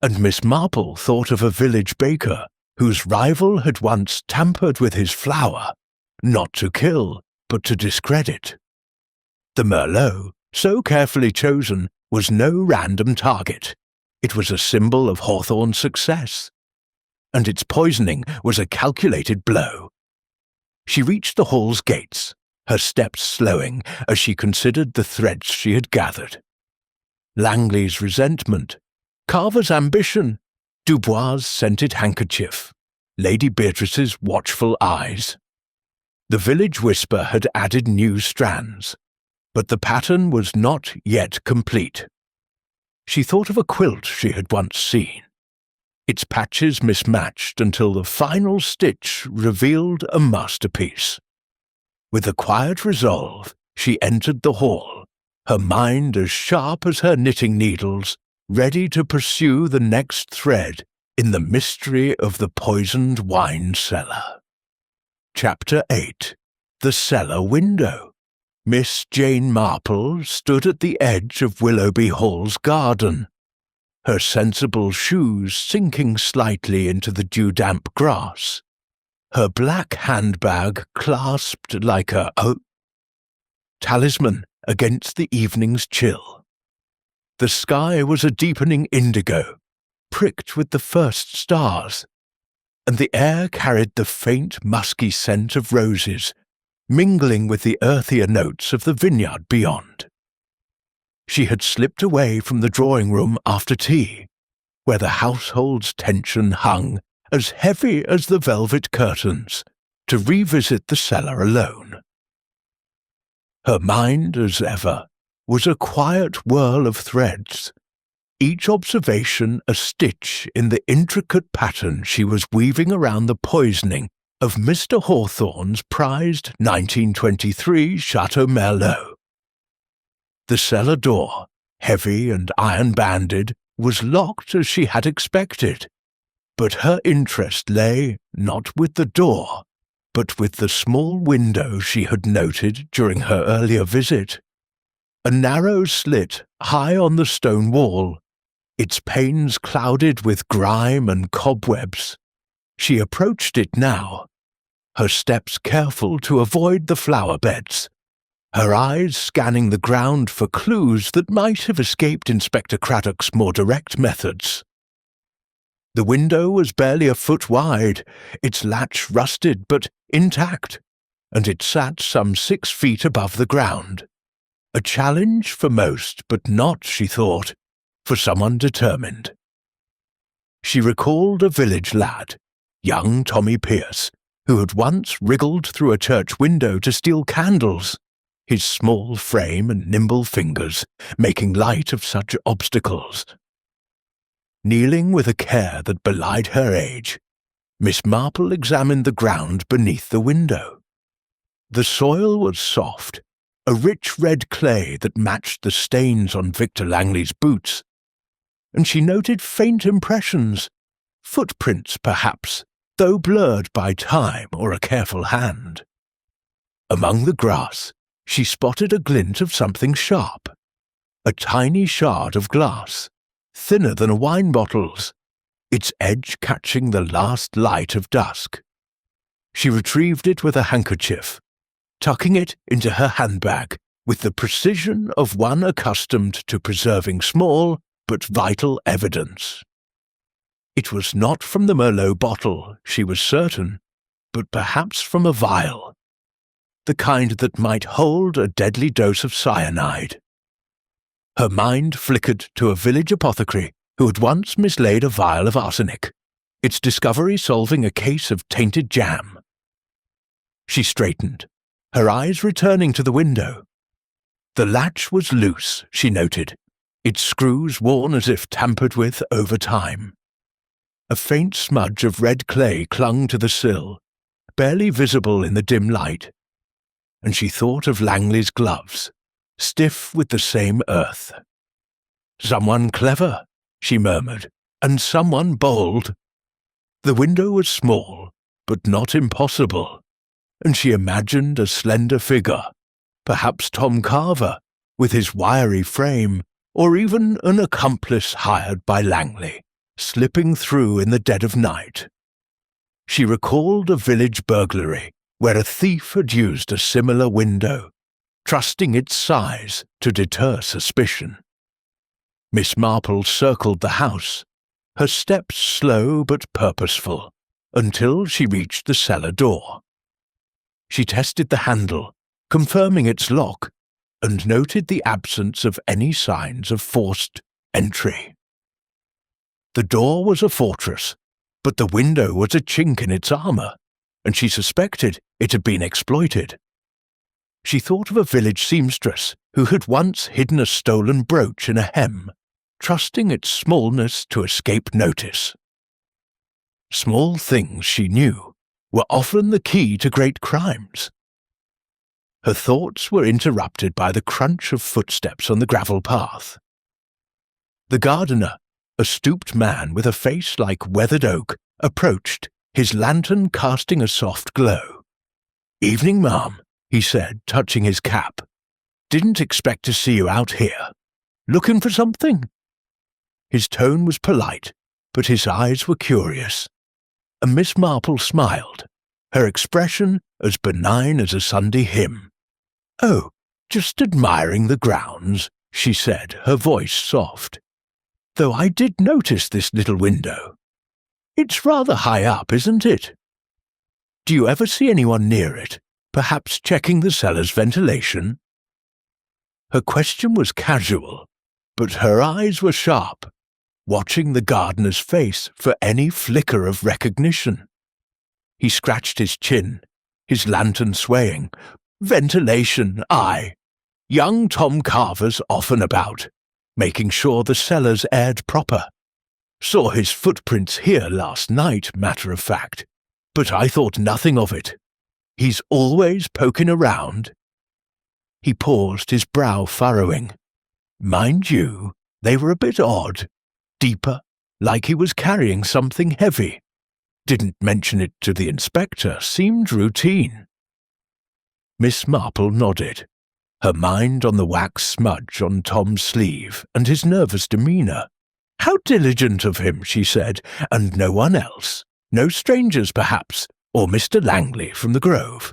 and Miss Marple thought of a village baker whose rival had once tampered with his flour, not to kill, but to discredit. The Merlot, so carefully chosen, was no random target. It was a symbol of Hawthorne's success, and its poisoning was a calculated blow. She reached the hall's gates, her steps slowing as she considered the threads she had gathered. Langley's resentment, Carver's ambition, Dubois' scented handkerchief, Lady Beatrice's watchful eyes. The village whisper had added new strands, but the pattern was not yet complete. She thought of a quilt she had once seen. Its patches mismatched until the final stitch revealed a masterpiece. With a quiet resolve, she entered the hall, her mind as sharp as her knitting needles, ready to pursue the next thread in the mystery of the poisoned wine cellar. Chapter 8. The Cellar Window. Miss Jane Marple stood at the edge of Willoughby Hall's garden, her sensible shoes sinking slightly into the dew-damp grass, her black handbag clasped like a talisman against the evening's chill. The sky was a deepening indigo, pricked with the first stars, and the air carried the faint musky scent of roses, mingling with the earthier notes of the vineyard beyond. She had slipped away from the drawing-room after tea, where the household's tension hung as heavy as the velvet curtains, to revisit the cellar alone. Her mind, as ever, was a quiet whirl of threads, each observation a stitch in the intricate pattern she was weaving around the poisoning of Mr. Hawthorne's prized 1923 Chateau Merlot. The cellar door, heavy and iron-banded, was locked as she had expected, but her interest lay not with the door, but with the small window she had noted during her earlier visit. A narrow slit high on the stone wall, its panes clouded with grime and cobwebs. She approached it now, her steps careful to avoid the flower beds, her eyes scanning the ground for clues that might have escaped Inspector Craddock's more direct methods. The window was barely a foot wide, its latch rusted but intact, and it sat some 6 feet above the ground. A challenge for most, but not, she thought, for someone determined. She recalled a village lad, young Tommy Pierce, who had once wriggled through a church window to steal candles, his small frame and nimble fingers making light of such obstacles. Kneeling with a care that belied her age, Miss Marple examined the ground beneath the window. The soil was soft, a rich red clay that matched the stains on Victor Langley's boots, and she noted faint impressions, footprints perhaps, though blurred by time or a careful hand. Among the grass, she spotted a glint of something sharp, a tiny shard of glass, thinner than a wine bottle's, its edge catching the last light of dusk. She retrieved it with a handkerchief, tucking it into her handbag with the precision of one accustomed to preserving small but vital evidence. It was not from the Merlot bottle, she was certain, but perhaps from a vial, the kind that might hold a deadly dose of cyanide. Her mind flickered to a village apothecary who had once mislaid a vial of arsenic. its discovery solving a case of tainted jam. She straightened, her eyes returning to the window. The latch was loose, she noted, its screws worn as if tampered with over time. A faint smudge of red clay clung to the sill, barely visible in the dim light, and she thought of Langley's gloves, stiff with the same earth. "Someone clever," she murmured, "and someone bold." The window was small, but not impossible, and she imagined a slender figure, perhaps Tom Carver, with his wiry frame, or even an accomplice hired by Langley, slipping through in the dead of night. She recalled a village burglary where a thief had used a similar window, trusting its size to deter suspicion. Miss Marple circled the house, her steps slow but purposeful, until she reached the cellar door. She tested the handle, confirming its lock, and noted the absence of any signs of forced entry. The door was a fortress, but the window was a chink in its armour, and she suspected it had been exploited. She thought of a village seamstress who had once hidden a stolen brooch in a hem, trusting its smallness to escape notice. Small things, she knew, were often the key to great crimes. Her thoughts were interrupted by the crunch of footsteps on the gravel path. The gardener, a stooped man with a face like weathered oak, approached, his lantern casting a soft glow. "Evening, ma'am," he said, touching his cap. "Didn't expect to see you out here. Looking for something?" His tone was polite, but his eyes were curious. And Miss Marple smiled, her expression as benign as a Sunday hymn. "Oh, just admiring the grounds," she said, her voice soft. "Though I did notice this little window. It's rather high up, isn't it? Do you ever see anyone near it, perhaps checking the cellar's ventilation?" Her question was casual, but her eyes were sharp, watching the gardener's face for any flicker of recognition. He scratched his chin, his lantern swaying. "Ventilation, aye. Young Tom Carver's often about, making sure the cellar's aired proper. Saw his footprints here last night, matter of fact, but I thought nothing of it. He's always poking around." He paused, his brow furrowing. Mind you, they were a bit odd, deeper, like he was carrying something heavy. Didn't mention it to the inspector, seemed routine. Miss Marple nodded, her mind on the wax smudge on Tom's sleeve and his nervous demeanour. "How diligent of him," she said, "and no one else. No strangers, perhaps, or Mr. Langley from the Grove."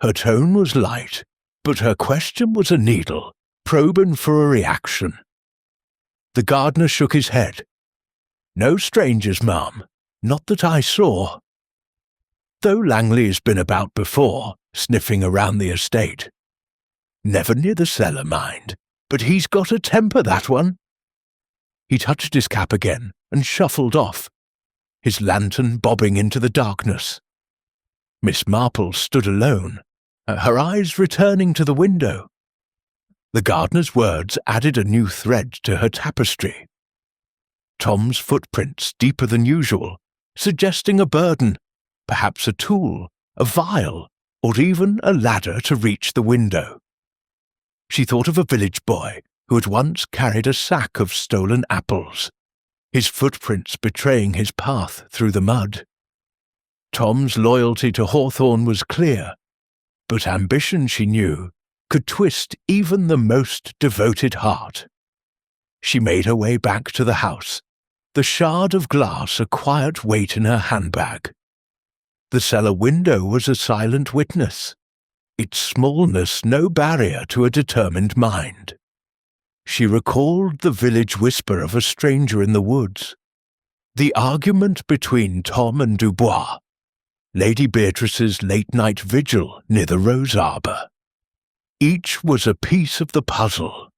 Her tone was light, but her question was a needle, probing for a reaction. The gardener shook his head. "No strangers, ma'am. Not that I saw. Though Langley's been about before, sniffing around the estate. Never near the cellar, mind, but he's got a temper, that one." He touched his cap again and shuffled off, his lantern bobbing into the darkness. Miss Marple stood alone, her eyes returning to the window. The gardener's words added a new thread to her tapestry. Tom's footprints deeper than usual, suggesting a burden, perhaps a tool, a vial, or even a ladder to reach the window. She thought of a village boy who had once carried a sack of stolen apples, his footprints betraying his path through the mud. Tom's loyalty to Hawthorne was clear, but ambition, she knew, could twist even the most devoted heart. She made her way back to the house, the shard of glass a quiet weight in her handbag. The cellar window was a silent witness, its smallness no barrier to a determined mind. She recalled the village whisper of a stranger in the woods, the argument between Tom and Dubois, Lady Beatrice's late-night vigil near the rose arbour. Each was a piece of the puzzle,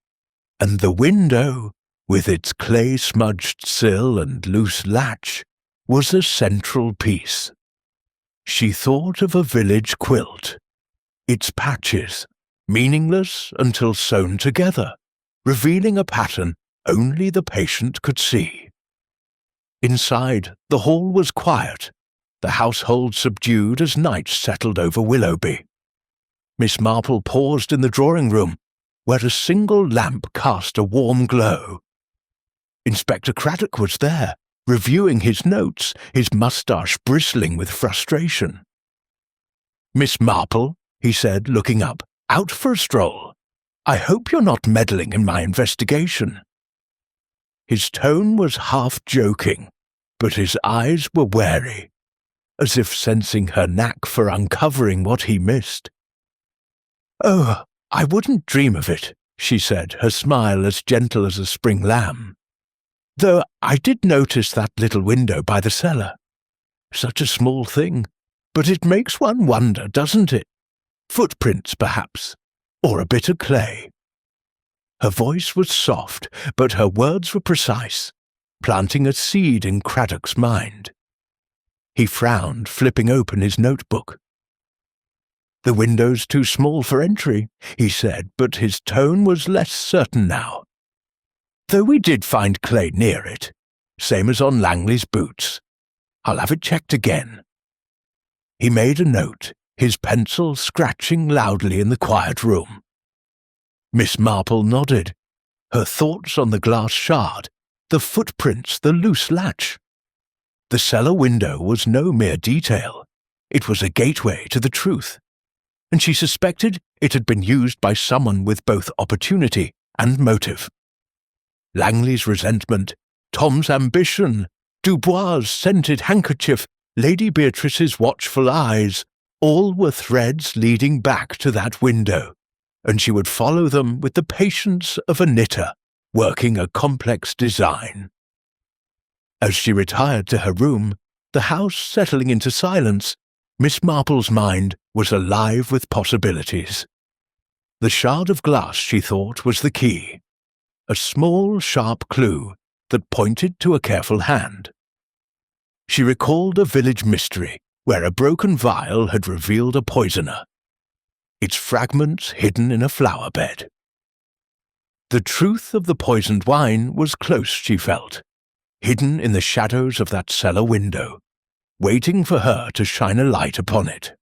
and the window, with its clay-smudged sill and loose latch, was a central piece. She thought of a village quilt, its patches, meaningless until sewn together, revealing a pattern only the patient could see. Inside, the hall was quiet, the household subdued as night settled over Willoughby. Miss Marple paused in the drawing-room, where a single lamp cast a warm glow. Inspector Craddock was there, reviewing his notes, his moustache bristling with frustration. "Miss Marple," he said, looking up, "out for a stroll? I hope you're not meddling in my investigation." His tone was half-joking, but his eyes were wary, as if sensing her knack for uncovering what he missed. "Oh, I wouldn't dream of it," she said, her smile as gentle as a spring lamb. "Though I did notice that little window by the cellar. Such a small thing, but it makes one wonder, doesn't it? Footprints, perhaps, or a bit of clay." Her voice was soft, but her words were precise, planting a seed in Craddock's mind. He frowned, flipping open his notebook. "The window's too small for entry," he said, but his tone was less certain now. "Though we did find clay near it, same as on Langley's boots. I'll have it checked again." He made a note, his pencil scratching loudly in the quiet room. Miss Marple nodded, her thoughts on the glass shard, the footprints, the loose latch. The cellar window was no mere detail. It was a gateway to the truth, and she suspected it had been used by someone with both opportunity and motive. Langley's resentment, Tom's ambition, Dubois' scented handkerchief, Lady Beatrice's watchful eyes, all were threads leading back to that window, and she would follow them with the patience of a knitter, working a complex design. As she retired to her room, the house settling into silence, Miss Marple's mind was alive with possibilities. The shard of glass, she thought, was the key, a small, sharp clue that pointed to a careful hand. She recalled a village mystery where a broken vial had revealed a poisoner, its fragments hidden in a flower bed. The truth of the poisoned wine was close, she felt, hidden in the shadows of that cellar window, waiting for her to shine a light upon it.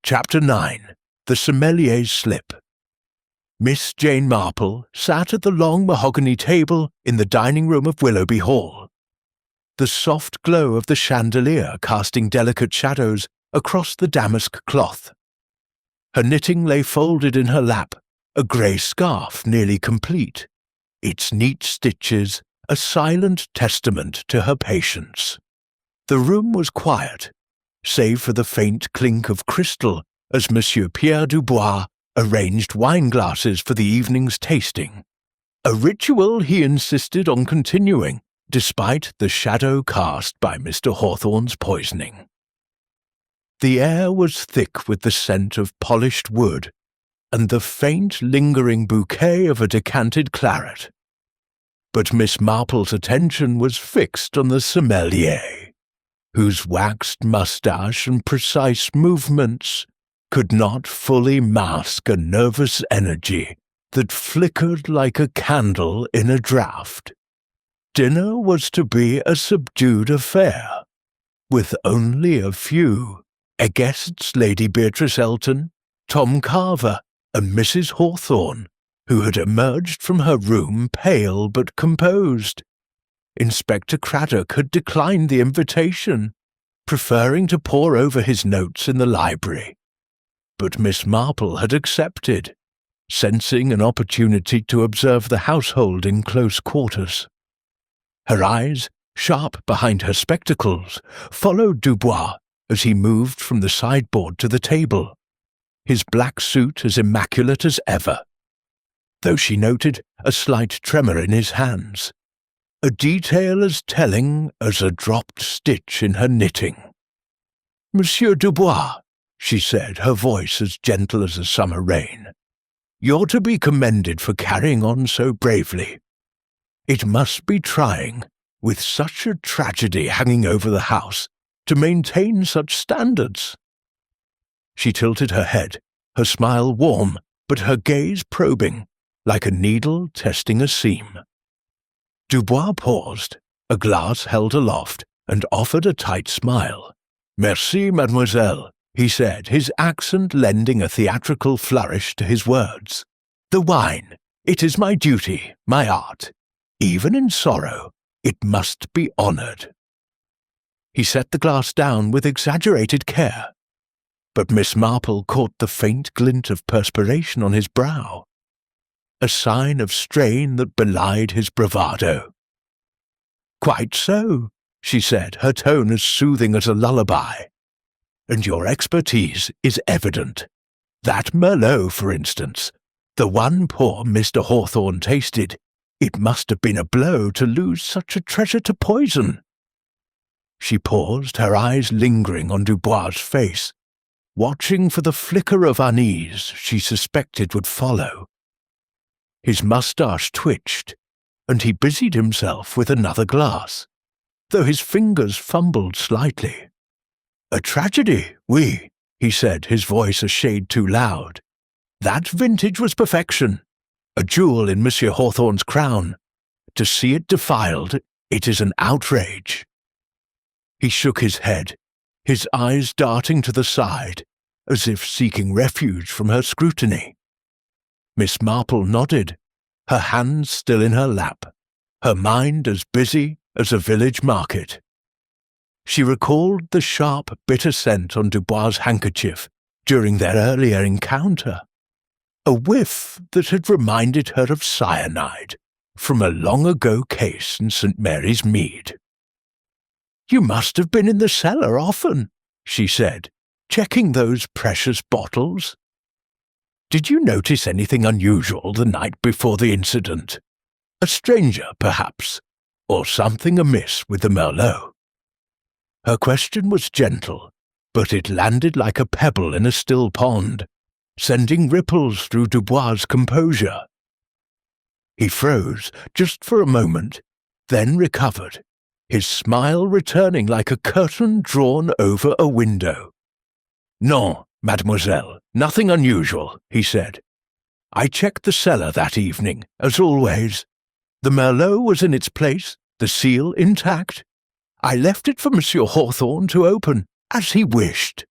Chapter 9. The Sommelier's Slip. Miss Jane Marple sat at the long mahogany table in the dining room of Willoughby Hall, the soft glow of the chandelier casting delicate shadows across the damask cloth. Her knitting lay folded in her lap, a grey scarf nearly complete, its neat stitches a silent testament to her patience. The room was quiet, save for the faint clink of crystal as Monsieur Pierre Dubois arranged wine glasses for the evening's tasting, a ritual he insisted on continuing despite the shadow cast by Mr. Hawthorne's poisoning. The air was thick with the scent of polished wood and the faint lingering bouquet of a decanted claret. But Miss Marple's attention was fixed on the sommelier, whose waxed moustache and precise movements could not fully mask a nervous energy that flickered like a candle in a draught. Dinner was to be a subdued affair, with only a few guests, Lady Beatrice Elton, Tom Carver, and Mrs. Hawthorne, who had emerged from her room pale but composed. Inspector Craddock had declined the invitation, preferring to pore over his notes in the library. But Miss Marple had accepted, sensing an opportunity to observe the household in close quarters. Her eyes, sharp behind her spectacles, followed Dubois as he moved from the sideboard to the table, his black suit as immaculate as ever, though she noted a slight tremor in his hands, a detail as telling as a dropped stitch in her knitting. "Monsieur Dubois," she said, her voice as gentle as a summer rain, "you're to be commended for carrying on so bravely. It must be trying, with such a tragedy hanging over the house, to maintain such standards?" She tilted her head, her smile warm, but her gaze probing, like a needle testing a seam. Dubois paused, a glass held aloft, and offered a tight smile. "Merci, mademoiselle," he said, his accent lending a theatrical flourish to his words. "The wine, it is my duty, my art. Even in sorrow, it must be honoured." He set the glass down with exaggerated care, but Miss Marple caught the faint glint of perspiration on his brow, a sign of strain that belied his bravado. "Quite so," she said, her tone as soothing as a lullaby. "And your expertise is evident. That Merlot, for instance, the one poor Mr. Hawthorne tasted, it must have been a blow to lose such a treasure to poison." She paused, her eyes lingering on Dubois' face, watching for the flicker of unease she suspected would follow. His moustache twitched, and he busied himself with another glass, though his fingers fumbled slightly. "A tragedy, oui," he said, his voice a shade too loud. "That vintage was perfection, a jewel in Monsieur Hawthorne's crown. To see it defiled, it is an outrage." He shook his head, his eyes darting to the side, as if seeking refuge from her scrutiny. Miss Marple nodded, her hands still in her lap, her mind as busy as a village market. She recalled the sharp, bitter scent on Dubois' handkerchief during their earlier encounter, a whiff that had reminded her of cyanide from a long-ago case in St. Mary's Mead. "You must have been in the cellar often," she said, checking those precious bottles. "Did you notice anything unusual the night before the incident? A stranger, perhaps, or something amiss with the Merlot?" Her question was gentle, but it landed like a pebble in a still pond, sending ripples through Dubois' composure. He froze just for a moment, then recovered, his smile returning like a curtain drawn over a window. "Non, mademoiselle, nothing unusual," he said. "I checked the cellar that evening, as always. The Merlot was in its place, the seal intact. I left it for Monsieur Hawthorne to open, as he wished."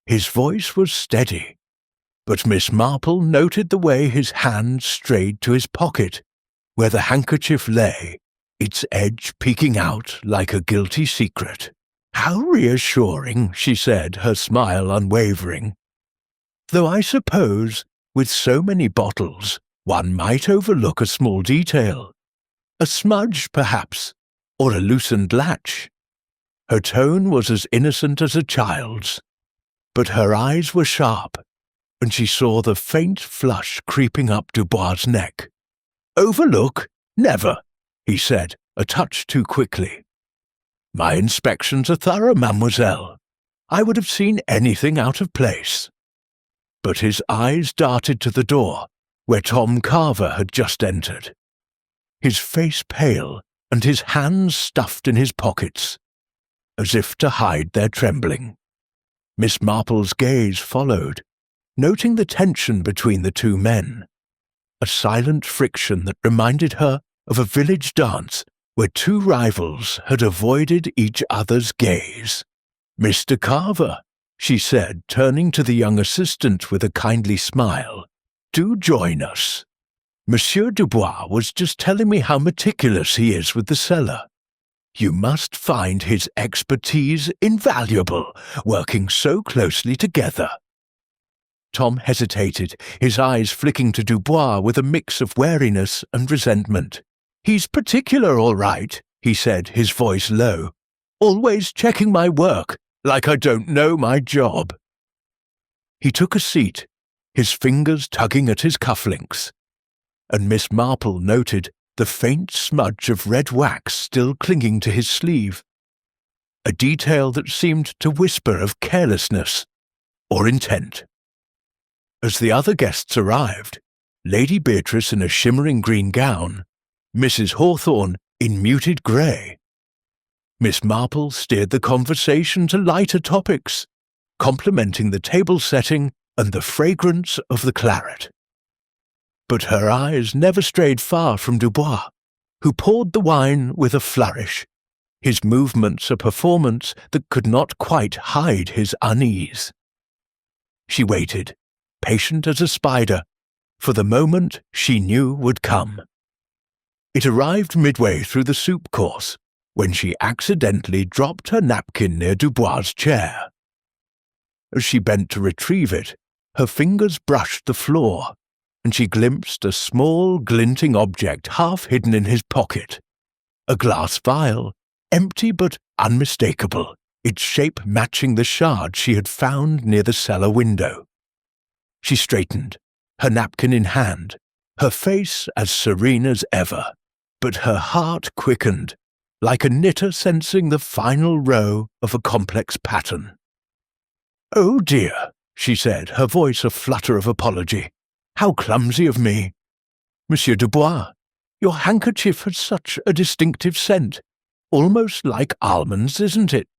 His voice was steady, but Miss Marple noted the way his hand strayed to his pocket, where the handkerchief lay, its edge peeking out like a guilty secret. "How reassuring," she said, her smile unwavering. "Though I suppose, with so many bottles, one might overlook a small detail. A smudge, perhaps, or a loosened latch." Her tone was as innocent as a child's, but her eyes were sharp, and she saw the faint flush creeping up Dubois' neck. "Overlook? Never," he said, a touch too quickly. "My inspections are thorough, mademoiselle. I would have seen anything out of place." But his eyes darted to the door, where Tom Carver had just entered, his face pale and his hands stuffed in his pockets, as if to hide their trembling. Miss Marple's gaze followed, noting the tension between the two men, a silent friction that reminded her of a village dance where two rivals had avoided each other's gaze. "Mr. Carver," she said, turning to the young assistant with a kindly smile, "do join us. Monsieur Dubois was just telling me how meticulous he is with the cellar. You must find his expertise invaluable, working so closely together." Tom hesitated, his eyes flicking to Dubois with a mix of wariness and resentment. "He's particular, all right," he said, his voice low. "Always checking my work, like I don't know my job." He took a seat, his fingers tugging at his cufflinks, and Miss Marple noted the faint smudge of red wax still clinging to his sleeve, a detail that seemed to whisper of carelessness or intent. As the other guests arrived, Lady Beatrice in a shimmering green gown, Mrs. Hawthorne in muted grey. Miss Marple steered the conversation to lighter topics, complimenting the table setting and the fragrance of the claret. But her eyes never strayed far from Dubois, who poured the wine with a flourish, his movements a performance that could not quite hide his unease. She waited, patient as a spider, for the moment she knew would come. It arrived midway through the soup course, when she accidentally dropped her napkin near Dubois' chair. As she bent to retrieve it, her fingers brushed the floor, and she glimpsed a small, glinting object half hidden in his pocket. A glass vial, empty but unmistakable, its shape matching the shard she had found near the cellar window. She straightened, her napkin in hand, her face as serene as ever, but her heart quickened, like a knitter sensing the final row of a complex pattern. "Oh dear," she said, her voice a flutter of apology. "How clumsy of me. Monsieur Dubois, your handkerchief has such a distinctive scent, almost like almonds, isn't it?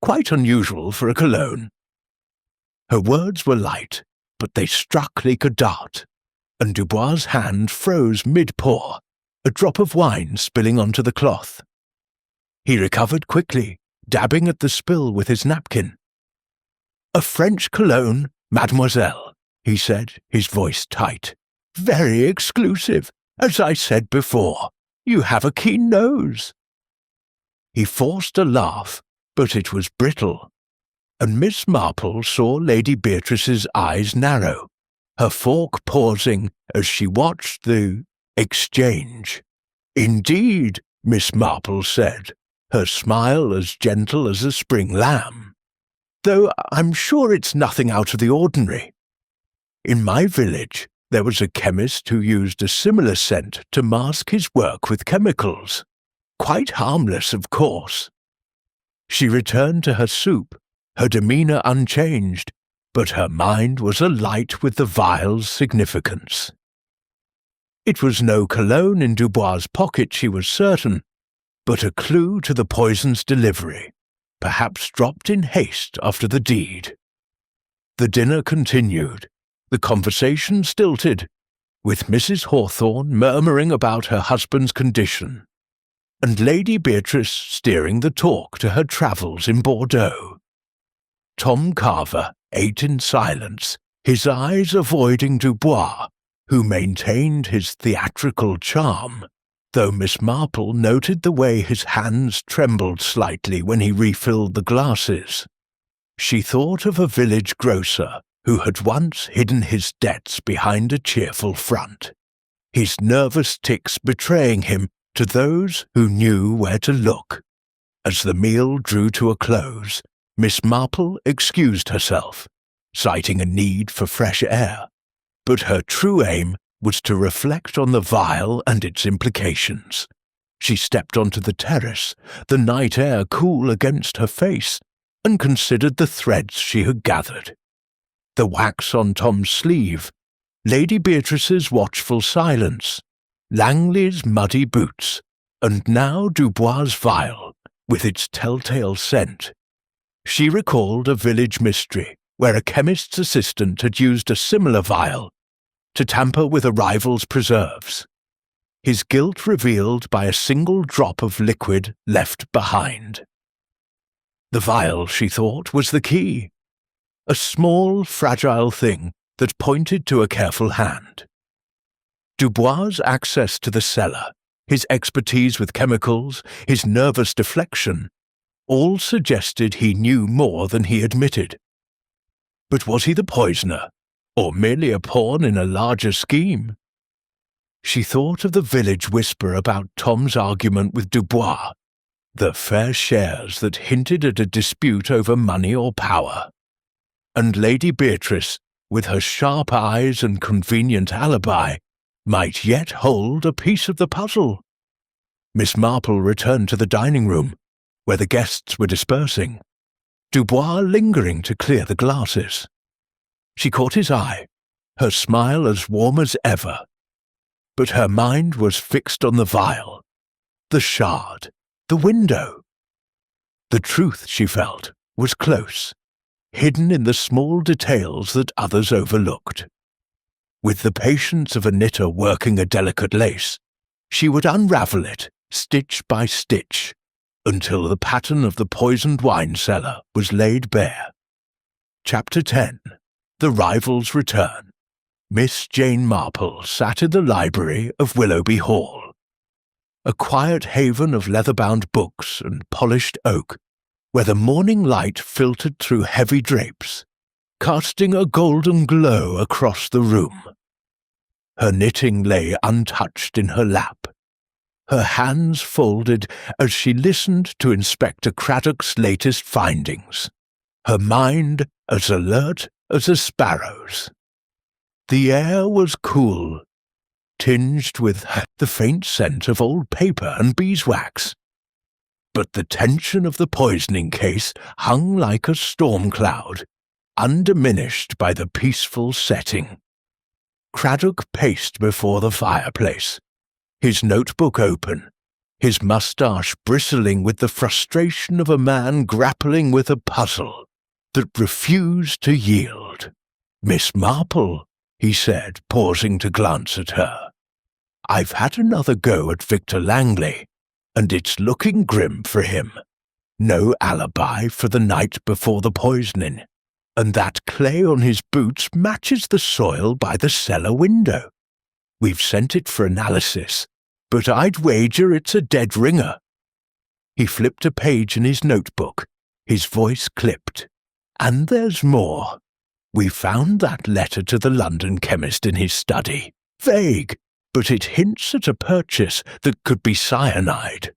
Quite unusual for a cologne." Her words were light, but they struck like a dart, and Dubois' hand froze mid-pour, a drop of wine spilling onto the cloth. He recovered quickly, dabbing at the spill with his napkin. "A French cologne, mademoiselle," he said, his voice tight. "Very exclusive. As I said before, you have a keen nose." He forced a laugh, but it was brittle, and Miss Marple saw Lady Beatrice's eyes narrow, her fork pausing as she watched the exchange. "Indeed," Miss Marple said, her smile as gentle as a spring lamb. "Though I'm sure it's nothing out of the ordinary. In my village, there was a chemist who used a similar scent to mask his work with chemicals. Quite harmless, of course." She returned to her soup, her demeanour unchanged, but her mind was alight with the vial's significance. It was no cologne in Dubois' pocket, she was certain, but a clue to the poison's delivery, perhaps dropped in haste after the deed. The dinner continued, the conversation stilted, with Mrs. Hawthorne murmuring about her husband's condition, and Lady Beatrice steering the talk to her travels in Bordeaux. Tom Carver ate in silence, his eyes avoiding Dubois, who maintained his theatrical charm, though Miss Marple noted the way his hands trembled slightly when he refilled the glasses. She thought of a village grocer who had once hidden his debts behind a cheerful front, his nervous tics betraying him to those who knew where to look. As the meal drew to a close, Miss Marple excused herself, citing a need for fresh air, but her true aim was to reflect on the vial and its implications. She stepped onto the terrace, the night air cool against her face, and considered the threads she had gathered. The wax on Tom's sleeve, Lady Beatrice's watchful silence, Langley's muddy boots, and now Dubois' vial, with its telltale scent. She recalled a village mystery where a chemist's assistant had used a similar vial to tamper with a rival's preserves, his guilt revealed by a single drop of liquid left behind. The vial, she thought, was the key, a small, fragile thing that pointed to a careful hand. Dubois' access to the cellar, his expertise with chemicals, his nervous deflection, all suggested he knew more than he admitted. But was he the poisoner, or merely a pawn in a larger scheme? She thought of the village whisper about Tom's argument with Dubois, the fair shares that hinted at a dispute over money or power, and Lady Beatrice, with her sharp eyes and convenient alibi, might yet hold a piece of the puzzle. Miss Marple returned to the dining room, where the guests were dispersing, Dubois lingering to clear the glasses. She caught his eye, her smile as warm as ever, but her mind was fixed on the vial, the shard, the window. The truth, she felt, was close, hidden in the small details that others overlooked. With the patience of a knitter working a delicate lace, she would unravel it, stitch by stitch, until the pattern of the poisoned wine cellar was laid bare. Chapter 10. The Rival's Return. Miss Jane Marple sat in the library of Willoughby Hall, a quiet haven of leather-bound books and polished oak, where the morning light filtered through heavy drapes, casting a golden glow across the room. Her knitting lay untouched in her lap, her hands folded as she listened to Inspector Craddock's latest findings, her mind as alert as a sparrow's. The air was cool, tinged with the faint scent of old paper and beeswax, but the tension of the poisoning case hung like a storm cloud, undiminished by the peaceful setting. Craddock paced before the fireplace, his notebook open, his moustache bristling with the frustration of a man grappling with a puzzle that refused to yield. "Miss Marple," he said, pausing to glance at her, "I've had another go at Victor Langley, and it's looking grim for him. No alibi for the night before the poisoning, and that clay on his boots matches the soil by the cellar window. We've sent it for analysis, but I'd wager it's a dead ringer." He flipped a page in his notebook, his voice clipped. "And there's more. We found that letter to the London chemist in his study. Vague, but it hints at a purchase that could be cyanide.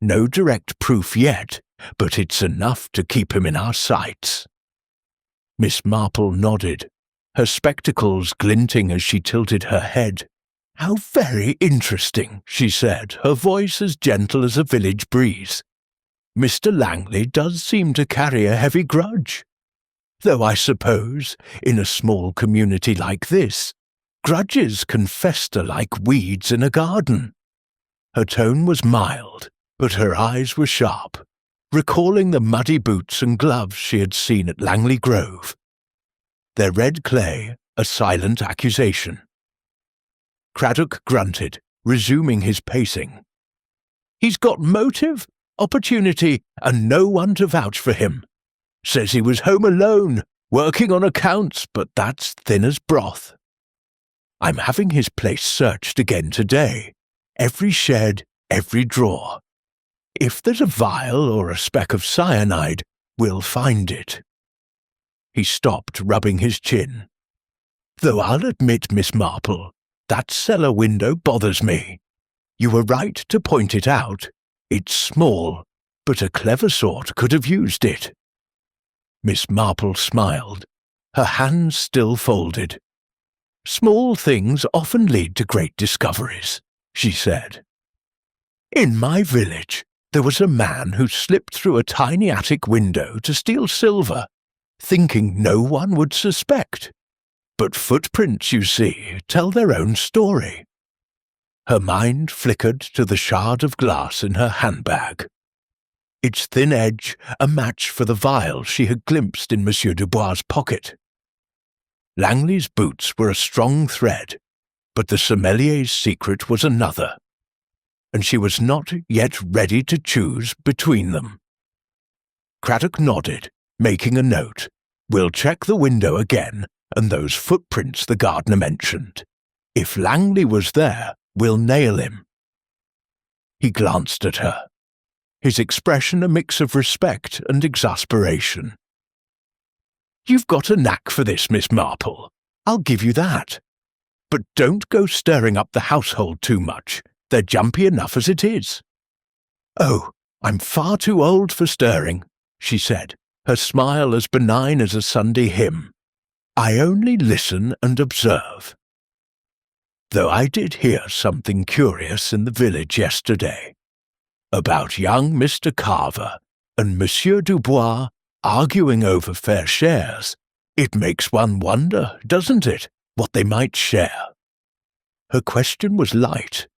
No direct proof yet, but it's enough to keep him in our sights." Miss Marple nodded, her spectacles glinting as she tilted her head. "How very interesting," she said, her voice as gentle as a village breeze. "Mr. Langley does seem to carry a heavy grudge. Though I suppose, in a small community like this, grudges can fester like weeds in a garden." Her tone was mild, but her eyes were sharp, recalling the muddy boots and gloves she had seen at Langley Grove. Their red clay, a silent accusation. Craddock grunted, resuming his pacing. "He's got motive, opportunity, and no one to vouch for him. Says he was home alone, working on accounts, but that's thin as broth. I'm having his place searched again today, every shed, every drawer. If there's a vial or a speck of cyanide, we'll find it." He stopped, rubbing his chin. "Though I'll admit, Miss Marple, that cellar window bothers me. You were right to point it out. It's small, but a clever sort could have used it." Miss Marple smiled, her hands still folded. "Small things often lead to great discoveries," she said. "In my village, there was a man who slipped through a tiny attic window to steal silver, thinking no one would suspect. But footprints, you see, tell their own story." Her mind flickered to the shard of glass in her handbag. Its thin edge a match for the vial she had glimpsed in Monsieur Dubois' pocket. Langley's boots were a strong thread, but the sommelier's secret was another, and she was not yet ready to choose between them. Craddock nodded, making a note. "We'll check the window again, and those footprints the gardener mentioned. If Langley was there, we'll nail him." He glanced at her, his expression a mix of respect and exasperation. "You've got a knack for this, Miss Marple. I'll give you that. But don't go stirring up the household too much. They're jumpy enough as it is." "Oh, I'm far too old for stirring," she said, her smile as benign as a Sunday hymn. "I only listen and observe. Though I did hear something curious in the village yesterday, about young Mr. Carver and Monsieur Dubois arguing over fair shares. It makes one wonder, doesn't it, what they might share?" Her question was light,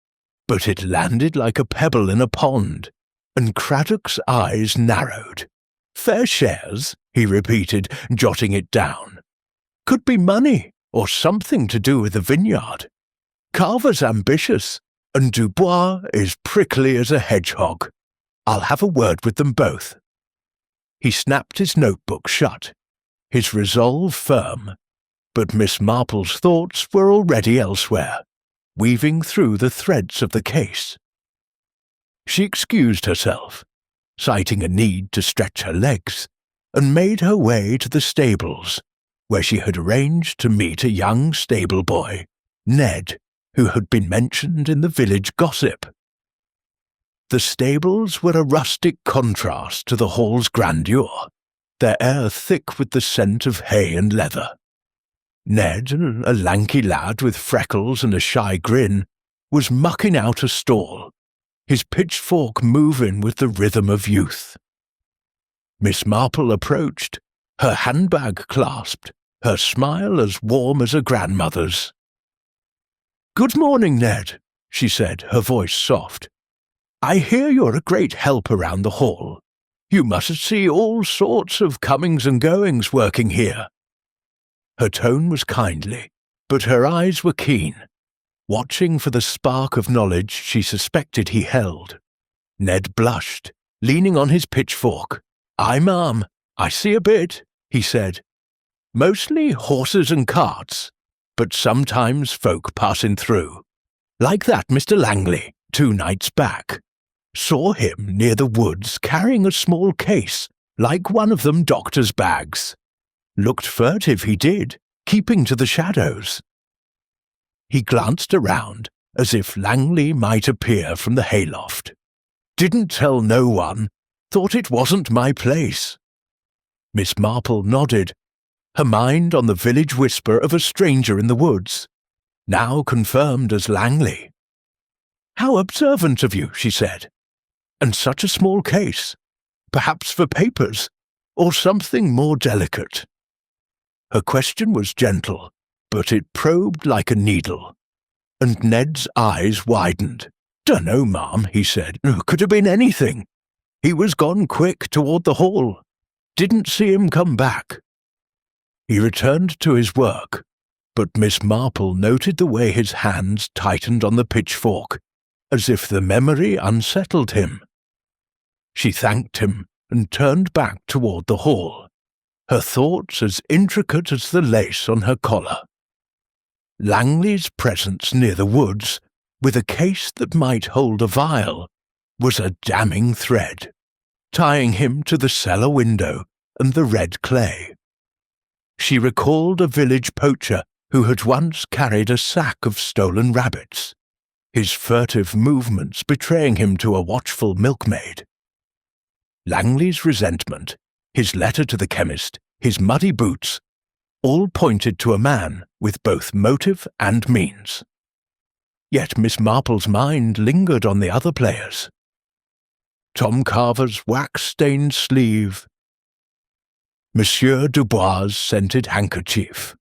but it landed like a pebble in a pond, and Craddock's eyes narrowed. "Fair shares," he repeated, jotting it down. "Could be money, or something to do with the vineyard. Carver's ambitious, and Dubois is prickly as a hedgehog. I'll have a word with them both." He snapped his notebook shut, his resolve firm, but Miss Marple's thoughts were already elsewhere, weaving through the threads of the case. She excused herself, citing a need to stretch her legs, and made her way to the stables, where she had arranged to meet a young stable boy, Ned, who had been mentioned in the village gossip. The stables were a rustic contrast to the hall's grandeur, their air thick with the scent of hay and leather. Ned, a lanky lad with freckles and a shy grin, was mucking out a stall, his pitchfork moving with the rhythm of youth. Miss Marple approached, her handbag clasped, her smile as warm as a grandmother's. "Good morning, Ned," she said, her voice soft. "I hear you're a great help around the hall. You must see all sorts of comings and goings working here." Her tone was kindly, but her eyes were keen, watching for the spark of knowledge she suspected he held. Ned blushed, leaning on his pitchfork. "Aye, ma'am, I see a bit," he said. "Mostly horses and carts, but sometimes folk passing through. Like that Mr. Langley, 2 nights back. Saw him near the woods carrying a small case, like one of them doctor's bags. Looked furtive, he did, keeping to the shadows." He glanced around, as if Langley might appear from the hayloft. "Didn't tell no one, thought it wasn't my place." Miss Marple nodded, her mind on the village whisper of a stranger in the woods, now confirmed as Langley. "How observant of you," she said. "And such a small case. Perhaps for papers, or something more delicate." Her question was gentle, but it probed like a needle, and Ned's eyes widened. "Dunno, ma'am," he said. "Could have been anything. He was gone quick toward the hall. Didn't see him come back." He returned to his work, but Miss Marple noted the way his hands tightened on the pitchfork, as if the memory unsettled him. She thanked him and turned back toward the hall, her thoughts as intricate as the lace on her collar. Langley's presence near the woods, with a case that might hold a vial, was a damning thread, tying him to the cellar window and the red clay. She recalled a village poacher who had once carried a sack of stolen rabbits, his furtive movements betraying him to a watchful milkmaid. Langley's resentment, his letter to the chemist, his muddy boots, all pointed to a man with both motive and means. Yet Miss Marple's mind lingered on the other players. Tom Carver's wax-stained sleeve, Monsieur Dubois' scented handkerchief,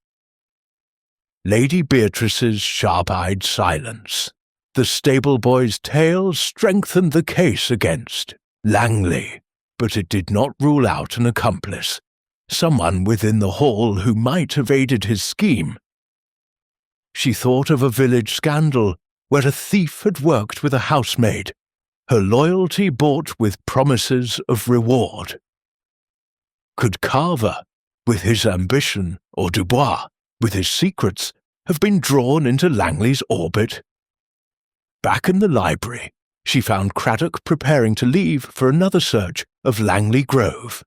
Lady Beatrice's sharp-eyed silence. The stable boy's tale strengthened the case against Langley, but it did not rule out an accomplice, someone within the hall who might have aided his scheme. She thought of a village scandal where a thief had worked with a housemaid, her loyalty bought with promises of reward. Could Carver, with his ambition, or Dubois, with his secrets, have been drawn into Langley's orbit? Back in the library, she found Craddock preparing to leave for another search of Langley Grove.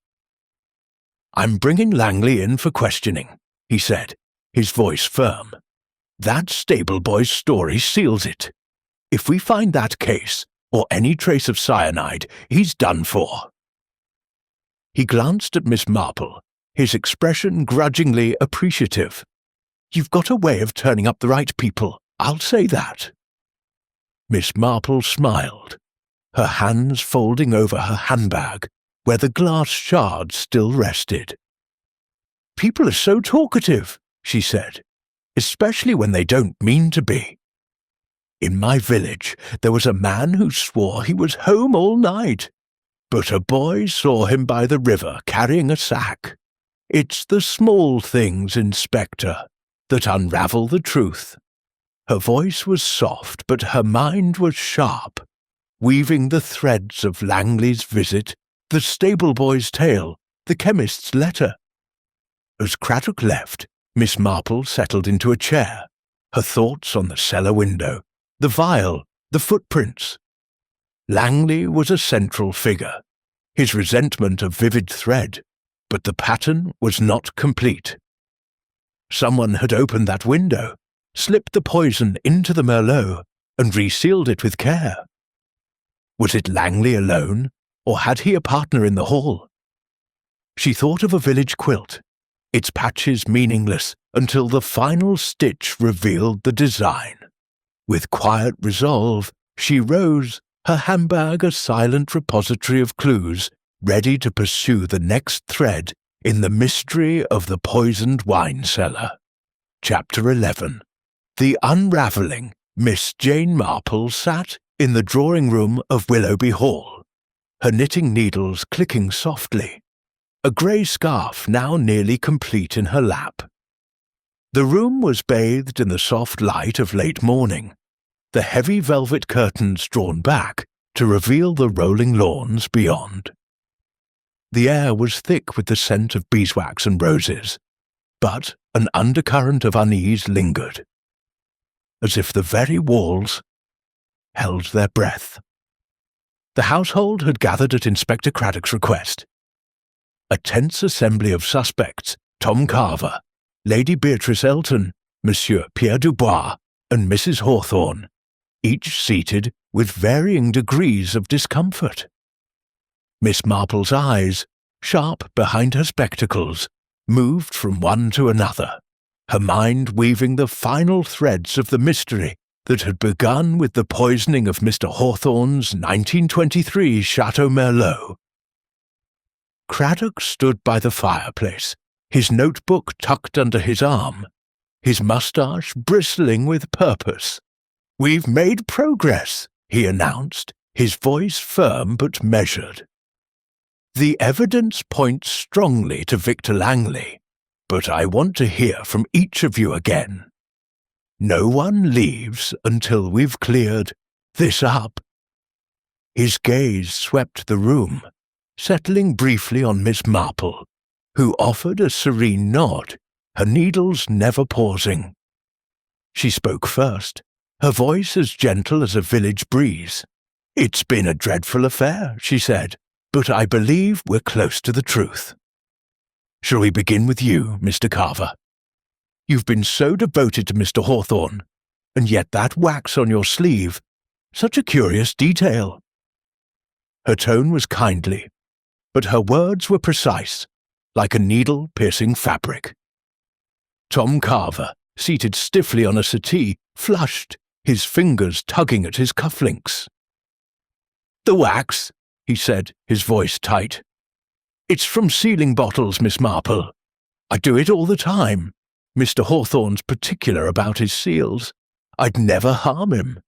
"I'm bringing Langley in for questioning," he said, his voice firm. "That stable boy's story seals it. If we find that case, or any trace of cyanide, he's done for." He glanced at Miss Marple, his expression grudgingly appreciative. "You've got a way of turning up the right people, I'll say that." Miss Marple smiled, her hands folding over her handbag, where the glass shard still rested. "People are so talkative," she said, "especially when they don't mean to be." In my village there was a man who swore he was home all night, but a boy saw him by the river carrying a sack. It's the small things, Inspector, that unravel the truth." Her voice was soft, but her mind was sharp, weaving the threads of Langley's visit, the stable boy's tale, the chemist's letter. As Craddock left, Miss Marple settled into a chair, her thoughts on the cellar window, the vial, the footprints. Langley was a central figure, his resentment a vivid thread, but the pattern was not complete. Someone had opened that window, slipped the poison into the Merlot, and resealed it with care. Was it Langley alone, or had he a partner in the hall? She thought of a village quilt, its patches meaningless until the final stitch revealed the design. With quiet resolve, she rose, her handbag a silent repository of clues, ready to pursue the next thread in the mystery of the poisoned wine cellar. Chapter 11. The unravelling. Miss Jane Marple sat in the drawing-room of Willoughby Hall, her knitting needles clicking softly, a grey scarf now nearly complete in her lap. The room was bathed in the soft light of late morning, the heavy velvet curtains drawn back to reveal the rolling lawns beyond. The air was thick with the scent of beeswax and roses, but an undercurrent of unease lingered, as if the very walls held their breath. The household had gathered at Inspector Craddock's request. A tense assembly of suspects, Tom Carver, Lady Beatrice Elton, Monsieur Pierre Dubois, and Mrs. Hawthorne, each seated with varying degrees of discomfort. Miss Marple's eyes, sharp behind her spectacles, moved from one to another, her mind weaving the final threads of the mystery that had begun with the poisoning of Mr. Hawthorne's 1923 Chateau Merlot. Craddock stood by the fireplace, his notebook tucked under his arm, his moustache bristling with purpose. "We've made progress," he announced, his voice firm but measured. "The evidence points strongly to Victor Langley, but I want to hear from each of you again. No one leaves until we've cleared this up." His gaze swept the room, settling briefly on Miss Marple, who offered a serene nod, her needles never pausing. She spoke first, her voice as gentle as a village breeze. "It's been a dreadful affair," she said, "but I believe we're close to the truth. Shall we begin with you, Mr. Carver? You've been so devoted to Mr. Hawthorne, and yet that wax on your sleeve, such a curious detail." Her tone was kindly, but her words were precise, like a needle-piercing fabric. Tom Carver, seated stiffly on a settee, flushed, his fingers tugging at his cufflinks. "The wax," he said, his voice tight. "It's from sealing bottles, Miss Marple. I do it all the time. Mr. Hawthorne's particular about his seals. I'd never harm him.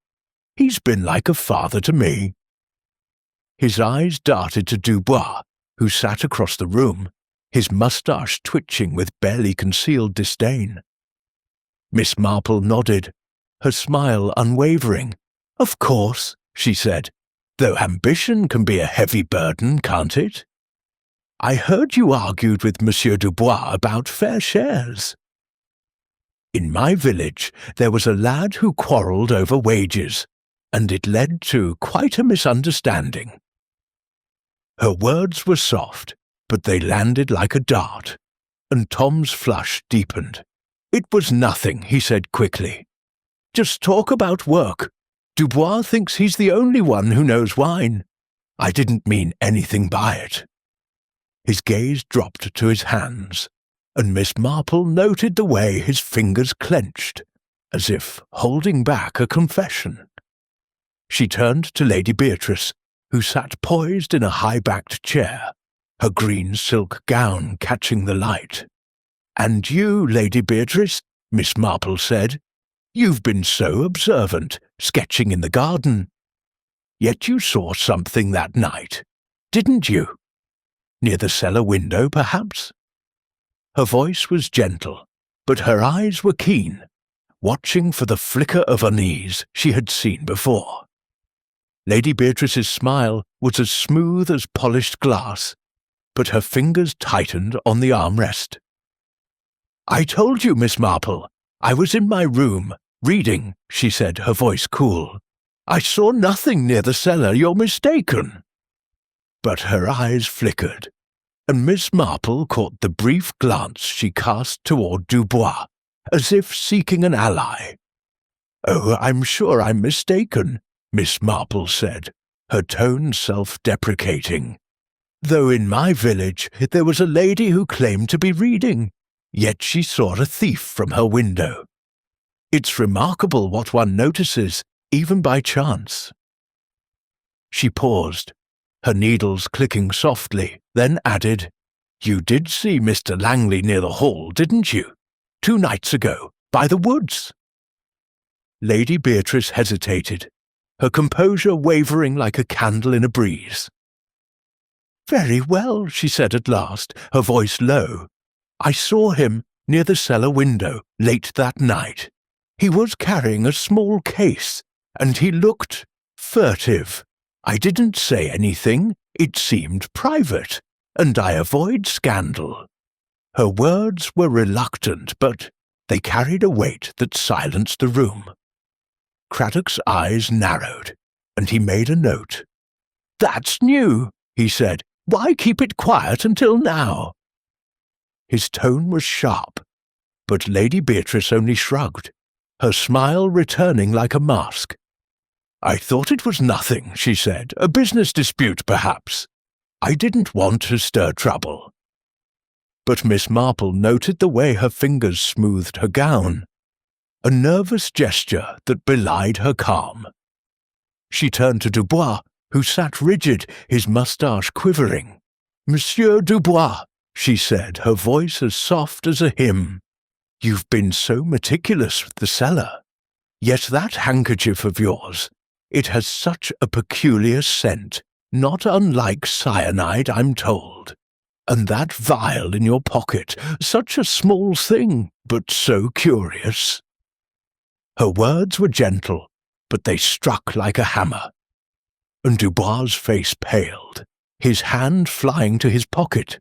He's been like a father to me." His eyes darted to Dubois, who sat across the room, his moustache twitching with barely concealed disdain. Miss Marple nodded, her smile unwavering. "Of course," she said, "though ambition can be a heavy burden, can't it? I heard you argued with Monsieur Dubois about fair shares." "In my village there was a lad who quarrelled over wages, and it led to quite a misunderstanding." Her words were soft, but they landed like a dart, and Tom's flush deepened. "It was nothing," he said quickly. "Just talk about work. Dubois thinks he's the only one who knows wine. I didn't mean anything by it." His gaze dropped to his hands, and Miss Marple noted the way his fingers clenched, as if holding back a confession. She turned to Lady Beatrice, who sat poised in a high-backed chair, her green silk gown catching the light. "And you, Lady Beatrice," Miss Marple said, "you've been so observant, sketching in the garden. Yet you saw something that night, didn't you? Near the cellar window, perhaps?" Her voice was gentle, but her eyes were keen, watching for the flicker of unease she had seen before. Lady Beatrice's smile was as smooth as polished glass, but her fingers tightened on the armrest. "I told you, Miss Marple. I was in my room, reading," she said, her voice cool. "I saw nothing near the cellar. You're mistaken." But her eyes flickered, and Miss Marple caught the brief glance she cast toward Dubois, as if seeking an ally. "Oh, I'm sure I'm mistaken," Miss Marple said, her tone self-deprecating. "Though in my village there was a lady who claimed to be reading, yet she saw a thief from her window. It's remarkable what one notices, even by chance." She paused, her needles clicking softly, then added, "You did see Mr. Langley near the hall, didn't you? 2 nights ago, by the woods." Lady Beatrice hesitated, her composure wavering like a candle in a breeze. "Very well," she said at last, her voice low. "I saw him near the cellar window late that night. He was carrying a small case, and he looked furtive. I didn't say anything, it seemed private, and I avoid scandal." Her words were reluctant, but they carried a weight that silenced the room. Craddock's eyes narrowed, and he made a note. "That's new," he said. "Why keep it quiet until now?" His tone was sharp, but Lady Beatrice only shrugged, her smile returning like a mask. "I thought it was nothing," she said. "A business dispute, perhaps. I didn't want to stir trouble." But Miss Marple noted the way her fingers smoothed her gown, a nervous gesture that belied her calm. She turned to Dubois, who sat rigid, his moustache quivering. "Monsieur Dubois," she said, her voice as soft as a hymn, "you've been so meticulous with the cellar. Yet that handkerchief of yours, it has such a peculiar scent, not unlike cyanide, I'm told. And that vial in your pocket, such a small thing, but so curious." Her words were gentle, but they struck like a hammer. And Dubois' face paled, his hand flying to his pocket.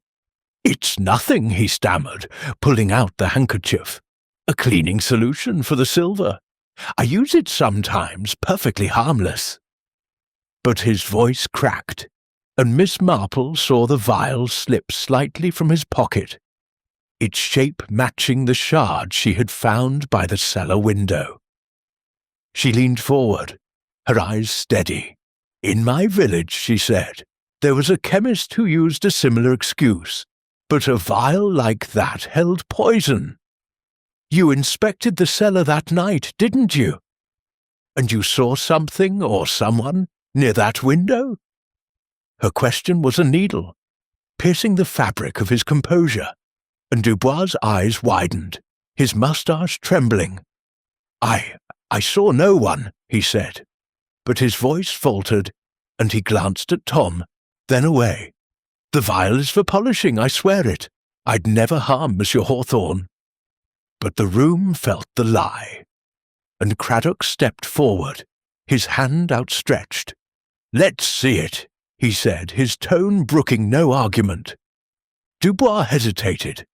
"It's nothing," he stammered, pulling out the handkerchief. "A cleaning solution for the silver. I use it sometimes, perfectly harmless." But his voice cracked, and Miss Marple saw the vial slip slightly from his pocket, its shape matching the shard she had found by the cellar window. She leaned forward, her eyes steady. "In my village," she said, "there was a chemist who used a similar excuse, but a vial like that held poison. You inspected the cellar that night, didn't you? And you saw something or someone near that window?" Her question was a needle, piercing the fabric of his composure, and Dubois' eyes widened, his moustache trembling. I saw no one," he said, but his voice faltered, and he glanced at Tom, then away. "The vial is for polishing, I swear it. I'd never harm Monsieur Hawthorne." But the room felt the lie, and Craddock stepped forward, his hand outstretched. "Let's see it," he said, his tone brooking no argument. Dubois hesitated,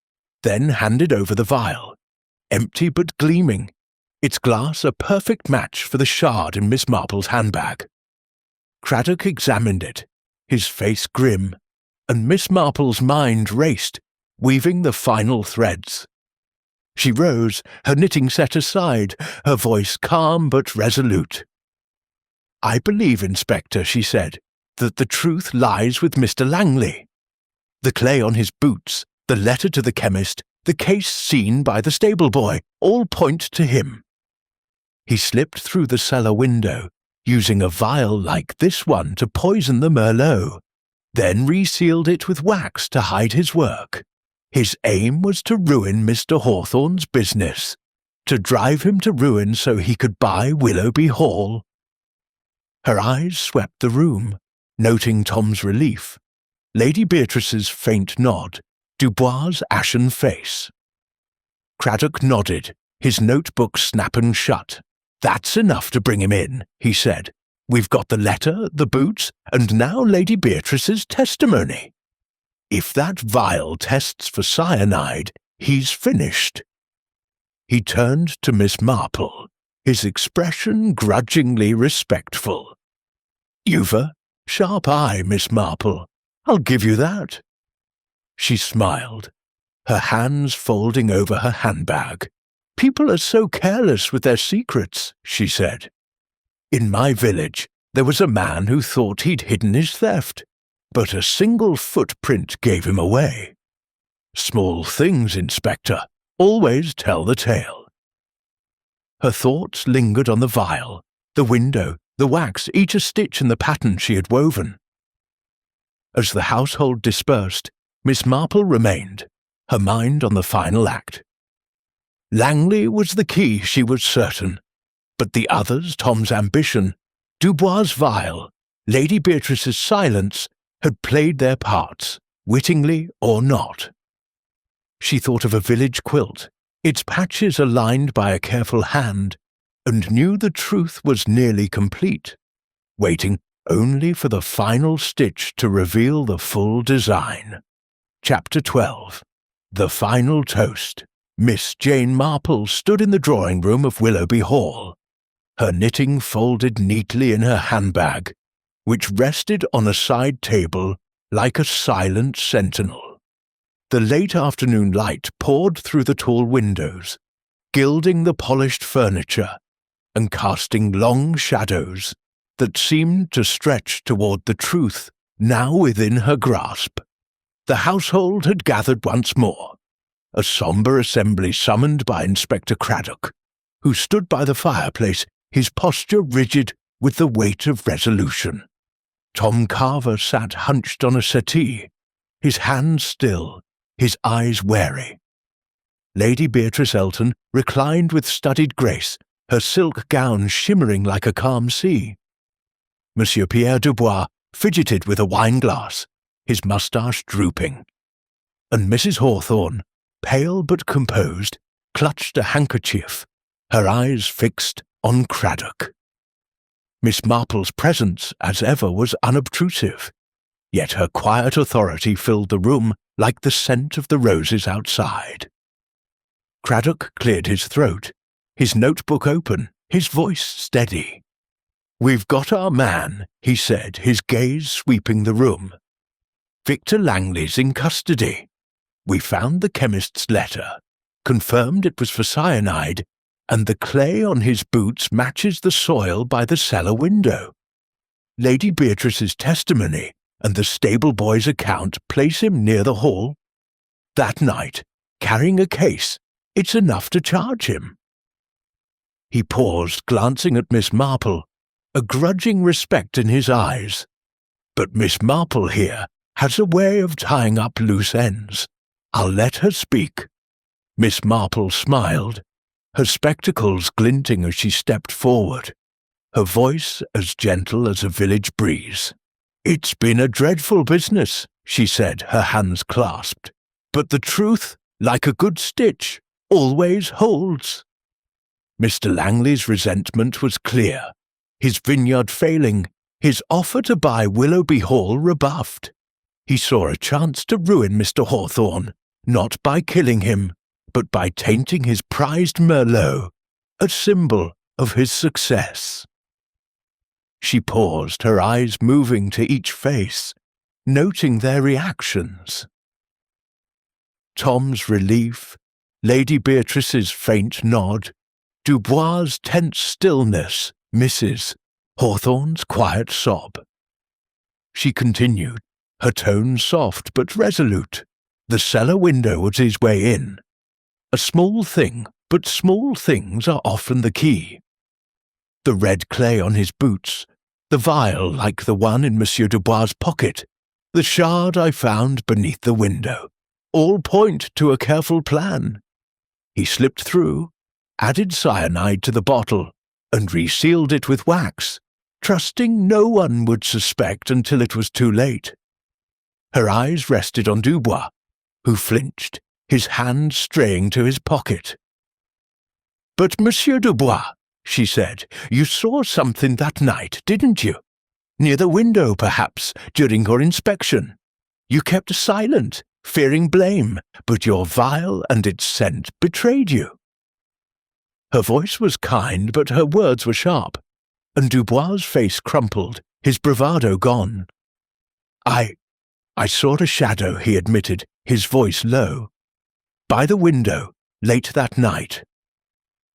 then handed over the vial, empty but gleaming, its glass a perfect match for the shard in Miss Marple's handbag. Craddock examined it, his face grim, and Miss Marple's mind raced, weaving the final threads. She rose, her knitting set aside, her voice calm but resolute. "I believe, Inspector," she said, "that the truth lies with Mr. Langley. The clay on his boots, the letter to the chemist, the case seen by the stable boy, all point to him. He slipped through the cellar window, using a vial like this one to poison the Merlot, then resealed it with wax to hide his work. His aim was to ruin Mr. Hawthorne's business. To drive him to ruin so he could buy Willoughby Hall. Her eyes swept the room, noting Tom's relief, Lady Beatrice's faint nod, Dubois' ashen face. Craddock nodded, his notebook snapping shut. "That's enough to bring him in," he said. "We've got the letter, the boots, and now Lady Beatrice's testimony. If that vial tests for cyanide, he's finished." He turned to Miss Marple, his expression grudgingly respectful. "You've a sharp eye, Miss Marple. I'll give you that." She smiled, her hands folding over her handbag. "People are so careless with their secrets," she said. "In my village, there was a man who thought he'd hidden his theft, but a single footprint gave him away. Small things, Inspector, always tell the tale." Her thoughts lingered on the vial, the window, the wax, each a stitch in the pattern she had woven. As the household dispersed, Miss Marple remained, her mind on the final act. Langley was the key, she was certain, but the others, Tom's ambition, Dubois' vial, Lady Beatrice's silence, had played their parts, wittingly or not. She thought of a village quilt, its patches aligned by a careful hand, and knew the truth was nearly complete, waiting only for the final stitch to reveal the full design. Chapter 12. The Final Toast. Miss Jane Marple stood in the drawing-room of Willoughby Hall, her knitting folded neatly in her handbag, which rested on a side table like a silent sentinel. The late afternoon light poured through the tall windows, gilding the polished furniture and casting long shadows that seemed to stretch toward the truth now within her grasp. The household had gathered once more, a sombre assembly summoned by Inspector Craddock, who stood by the fireplace, his posture rigid with the weight of resolution. Tom Carver sat hunched on a settee, his hands still, his eyes wary. Lady Beatrice Elton reclined with studied grace, her silk gown shimmering like a calm sea. Monsieur Pierre Dubois fidgeted with a wine-glass, his moustache drooping. And Mrs. Hawthorne, pale but composed, clutched a handkerchief, her eyes fixed on Craddock. Miss Marple's presence, as ever, was unobtrusive, yet her quiet authority filled the room like the scent of the roses outside. Craddock cleared his throat, his notebook open, his voice steady. "We've got our man," he said, his gaze sweeping the room. "Victor Langley's in custody. We found the chemist's letter, confirmed it was for cyanide, and the clay on his boots matches the soil by the cellar window. Lady Beatrice's testimony and the stable boy's account place him near the hall. That night, carrying a case, it's enough to charge him." He paused, glancing at Miss Marple, a grudging respect in his eyes. But Miss Marple here has a way of tying up loose ends. I'll let her speak. Miss Marple smiled, her spectacles glinting as she stepped forward, her voice as gentle as a village breeze. "It's been a dreadful business," she said, her hands clasped. "But the truth, like a good stitch, always holds." Mr. Langley's resentment was clear, his vineyard failing, his offer to buy Willoughby Hall rebuffed. He saw a chance to ruin Mr. Hawthorne, not by killing him, but by tainting his prized Merlot, a symbol of his success. She paused, her eyes moving to each face, noting their reactions. Tom's relief, Lady Beatrice's faint nod, Dubois' tense stillness, Mrs. Hawthorne's quiet sob. She continued, her tone soft but resolute. The cellar window was his way in. A small thing, but small things are often the key. The red clay on his boots, the vial like the one in Monsieur Dubois' pocket, the shard I found beneath the window, all point to a careful plan. He slipped through, added cyanide to the bottle, and resealed it with wax, trusting no one would suspect until it was too late. Her eyes rested on Dubois, who flinched, his hand straying to his pocket. "But, Monsieur Dubois," she said, "you saw something that night, didn't you? Near the window, perhaps, during your inspection. You kept silent, fearing blame, but your vial and its scent betrayed you." Her voice was kind, but her words were sharp, and Dubois' face crumpled, his bravado gone. I saw a shadow," he admitted, his voice low. "By the window, late that night.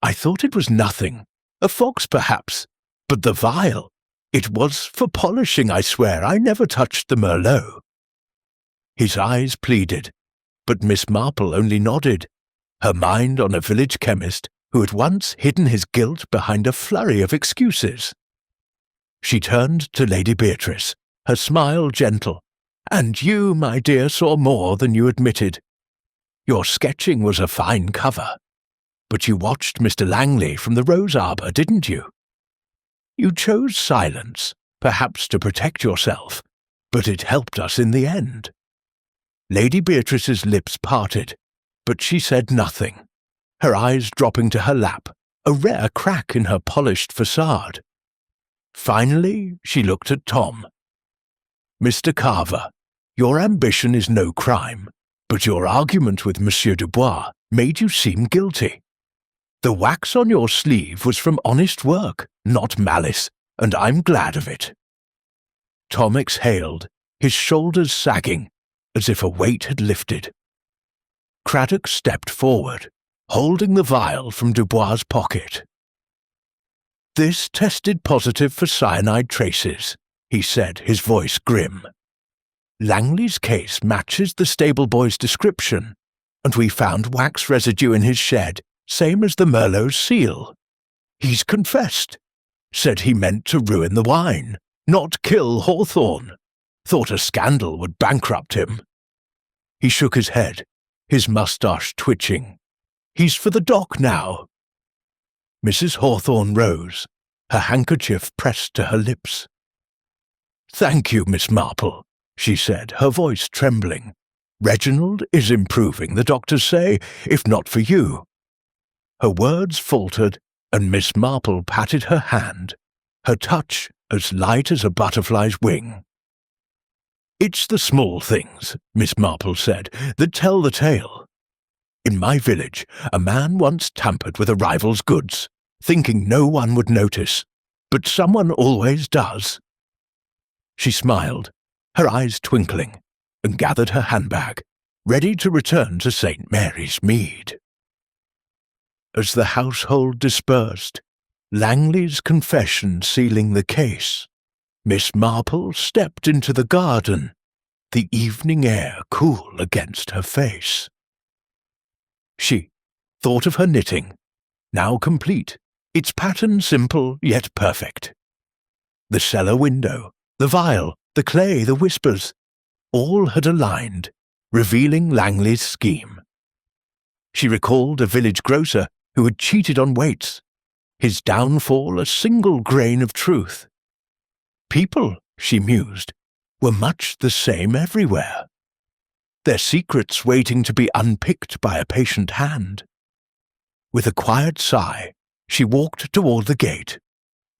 I thought it was nothing, a fox perhaps, but the vial, it was for polishing, I swear. I never touched the Merlot." His eyes pleaded, but Miss Marple only nodded, her mind on a village chemist who had once hidden his guilt behind a flurry of excuses. She turned to Lady Beatrice, her smile gentle. "And you, my dear, saw more than you admitted. Your sketching was a fine cover, but you watched Mr. Langley from the rose arbour, didn't you? You chose silence, perhaps to protect yourself, but it helped us in the end." Lady Beatrice's lips parted, but she said nothing, her eyes dropping to her lap, a rare crack in her polished facade. Finally, she looked at Tom. "Mr. Carver, your ambition is no crime, but your argument with Monsieur Dubois made you seem guilty. The wax on your sleeve was from honest work, not malice, and I'm glad of it." Tom exhaled, his shoulders sagging, as if a weight had lifted. Craddock stepped forward, holding the vial from Dubois' pocket. "This tested positive for cyanide traces," he said, his voice grim. "Langley's case matches the stable boy's description, and we found wax residue in his shed, same as the Merlot's seal. He's confessed. Said he meant to ruin the wine, not kill Hawthorne. Thought a scandal would bankrupt him." He shook his head, his moustache twitching. "He's for the dock now." Mrs. Hawthorne rose, her handkerchief pressed to her lips. "Thank you, Miss Marple," she said, her voice trembling. "Reginald is improving, the doctors say, if not for you." Her words faltered, and Miss Marple patted her hand, her touch as light as a butterfly's wing. "It's the small things," Miss Marple said, "that tell the tale. In my village, a man once tampered with a rival's goods, thinking no one would notice, but someone always does." She smiled, her eyes twinkling, and gathered her handbag, ready to return to St. Mary's Mead. As the household dispersed, Langley's confession sealing the case, Miss Marple stepped into the garden, the evening air cool against her face. She thought of her knitting, now complete, its pattern simple yet perfect. The cellar window, the vial, the clay, the whispers, all had aligned, revealing Langley's scheme. She recalled a village grocer who had cheated on weights, his downfall a single grain of truth. People, she mused, were much the same everywhere, their secrets waiting to be unpicked by a patient hand. With a quiet sigh, she walked toward the gate,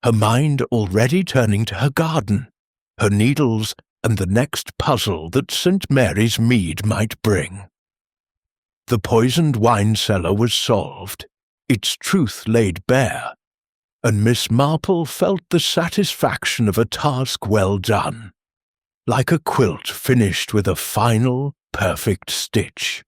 her mind already turning to her garden, her needles, and the next puzzle that St. Mary's Mead might bring. The poisoned wine cellar was solved, its truth laid bare, and Miss Marple felt the satisfaction of a task well done, like a quilt finished with a final, perfect stitch.